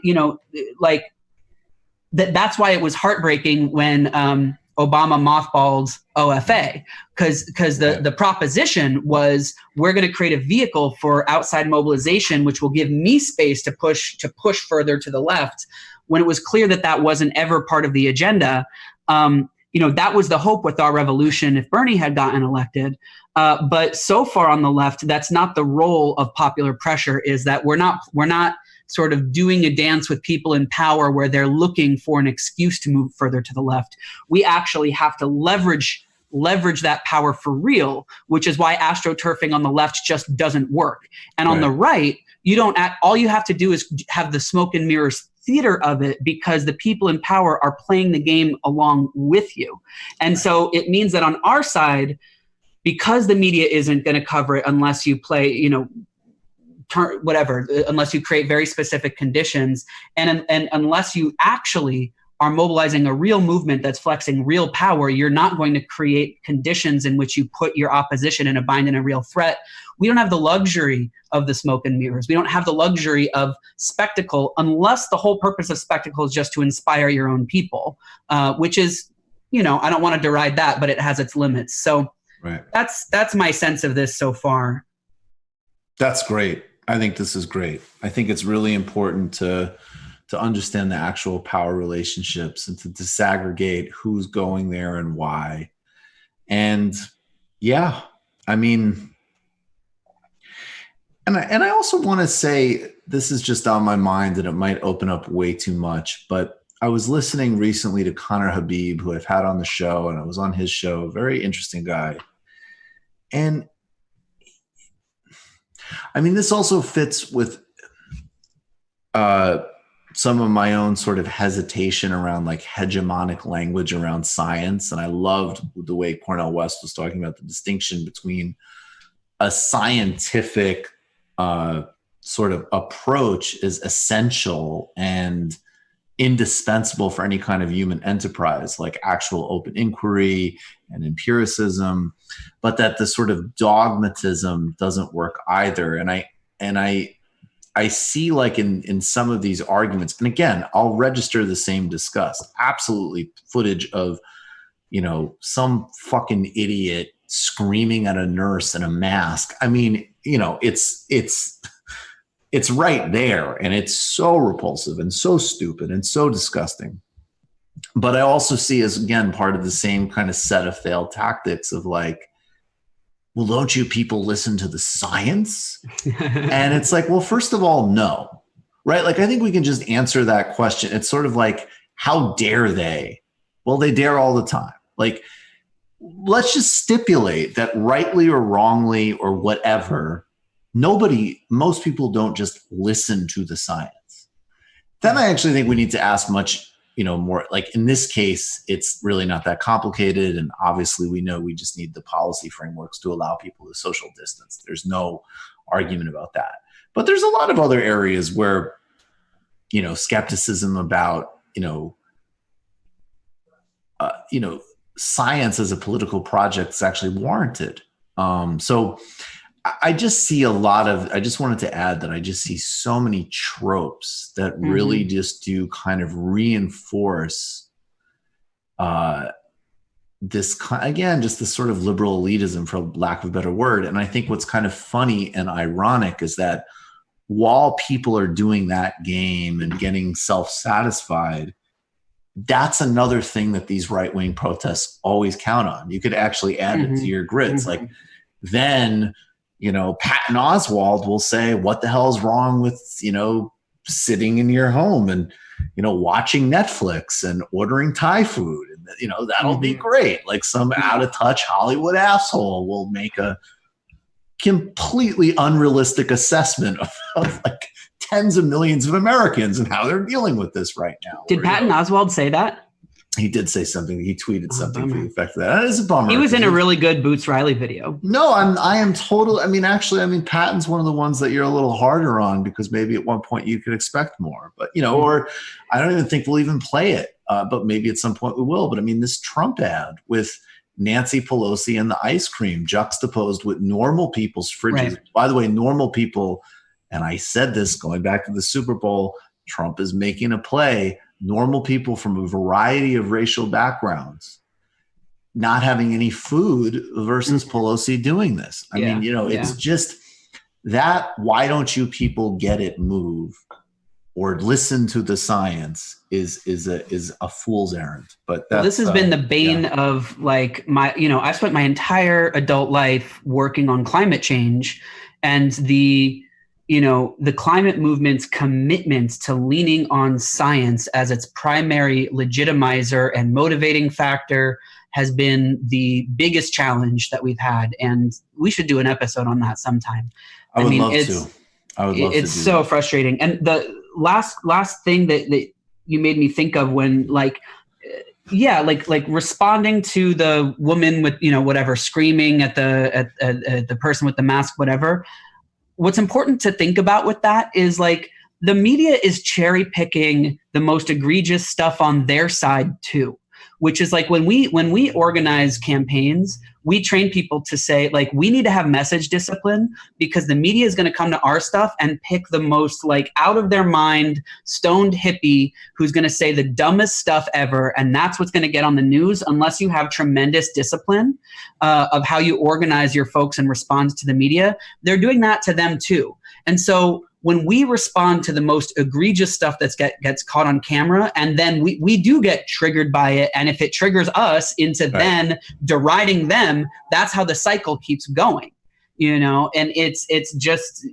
that's why it was heartbreaking when Obama mothballed OFA because the proposition was we're going to create a vehicle for outside mobilization, which will give me space to push further to the left. When it was clear that that wasn't ever part of the agenda, that was the hope with our revolution if Bernie had gotten elected. But so far on the left, that's not the role of popular pressure. Is that we're not sort of doing a dance with people in power where they're looking for an excuse to move further to the left. We actually have to leverage that power for real, which is why astroturfing on the left just doesn't work. And on the right, all you have to do is have the smoke and mirrors theater of it, because the people in power are playing the game along with you. And so it means that on our side, because the media isn't going to cover it unless you play, unless you create very specific conditions, and unless you actually are mobilizing a real movement that's flexing real power, you're not going to create conditions in which you put your opposition in a bind and a real threat. We don't have the luxury of the smoke and mirrors. We don't have the luxury of spectacle, unless the whole purpose of spectacle is just to inspire your own people, which is, I don't want to deride that, but it has its limits. So that's my sense of this so far. That's great. I think this is great. I think it's really important to understand the actual power relationships and to disaggregate who's going there and why. And yeah, I mean, and I also want to say, this is just on my mind and it might open up way too much, but I was listening recently to Connor Habib, who I've had on the show, and I was on his show, very interesting guy. And I mean, this also fits with some of my own sort of hesitation around like hegemonic language around science. And I loved the way Cornel West was talking about the distinction between a scientific sort of approach is essential and indispensable for any kind of human enterprise, like actual open inquiry and empiricism, but that the sort of dogmatism doesn't work either. And I see, like, in some of these arguments, and again, I'll register the same disgust, absolutely, footage of, some fucking idiot screaming at a nurse in a mask. I mean, it's right there, and it's so repulsive and so stupid and so disgusting. But I also see as, again, part of the same kind of set of failed tactics of like, well, don't you people listen to the science? And it's like, well, first of all, no, right? Like, I think we can just answer that question. It's sort of like, how dare they? Well, they dare all the time. Like, let's just stipulate that rightly or wrongly or whatever, most people don't just listen to the science. Then I actually think we need to ask much, more, like in this case, it's really not that complicated. And obviously we know we just need the policy frameworks to allow people to social distance. There's no argument about that. But there's a lot of other areas where, skepticism about, science as a political project is actually warranted. So I just see I just wanted to add that I just see so many tropes that really just do kind of reinforce just this sort of liberal elitism, for lack of a better word. And I think what's kind of funny and ironic is that while people are doing that game and getting self-satisfied, that's another thing that these right-wing protests always count on. You could actually add it to your grids. Like, then, Patton Oswalt will say, what the hell is wrong with, sitting in your home and, watching Netflix and ordering Thai food? And, that'll be great. Like, some out of touch Hollywood asshole will make a completely unrealistic assessment of like tens of millions of Americans and how they're dealing with this right now. Did Patton Oswalt say that? He did say something. He tweeted something to the effect of that. That is a bummer. He was in a really good Boots Riley video. No, I am totally. I mean, Patton's one of the ones that you're a little harder on because maybe at one point you could expect more. But or I don't even think we'll even play it. But maybe at some point we will. But I mean, this Trump ad with Nancy Pelosi and the ice cream juxtaposed with normal people's fridges. Right. By the way, normal people, and I said this going back to the Super Bowl, Trump is making a play. Normal people from a variety of racial backgrounds not having any food versus Pelosi doing this. I mean, it's just that. Why don't you people get it? Move or listen to the science is a fool's errand. But this has been the bane of like I've spent my entire adult life working on climate change, and the climate movement's commitment to leaning on science as its primary legitimizer and motivating factor has been the biggest challenge that we've had. And we should do an episode on that sometime. I would love to. It's so frustrating. And the last thing that you made me think of when like responding to the woman with, whatever, screaming at the person with the mask, whatever. What's important to think about with that is like the media is cherry picking the most egregious stuff on their side too, which is like when we organize campaigns, we train people to say like we need to have message discipline because the media is going to come to our stuff and pick the most like out of their mind stoned hippie who's going to say the dumbest stuff ever, and that's what's going to get on the news unless you have tremendous discipline of how you organize your folks and respond to the media. They're doing that to them too. And so when we respond to the most egregious stuff that gets caught on camera, and then we do get triggered by it, and if it triggers us into then deriding them, that's how the cycle keeps going, and it's just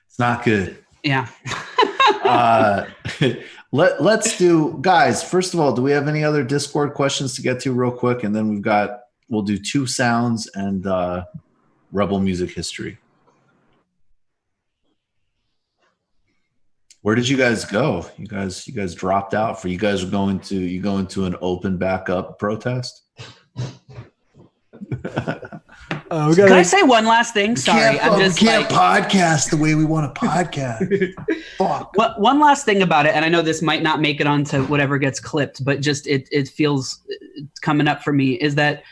it's not good. Yeah. Let's do, guys, first of all, do we have any other Discord questions to get to real quick? And then we'll do 2 sounds and Rebel music history. Where did you guys go? You guys dropped out. You guys were going to an open backup protest? Can I say one last thing? Sorry, we can't podcast the way we want to podcast. Fuck. One last thing about it, and I know this might not make it onto whatever gets clipped, but just it feels coming up for me, is that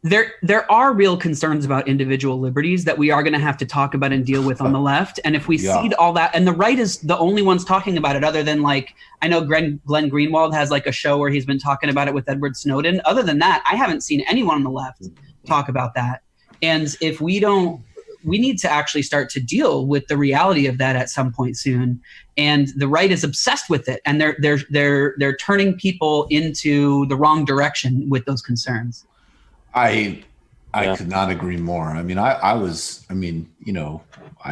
there are real concerns about individual liberties that we are going to have to talk about and deal with on the left. And if we cede all that, and the right is the only ones talking about it, other than like, I know Glenn Greenwald has like a show where he's been talking about it with Edward Snowden. Other than that, I haven't seen anyone on the left talk about that. And if we need to actually start to deal with the reality of that at some point soon. And the right is obsessed with it, and they're turning people into the wrong direction with those concerns. I could not agree more. I mean, I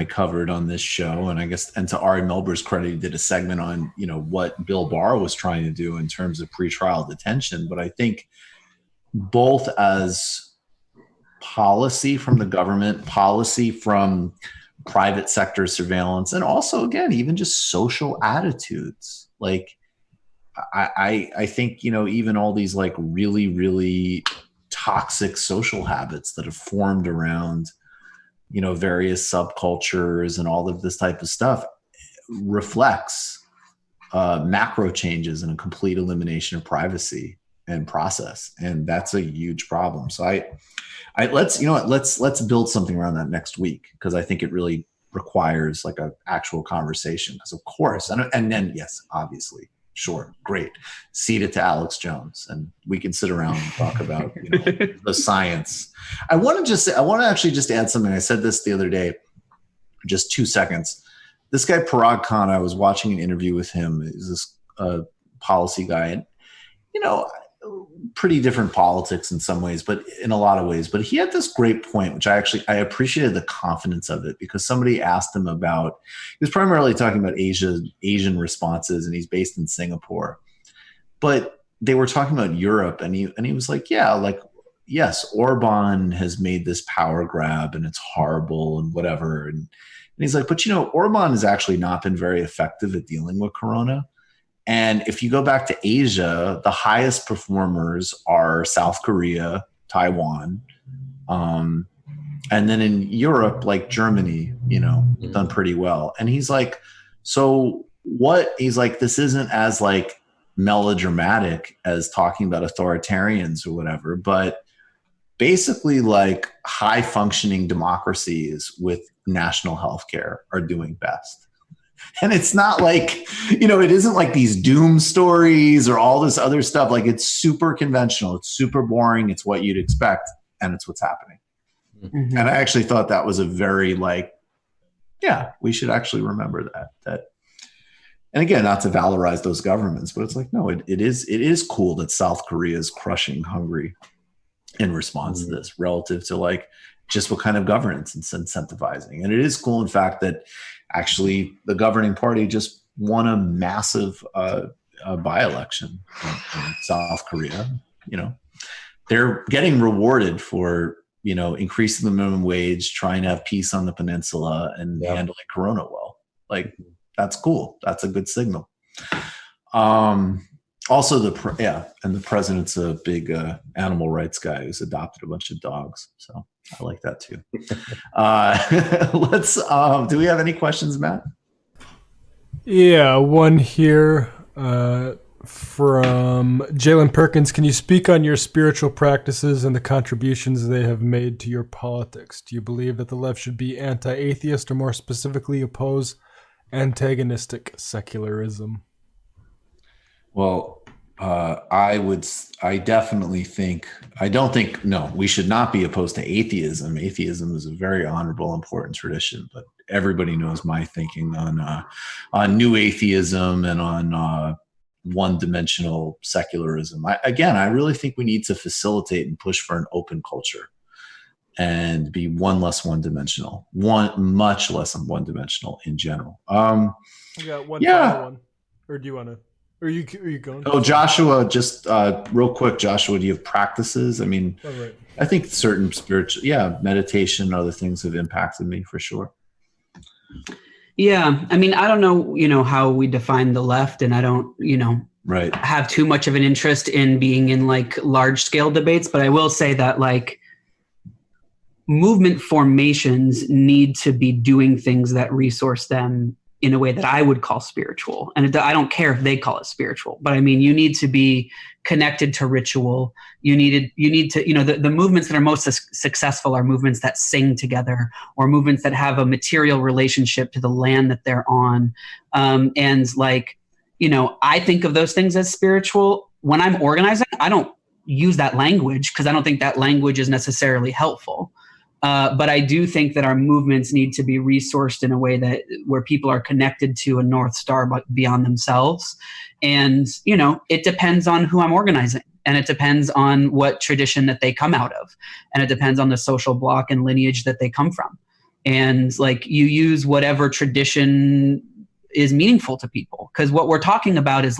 covered on this show, and I guess, and to Ari Melber's credit, he did a segment on, what Bill Barr was trying to do in terms of pretrial detention. But I think both as policy from the government, policy from private sector surveillance, and also, again, even just social attitudes. Like, I think, even all these like really, really toxic social habits that have formed around, various subcultures and all of this type of stuff reflects macro changes and a complete elimination of privacy and process. And that's a huge problem. So let's build something around that next week, because I think it really requires like an actual conversation. Because of course, and then yes, obviously, sure, great, cede it to Alex Jones, and we can sit around and talk about the science. I want to actually just add something. I said this the other day, just 2 seconds. This guy Parag Khan, I was watching an interview with him. He's this policy guy, and pretty different politics in some ways, but in a lot of ways. But he had this great point, which I appreciated the confidence of it, because somebody asked him about, he was primarily talking about Asian responses, and he's based in Singapore. But they were talking about Europe, and he was like, yeah, like, yes, Orban has made this power grab and it's horrible and whatever. And he's like, but Orban has actually not been very effective at dealing with Corona. And if you go back to Asia, the highest performers are South Korea, Taiwan, and then in Europe, like Germany, done pretty well. And he's like, so what? He's like, this isn't as like melodramatic as talking about authoritarians or whatever, but basically like high functioning democracies with national health care are doing best. And it's not like, it isn't like these doom stories or all this other stuff. Like, it's super conventional. It's super boring. It's what you'd expect. And it's what's happening. Mm-hmm. And I actually thought that was a very we should actually remember that. And again, not to valorize those governments, but it's like, no, it is cool that South Korea is crushing Hungary in response to this relative to just what kind of governance it's incentivizing. And it is cool, in fact, that actually the governing party just won a massive by-election in South Korea. They're getting rewarded for, increasing the minimum wage, trying to have peace on the peninsula, and handling Corona well. That's cool. That's a good signal. Also, the president's a big animal rights guy who's adopted a bunch of dogs. So I like that too. Let's. Do we have any questions, Matt? Yeah, one here from Jalen Perkins. Can you speak on your spiritual practices and the contributions they have made to your politics? Do you believe that the left should be anti-atheist, or more specifically oppose antagonistic secularism? Well, I definitely think, we should not be opposed to atheism. Atheism is a very honorable, important tradition, but everybody knows my thinking on new atheism and on one-dimensional secularism. I really think we need to facilitate and push for an open culture and be much less one-dimensional in general. I got one final one. Or do you want to? Are you going? Oh, Joshua, just real quick, Joshua, do you have practices? I mean, right. I think certain spiritual, meditation and other things have impacted me for sure. Yeah. I mean, I don't know, how we define the left, and I don't, right, have too much of an interest in being in large scale debates, but I will say that movement formations need to be doing things that resource them in a way that I would call spiritual. And I don't care if they call it spiritual, but I mean, you need to be connected to ritual. You need to, the movements that are most successful are movements that sing together, or movements that have a material relationship to the land that they're on. I think of those things as spiritual. When I'm organizing, I don't use that language because I don't think that language is necessarily helpful. But I do think that our movements need to be resourced in a way where people are connected to a North Star beyond themselves. And, it depends on who I'm organizing, and it depends on what tradition that they come out of. And it depends on the social block and lineage that they come from. And you use whatever tradition is meaningful to people. Because what we're talking about is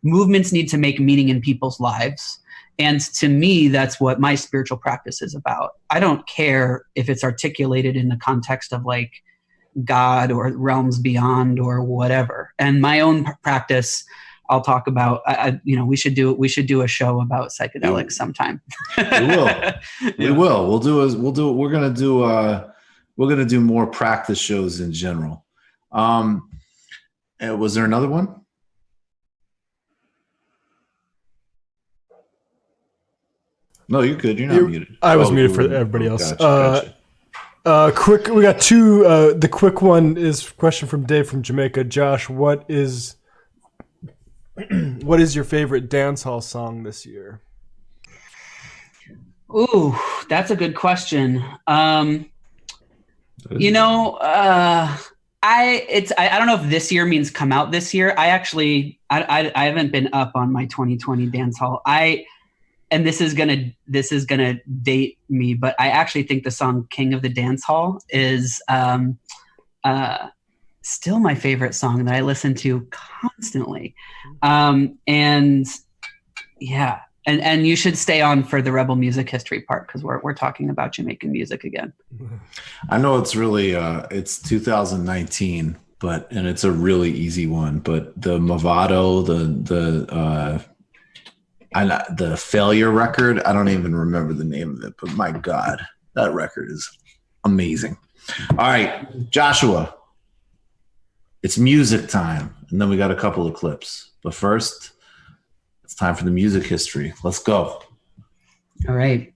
movements need to make meaning in people's lives. And to me, that's what my spiritual practice is about. I don't care if it's articulated in the context of God or realms beyond or whatever. And my own practice, I'll talk about. We should do a show about psychedelics sometime. We will. We're gonna do more practice shows in general. Was there another one? No, you're good. You're not muted. I was muted for everybody else. Gotcha. Quick, we got two. The quick one is a question from Dave from Jamaica. Josh, what is your favorite dance hall song this year? Ooh, that's a good question. I don't know if this year means come out this year. I haven't been up on my 2020 dance hall. And this is gonna date me, but I actually think the song "King of the Dance Hall" is still my favorite song that I listen to constantly. And you should stay on for the Rebel music history part, because we're talking about Jamaican music again. I know it's really it's 2019, and it's a really easy one. But the Movado, the Failure record, I don't even remember the name of it, but my God, that record is amazing. All right, Joshua, it's music time, and then we got a couple of clips. But first, it's time for the music history. Let's go. All right.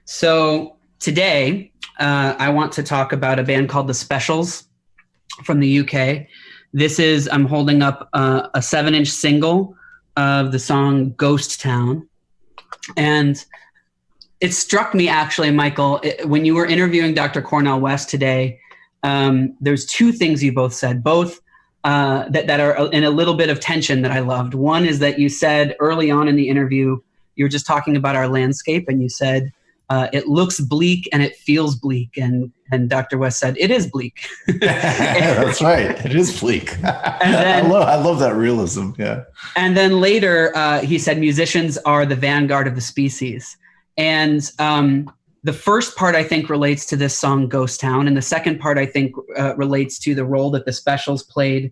So today, I want to talk about a band called The Specials from the UK. I'm holding up a 7-inch single of the song Ghost Town. And it struck me actually, Michael, when you were interviewing Dr. Cornel West today, there's two things you both said, both that are in a little bit of tension that I loved. One is that you said early on in the interview, you were just talking about our landscape, and you said, it looks bleak and it feels bleak. And Dr. West said, it is bleak. That's right. It is bleak. And then, I love that realism. Yeah. And then later he said, musicians are the vanguard of the species. And the first part, I think, relates to this song Ghost Town. And the second part, I think, relates to the role that the Specials played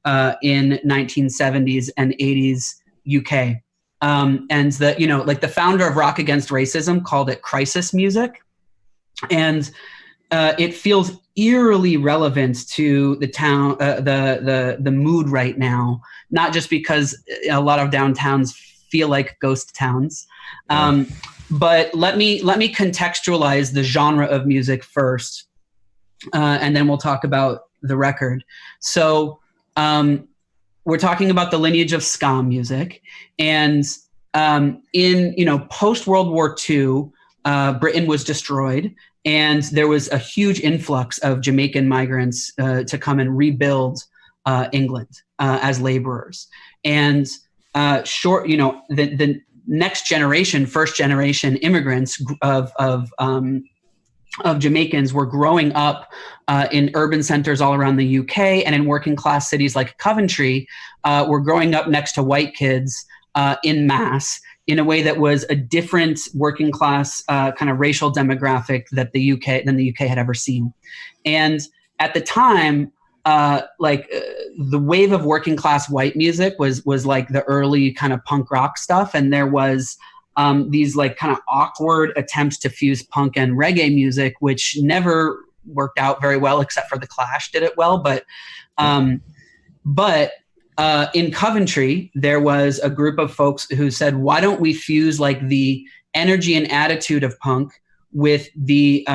in 1970s and 80s UK. And the founder of Rock Against Racism called it crisis music. And it feels eerily relevant to the town, the mood right now, not just because a lot of downtowns feel like ghost towns. But let me contextualize the genre of music first, and then we'll talk about the record. So we're talking about the lineage of ska music, and in post World War II, Britain was destroyed, and there was a huge influx of Jamaican migrants to come and rebuild England as laborers. And the next generation, first generation immigrants of Jamaicans were growing up in urban centers all around the UK, and in working class cities like Coventry, were growing up next to white kids in mass in a way that was a different working class kind of racial demographic than the UK had ever seen. And at the time, the wave of working class white music was like the early kind of punk rock stuff, and there was these like kind of awkward attempts to fuse punk and reggae music, which never worked out very well, except for the Clash did it well. But in Coventry, there was a group of folks who said, why don't we fuse like the energy and attitude of punk with the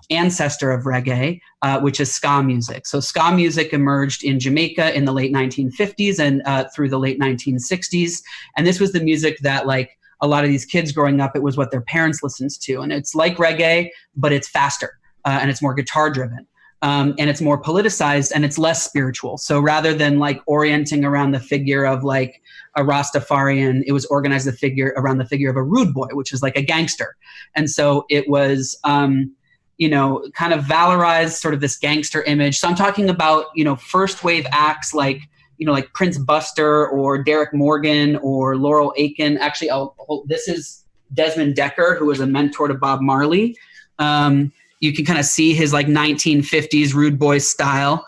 ancestor of reggae, which is ska music. So ska music emerged in Jamaica in the late 1950s and through the late 1960s. And this was the music that like a lot of these kids growing up, it was what their parents listened to. And it's like reggae, but it's faster and it's more guitar driven. And it's more politicized and it's less spiritual. So rather than like orienting around the figure of like a Rastafarian, it was organized around the figure of a rude boy, which is like a gangster. And so it was, kind of valorized sort of this gangster image. So I'm talking about, first wave acts like Prince Buster or Derek Morgan or Laurel Aiken. Actually, this is Desmond Decker, who was a mentor to Bob Marley. You can kind of see his like 1950s rude boy style.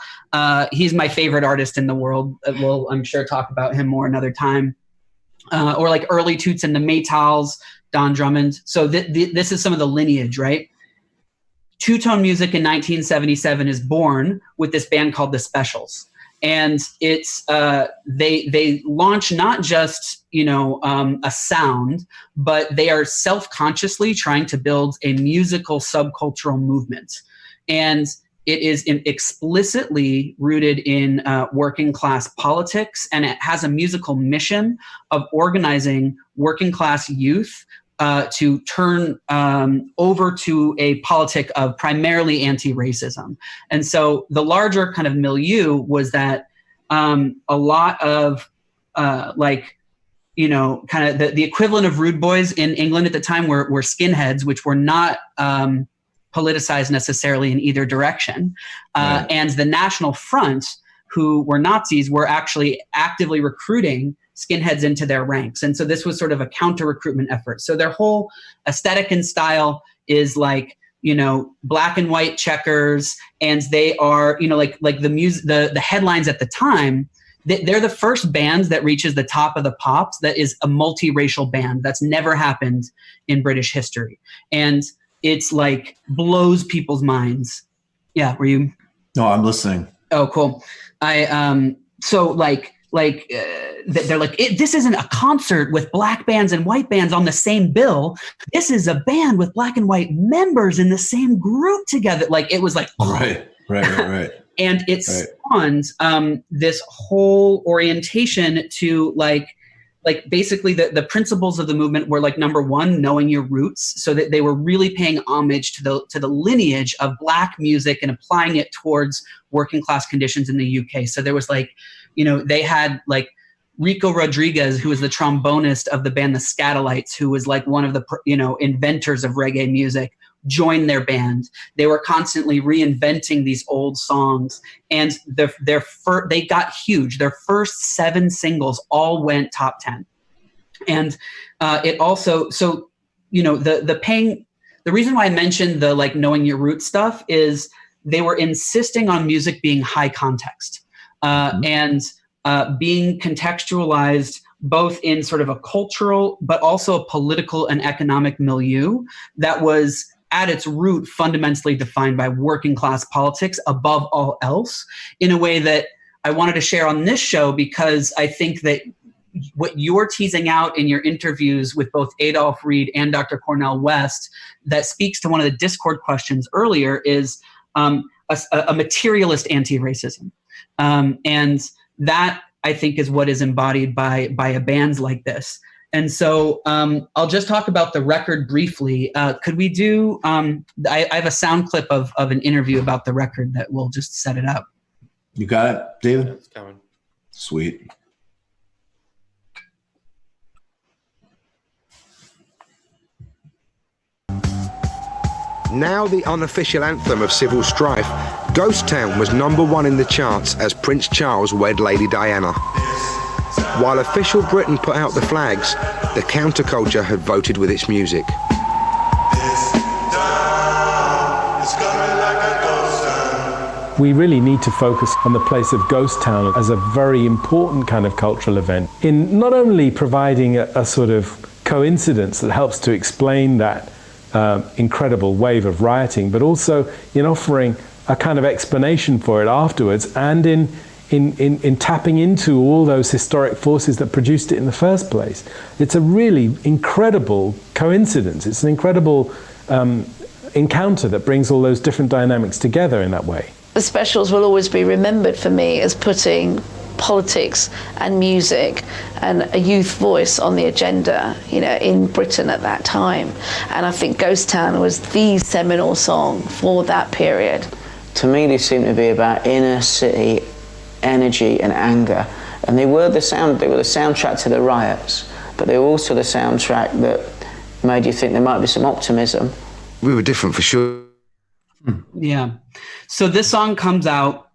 He's my favorite artist in the world. We'll, I'm sure, talk about him more another time. Or like early Toots and the Maytals, Don Drummond. So this is some of the lineage, right? Two-tone music in 1977 is born with this band called the Specials. And it's they launch not just a sound, but they are self-consciously trying to build a musical subcultural movement, and it is explicitly rooted in working class politics, and it has a musical mission of organizing working class youth to turn over to a politic of primarily anti-racism. And so the larger kind of milieu was that a lot of kind of the equivalent of rude boys in England at the time were skinheads, which were not politicized necessarily in either direction. Right. And the National Front, who were Nazis, were actually actively recruiting skinheads into their ranks. And so this was sort of a counter recruitment effort. So their whole aesthetic and style is like, black and white checkers. And they are, like the music, the headlines at the time, they're the first bands that reaches the top of the pops that is a multiracial band. That's never happened in British history. And it's like blows people's minds. Yeah. Were you? No, I'm listening. Oh, cool. They're like, this isn't a concert with black bands and white bands on the same bill. This is a band with black and white members in the same group together. Like, it was like, right. And it spawns this whole orientation to like basically the principles of the movement were like, number one, knowing your roots, so that they were really paying homage to the lineage of Black music and applying it towards working class conditions in the UK. So there was like, they had like Rico Rodriguez, who was the trombonist of the band The Scatolites, who was like one of the inventors of reggae music, joined their band. They were constantly reinventing these old songs, and they got huge. Their first 7 singles all went top 10, and it also the reason why I mentioned the like knowing your roots stuff is they were insisting on music being high context and being contextualized both in sort of a cultural but also a political and economic milieu that was at its root fundamentally defined by working class politics above all else, in a way that I wanted to share on this show, because I think that what you're teasing out in your interviews with both Adolph Reed and Dr. Cornel West that speaks to one of the Discord questions earlier is a materialist anti-racism. And that, I think, is what is embodied by a bands like this. And so I'll just talk about the record briefly. Could we do, I have a sound clip of an interview about the record that will just set it up. You got it, David? It's coming. Sweet. Now the unofficial anthem of civil strife, Ghost Town was #1 in the charts as Prince Charles wed Lady Diana. While official Britain put out the flags, the counterculture had voted with its music. We really need to focus on the place of Ghost Town as a very important kind of cultural event, in not only providing a sort of coincidence that helps to explain that incredible wave of rioting, but also in offering a kind of explanation for it afterwards, and in tapping into all those historic forces that produced it in the first place. It's a really incredible coincidence. It's an incredible encounter that brings all those different dynamics together in that way. The specials will always be remembered for me as putting politics and music and a youth voice on the agenda, in Britain at that time. And I think Ghost Town was the seminal song for that period. To me, they seem to be about inner city energy and anger, and they were the soundtrack to the riots, but they were also the soundtrack that made you think there might be some optimism. We were different for sure. Yeah. So this song comes out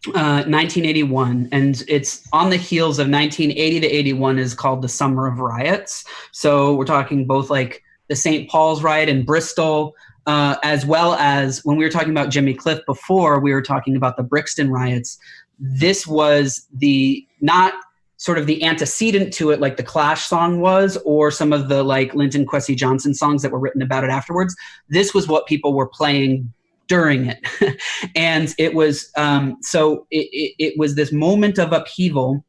1981, and it's on the heels of 1980 to 81 is called the Summer of Riots. So we're talking both like the St. Paul's riot in Bristol, as well as when we were talking about Jimmy Cliff before, we were talking about the Brixton riots. This was not sort of the antecedent to it like the Clash song was, or some of the like Linton Kwesi Johnson songs that were written about it afterwards. This was what people were playing during it. And it was, it was this moment of upheaval,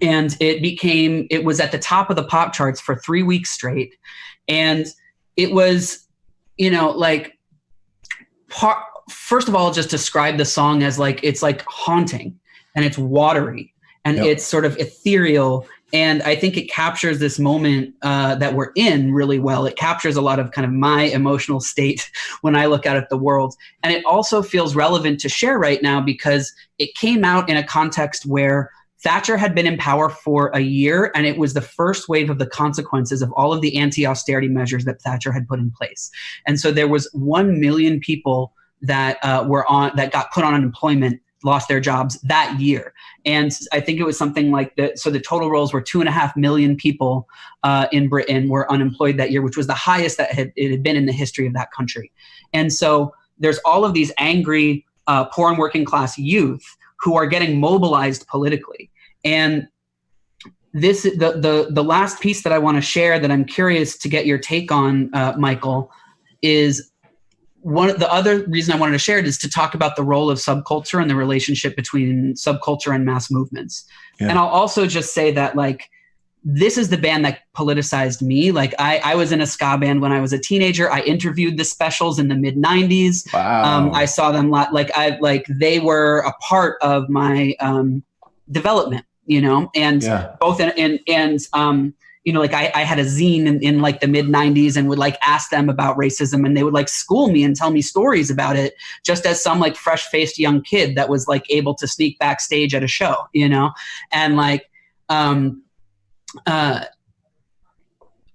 and it was at the top of the pop charts for 3 weeks straight. And it was, first of all, just describe the song as like, it's like haunting, and it's watery, and it's sort of ethereal. And I think it captures this moment that we're in really well. It captures a lot of kind of my emotional state when I look out at the world. And it also feels relevant to share right now because it came out in a context where Thatcher had been in power for a year, and it was the first wave of the consequences of all of the anti-austerity measures that Thatcher had put in place. And so there was 1 million people that got put on unemployment, lost their jobs that year. And I think it was something like that. So the total rolls were 2.5 million people in Britain were unemployed that year, which was the highest that it had been in the history of that country. And so there's all of these angry, poor and working class youth who are getting mobilized politically. And this, the last piece that I want to share that I'm curious to get your take on, Michael, is the other reason I wanted to share it is to talk about the role of subculture and the relationship between subculture and mass movements. Yeah. And I'll also just say that, like, this is the band that politicized me. Like I was in a ska band when I was a teenager. I interviewed the Specials in the mid 90s. Wow. I saw them they were a part of my development, you know, and both you know, like I had a zine in like the mid 90s and would like ask them about racism, and they would like school me and tell me stories about it, just as some like fresh faced young kid that was like able to sneak backstage at a show, you know? And like,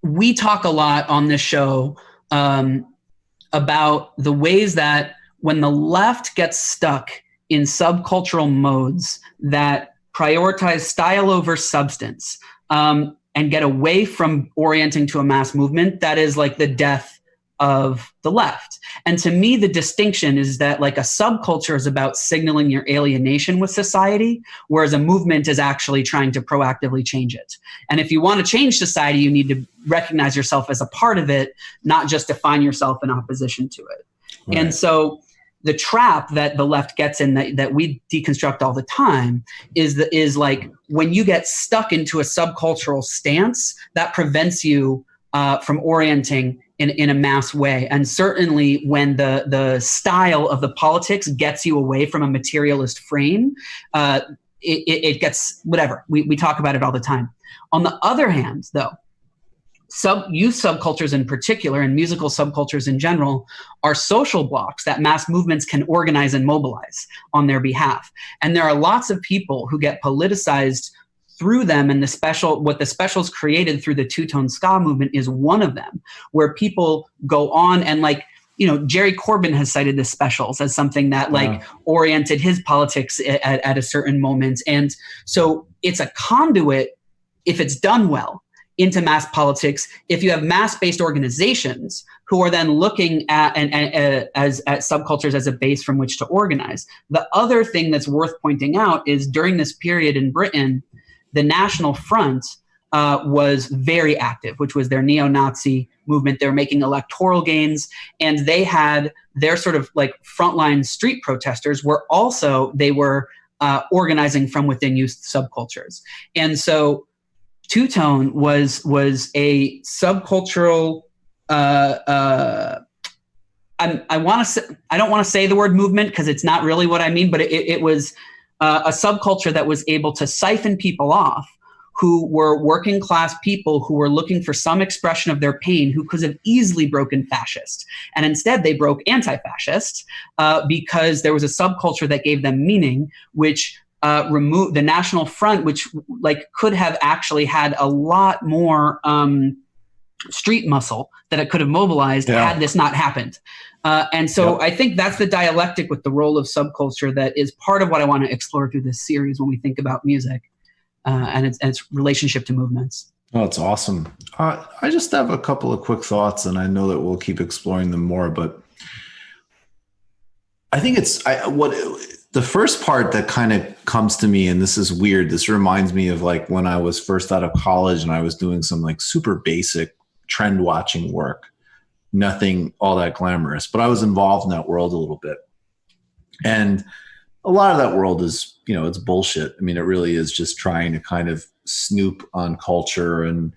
we talk a lot on this show about the ways that when the left gets stuck in subcultural modes that prioritize style over substance, and get away from orienting to a mass movement, that is like the death of the left. And to me, the distinction is that like a subculture is about signaling your alienation with society, whereas a movement is actually trying to proactively change it. And if you want to change society, you need to recognize yourself as a part of it, not just define yourself in opposition to it. Right. And so the trap that the left gets in that we deconstruct all the time is like when you get stuck into a subcultural stance, that prevents you from orienting in a mass way. And certainly when the style of the politics gets you away from a materialist frame, it gets whatever. We talk about it all the time. On the other hand, though, youth subcultures in particular and musical subcultures in general are social blocks that mass movements can organize and mobilize on their behalf. And there are lots of people who get politicized through them, and what the Specials created through the two-tone ska movement is one of them, where people go on and like, you know, Jerry Corbyn has cited the Specials as something that like oriented his politics at a certain moment. And so it's a conduit, if it's done well, into mass politics. If you have mass-based organizations who are then looking at at subcultures as a base from which to organize. The other thing that's worth pointing out is during this period in Britain, the National Front was very active, which was their neo-Nazi movement. They were making electoral gains, and they had their sort of like frontline street protesters were also, they were organizing from within youth subcultures. And so two-tone was a subcultural. I don't want to say the word movement because it's not really what I mean, but it was a subculture that was able to siphon people off who were working class people who were looking for some expression of their pain, who could have easily broken fascist. And instead they broke anti-fascist because there was a subculture that gave them meaning, which removed the National Front, which like could have actually had a lot more street muscle that it could have mobilized had this not happened. And so I think that's the dialectic with the role of subculture that is part of what I want to explore through this series when we think about music and its relationship to movements. Oh, it's awesome. I just have a couple of quick thoughts, and I know that we'll keep exploring them more, but I think the first part that kind of comes to me, and this is weird, this reminds me of like when I was first out of college and I was doing some like super basic trend watching work, nothing all that glamorous, but I was involved in that world a little bit. And a lot of that world is, you know, it's bullshit. I mean, it really is just trying to kind of snoop on culture and,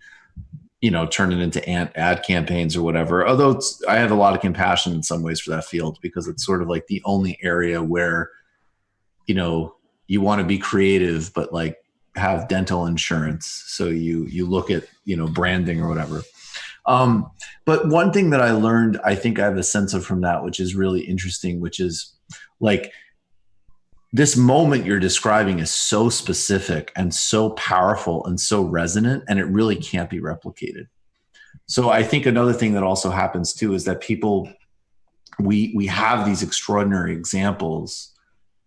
you know, turn it into ad campaigns or whatever. Although I have a lot of compassion in some ways for that field because it's sort of like the only area where, you know, you want to be creative, but like have dental insurance. So you look at, you know, branding or whatever. But one thing that I learned, I think I have a sense of from that, which is really interesting, which is like this moment you're describing is so specific and so powerful and so resonant, and it really can't be replicated. So I think another thing that also happens too is that people, we have these extraordinary examples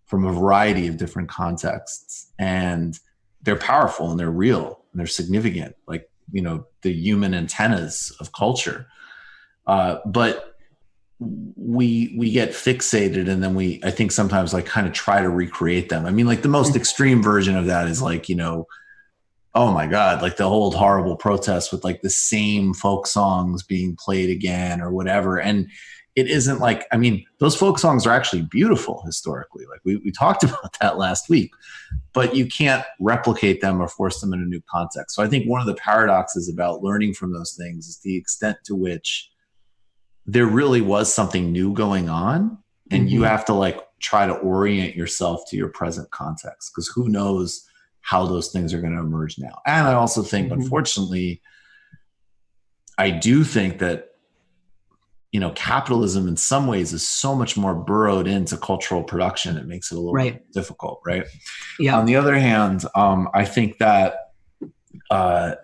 from a variety of different contexts, and they're powerful and they're real and they're significant, like, you know, the human antennas of culture. But we get fixated, and then I think sometimes like kind of try to recreate them. I mean, like the most extreme version of that is like, you know, oh my God, like the whole horrible protests with like the same folk songs being played again or whatever. And it isn't like, I mean, those folk songs are actually beautiful historically. Like we talked about that last week, but you can't replicate them or force them in a new context. So I think one of the paradoxes about learning from those things is the extent to which there really was something new going on, and you have to like try to orient yourself to your present context, because who knows how those things are going to emerge now. And I also think, unfortunately, I do think that, you know, capitalism in some ways is so much more burrowed into cultural production. It makes it a little bit difficult, right? Yeah. On the other hand, I think that, I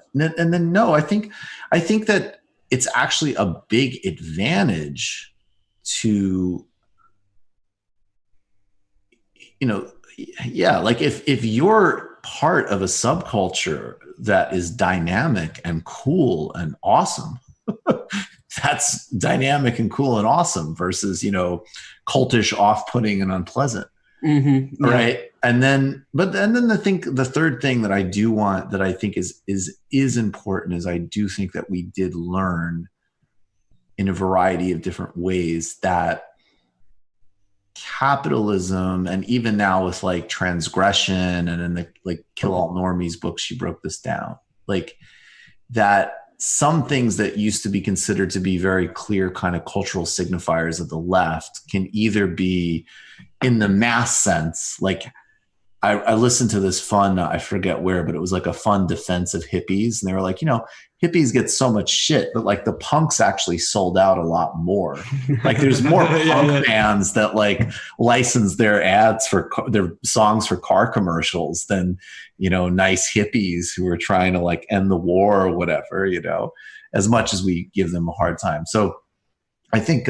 think that it's actually a big advantage to, you know, like if you're part of a subculture that is dynamic and cool and awesome, that's dynamic and cool and awesome versus, you know, cultish, off-putting, and unpleasant. Right. And then the third thing that I do want, that I think is important, is I do think that we did learn in a variety of different ways that capitalism, and even now with like transgression, and in the like Kill All Normies book, she broke this down, like that some things that used to be considered to be very clear kind of cultural signifiers of the left can either be in the mass sense. Like I listened to this fun, I forget where, but it was like a fun defense of hippies. And they were like, you know, hippies get so much shit, but like the punks actually sold out a lot more. Like there's more punk bands that like license their ads for their songs for car commercials than, you know, nice hippies who are trying to like end the war or whatever, you know, as much as we give them a hard time. So I think,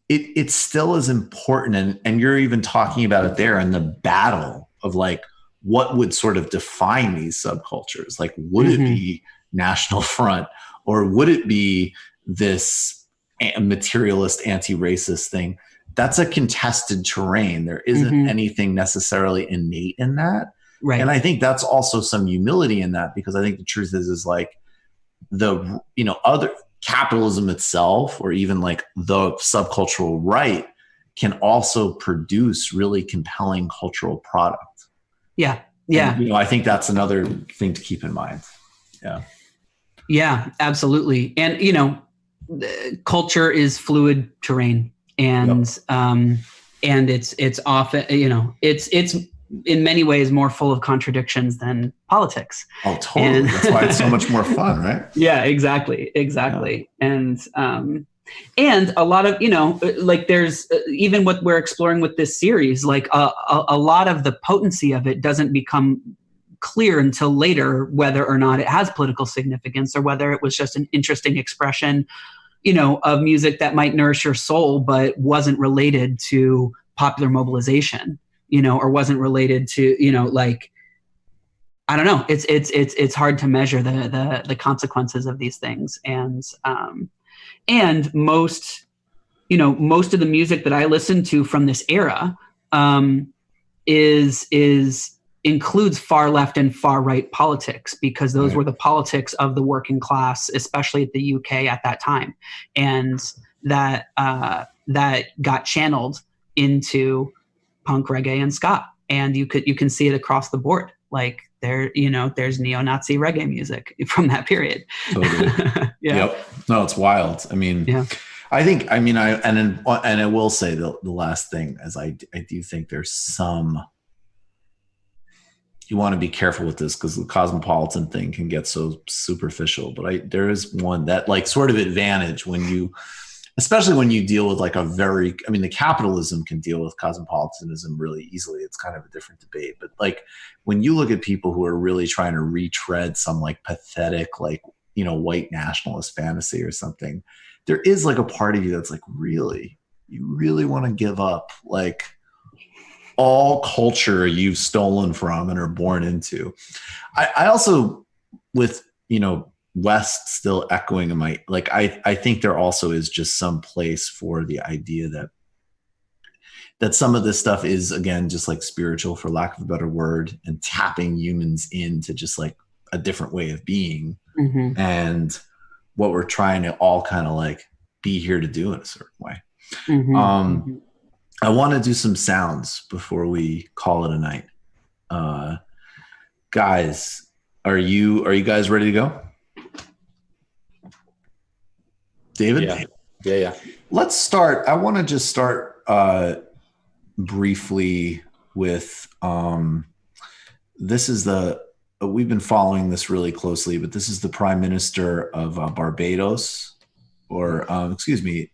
it still is important, and you're even talking about it there in the battle of like what would sort of define these subcultures. Like, would it be National Front, or would it be this materialist, anti-racist thing? That's a contested terrain. There isn't anything necessarily innate in that, right? And I think that's also some humility in that, because I think the truth is like the, you know, other capitalism itself, or even like the subcultural right, can also produce really compelling cultural product. Yeah. And, you know, I think that's another thing to keep in mind. Yeah, absolutely. And, you know, culture is fluid terrain, and it's often, you know, it's in many ways more full of contradictions than politics. Oh, totally. That's why it's so much more fun, right? Yeah, exactly. Yeah. And a lot of, you know, like there's even what we're exploring with this series, like a lot of the potency of it doesn't become clear until later, whether or not it has political significance, or whether it was just an interesting expression, you know, of music that might nourish your soul, but wasn't related to popular mobilization, you know, or wasn't related to, you know, like, I don't know. It's hard to measure the consequences of these things. And most of the music that I listen to from this era includes far left and far right politics, because those were the politics of the working class, especially at the UK at that time, and that got channeled into punk, reggae, and ska. And you can see it across the board. Like there's neo-Nazi reggae music from that period. Totally. Yep. No, it's wild. I mean, I will say the last thing is I do think there's some, you want to be careful with this, because the cosmopolitan thing can get so superficial, but there is one that like sort of advantage when you, especially when you deal with like the capitalism can deal with cosmopolitanism really easily. It's kind of a different debate, but like when you look at people who are really trying to retread some like pathetic, like, you know, white nationalist fantasy or something, there is like a part of you that's like, really, you really want to give up like all culture you've stolen from and are born into. I also, with, you know, West still echoing in my, like, I think there also is just some place for the idea that some of this stuff is, again, just like spiritual, for lack of a better word, and tapping humans into just like a different way of being, and what we're trying to all kind of like be here to do in a certain way. I want to do some sounds before we call it a night. Guys, are you guys ready to go? David? Yeah. Let's start. I want to just start briefly with we've been following this really closely, but this is the Prime Minister of Barbados, or excuse me,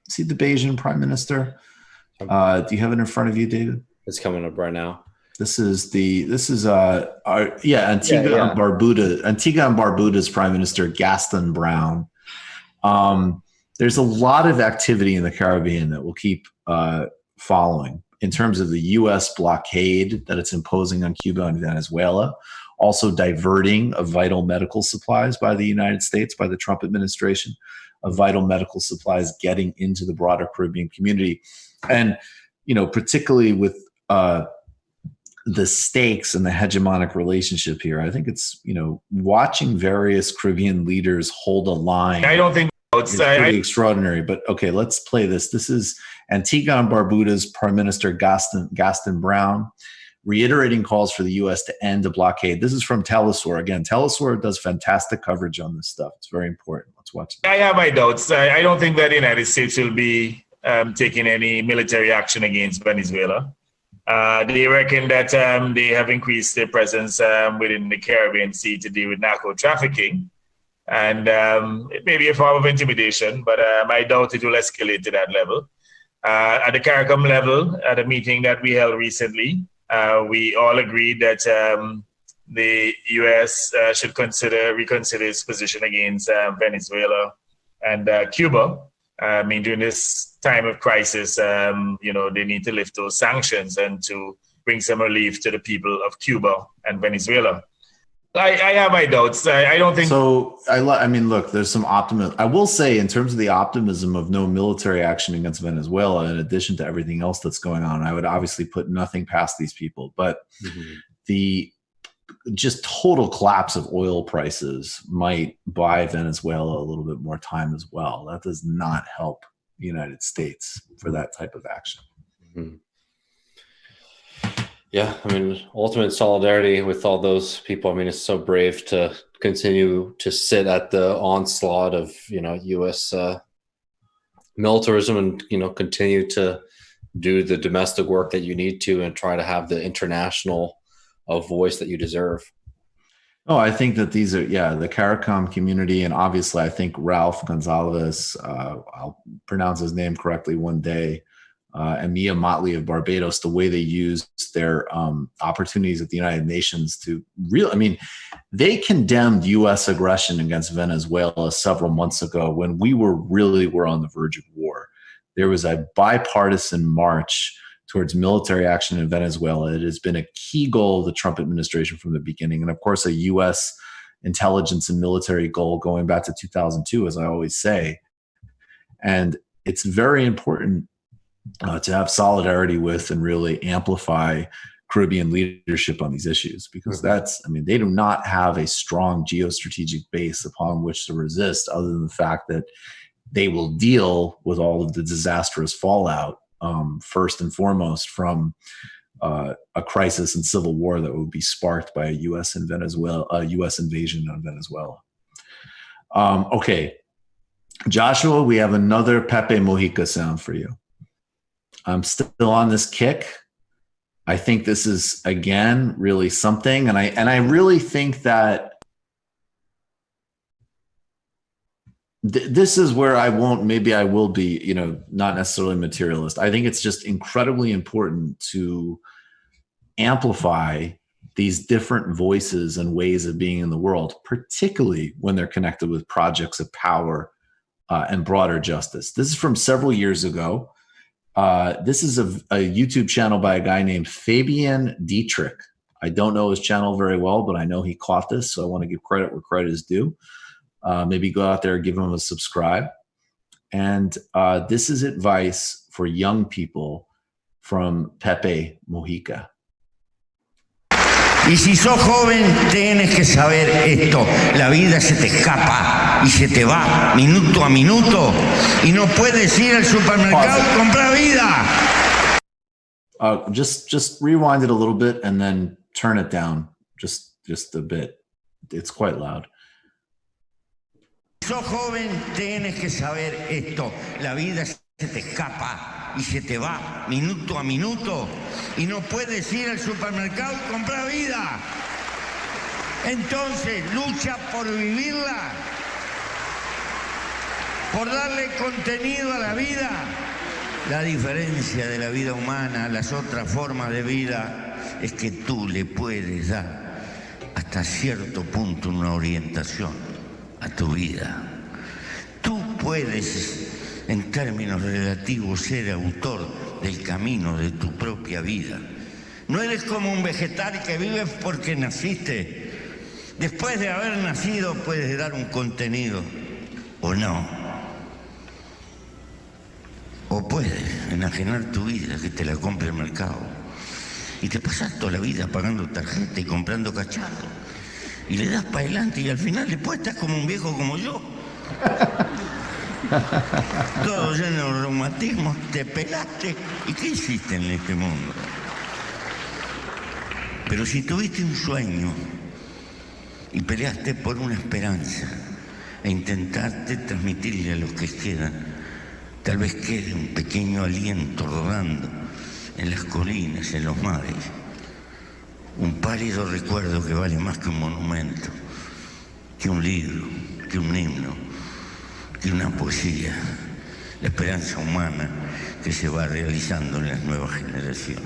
see the Bayesian Prime Minister? Do you have it in front of you, David? It's coming up right now. Antigua and Barbuda. Antigua and Barbuda's Prime Minister Gaston Brown. There's a lot of activity in the Caribbean that we'll keep following in terms of the U.S. blockade that it's imposing on Cuba and Venezuela, also diverting of vital medical supplies by the United States, by the Trump administration, of vital medical supplies getting into the broader Caribbean community. And, particularly with the stakes and the hegemonic relationship here, I think it's, watching various Caribbean leaders hold a line. I don't think it's pretty extraordinary, but okay, let's play this. This is Antigua and Barbuda's Prime Minister Gaston Brown reiterating calls for the U.S. to end the blockade. This is from Telesur. Again, Telesur does fantastic coverage on this stuff. It's very important. Let's watch it. I have my doubts. I don't think that the United States will be taking any military action against Venezuela. They reckon that they have increased their presence within the Caribbean Sea to deal with narco trafficking. And it may be a form of intimidation, but I doubt it will escalate to that level. At the CARICOM level, at a meeting that we held recently, we all agreed that the U.S. should reconsider its position against Venezuela and Cuba. During this time of crisis, they need to lift those sanctions and to bring some relief to the people of Cuba and Venezuela. I have my doubts. I don't think so. Look, there's some optimism. I will say, in terms of the optimism of no military action against Venezuela, in addition to everything else that's going on, I would obviously put nothing past these people. But the just total collapse of oil prices might buy Venezuela a little bit more time as well. That does not help the United States for that type of action. Mm-hmm. Yeah, ultimate solidarity with all those people. It's so brave to continue to sit at the onslaught of, U.S. militarism and, continue to do the domestic work that you need to and try to have the international voice that you deserve. Oh, I think that these are, the CARICOM community, and obviously I think Ralph Gonzalez, I'll pronounce his name correctly one day, and Mia Motley of Barbados, the way they used their opportunities at the United Nations to they condemned U.S. aggression against Venezuela several months ago when we were on the verge of war. There was a bipartisan march towards military action in Venezuela. It has been a key goal of the Trump administration from the beginning. And of course, a U.S. intelligence and military goal going back to 2002, as I always say. And it's very important to have solidarity with and really amplify Caribbean leadership on these issues, because they do not have a strong geostrategic base upon which to resist, other than the fact that they will deal with all of the disastrous fallout, first and foremost from a crisis and civil war that would be sparked by a U.S. invasion on Venezuela. Okay, Joshua, we have another Pepe Mujica sound for you. I'm still on this kick. I think this is, again, really something. And I really think that this is where I will be, not necessarily materialist. I think it's just incredibly important to amplify these different voices and ways of being in the world, particularly when they're connected with projects of power and broader justice. This is from several years ago. This is a YouTube channel by a guy named Fabian Dietrich. I don't know his channel very well, but I know he caught this, so I want to give credit where credit is due. Maybe go out there and give him a subscribe. And this is advice for young people from Pepe Mujica. Y si sos joven, tienes que saber esto. La vida se te escapa y se te va minuto a minuto. Y no puedes ir al supermercado y comprar vida. Just rewind it a little bit and then turn it down just a bit. It's quite loud. Sos joven, tienes que saber esto. La vida se te escapa y se te va minuto a minuto y no puedes ir al supermercado y comprar vida. Entonces, lucha por vivirla, por darle contenido a la vida. La diferencia de la vida humana a las otras formas de vida es que tú le puedes dar hasta cierto punto una orientación a tu vida. Tú puedes, en términos relativos, ser autor del camino de tu propia vida. No eres como un vegetal que vives porque naciste. Después de haber nacido puedes dar un contenido o no. O puedes enajenar tu vida, que te la compre el mercado. Y te pasas toda la vida pagando tarjeta y comprando cacharros. Y le das para adelante y al final después estás como un viejo como yo. Todo lleno de reumatismos, te pelaste. ¿Y qué hiciste en este mundo? Pero si tuviste un sueño y peleaste por una esperanza e intentaste transmitirle a los que quedan, tal vez quede un pequeño aliento rodando en las colinas, en los mares. Un pálido recuerdo que vale más que un monumento, que un libro, que un himno, que una poesía. La esperanza humana que se va realizando en las nuevas generaciones.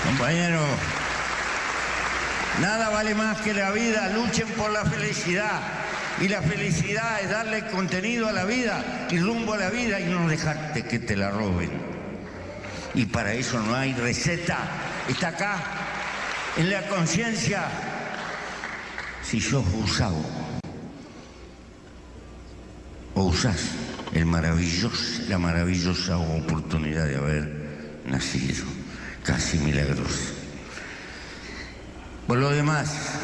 Compañeros, nada vale más que la vida. Luchen por la felicidad. Y la felicidad es darle contenido a la vida y rumbo a la vida y no dejarte que te la roben. Y para eso no hay receta. Está acá, en la conciencia. Si sos usado o usás la maravillosa oportunidad de haber nacido, casi milagrosa. Por lo demás,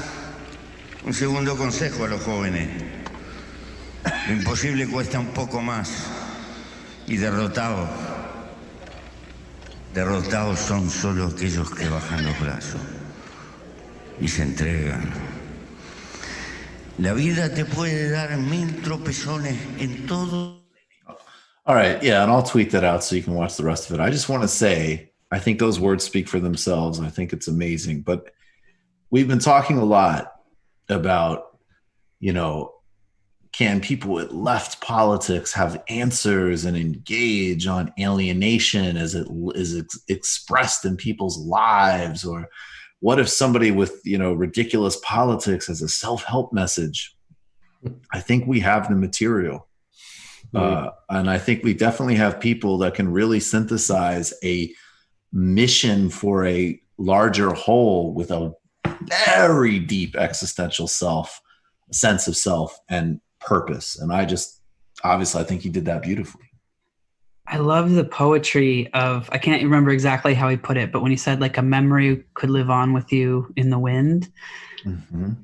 un segundo consejo a los jóvenes. Lo imposible cuesta un poco más. Y derrotados son solo aquellos que bajan los brazos y se entregan. La vida te puede dar 1000 tropezones en todo. All right, yeah, and I'll tweet that out so you can watch the rest of it. I just want to say, I think those words speak for themselves. I think it's amazing. But we've been talking a lot about, can people with left politics have answers and engage on alienation as it is expressed in people's lives? Or what if somebody with, ridiculous politics has a self-help message? I think we have the material. And I think we definitely have people that can really synthesize a mission for a larger whole with a very deep existential sense of self and purpose. And I think he did that beautifully. I love the poetry of, I can't remember exactly how he put it, but when he said like a memory could live on with you in the wind,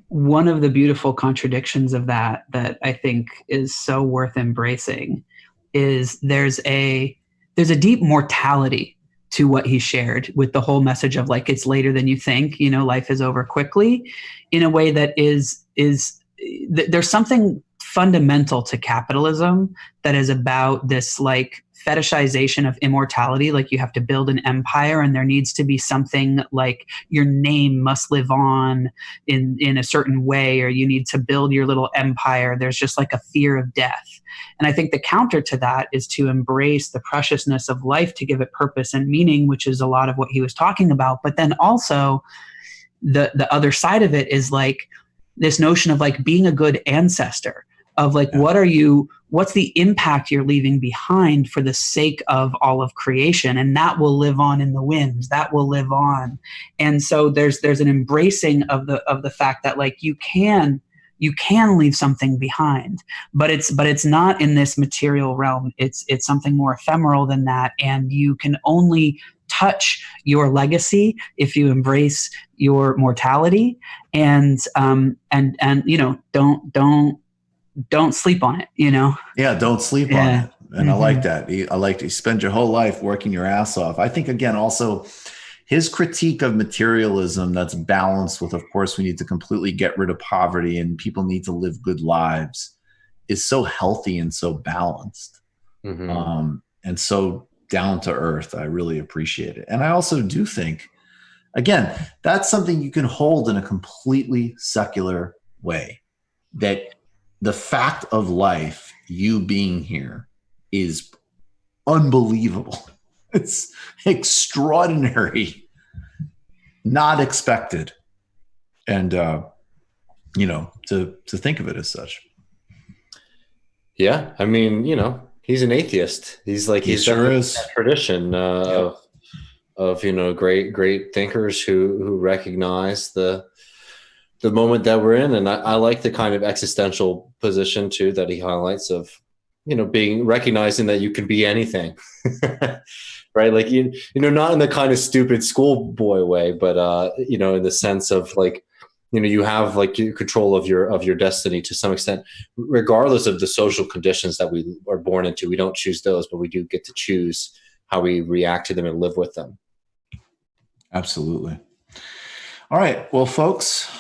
one of the beautiful contradictions of that I think is so worth embracing is there's a deep mortality to what he shared with the whole message of like, it's later than you think, life is over quickly, in a way that is there's something fundamental to capitalism that is about this like fetishization of immortality. Like you have to build an empire and there needs to be something like your name must live on in a certain way, or you need to build your little empire. There's just like a fear of death. And I think the counter to that is to embrace the preciousness of life, to give it purpose and meaning, which is a lot of what he was talking about. But then also the other side of it is like this notion of like being a good ancestor, of like, what's the impact you're leaving behind for the sake of all of creation? And that will live on in the winds, that will live on. And so there's an embracing of the fact that like you can leave something behind, but it's not in this material realm. It's something more ephemeral than that. And you can only touch your legacy if you embrace your mortality and don't sleep on it, Yeah, don't sleep on it. And I like that. I like to spend your whole life working your ass off. I think, again, also his critique of materialism that's balanced with, of course, we need to completely get rid of poverty and people need to live good lives is so healthy and so balanced. And so down to earth. I really appreciate it. And I also do think, again, that's something you can hold in a completely secular way, that the fact of life, you being here, is unbelievable. It's extraordinary, not expected. And, to think of it as such. Yeah. I mean, he's an atheist. He's like, he's sure is. That tradition of great thinkers who recognize the moment that we're in. And I like the kind of existential position too that he highlights of, recognizing that you can be anything, right? Like, not in the kind of stupid schoolboy way, but, in the sense of like, you have like control of your destiny to some extent, regardless of the social conditions that we are born into. We don't choose those, but we do get to choose how we react to them and live with them. Absolutely. All right. Well, folks,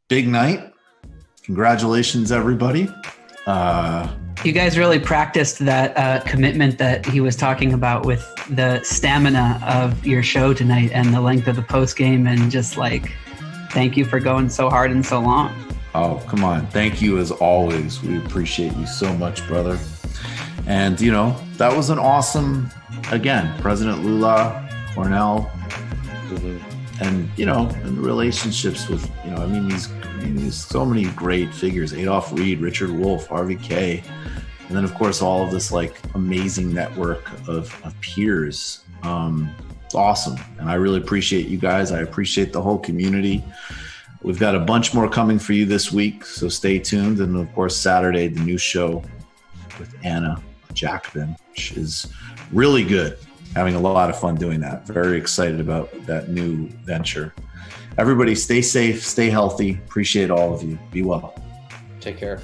big night. Congratulations, everybody. You guys really practiced that commitment that he was talking about with the stamina of your show tonight and the length of the post game, and just like, thank you for going so hard and so long. Oh, come on. Thank you as always. We appreciate you so much, brother. And, that was an awesome, again, President Lula, Cornell, and, and the relationships with, these so many great figures, Adolph Reed, Richard Wolff, Harvey Kaye, and then, of course, all of this, like, amazing network of peers. It's awesome. And I really appreciate you guys. I appreciate the whole community. We've got a bunch more coming for you this week, so stay tuned. And of course, Saturday, the new show with Anna Jacobin, which is really good. Having a lot of fun doing that. Very excited about that new venture. Everybody stay safe, stay healthy. Appreciate all of you. Be well. Take care.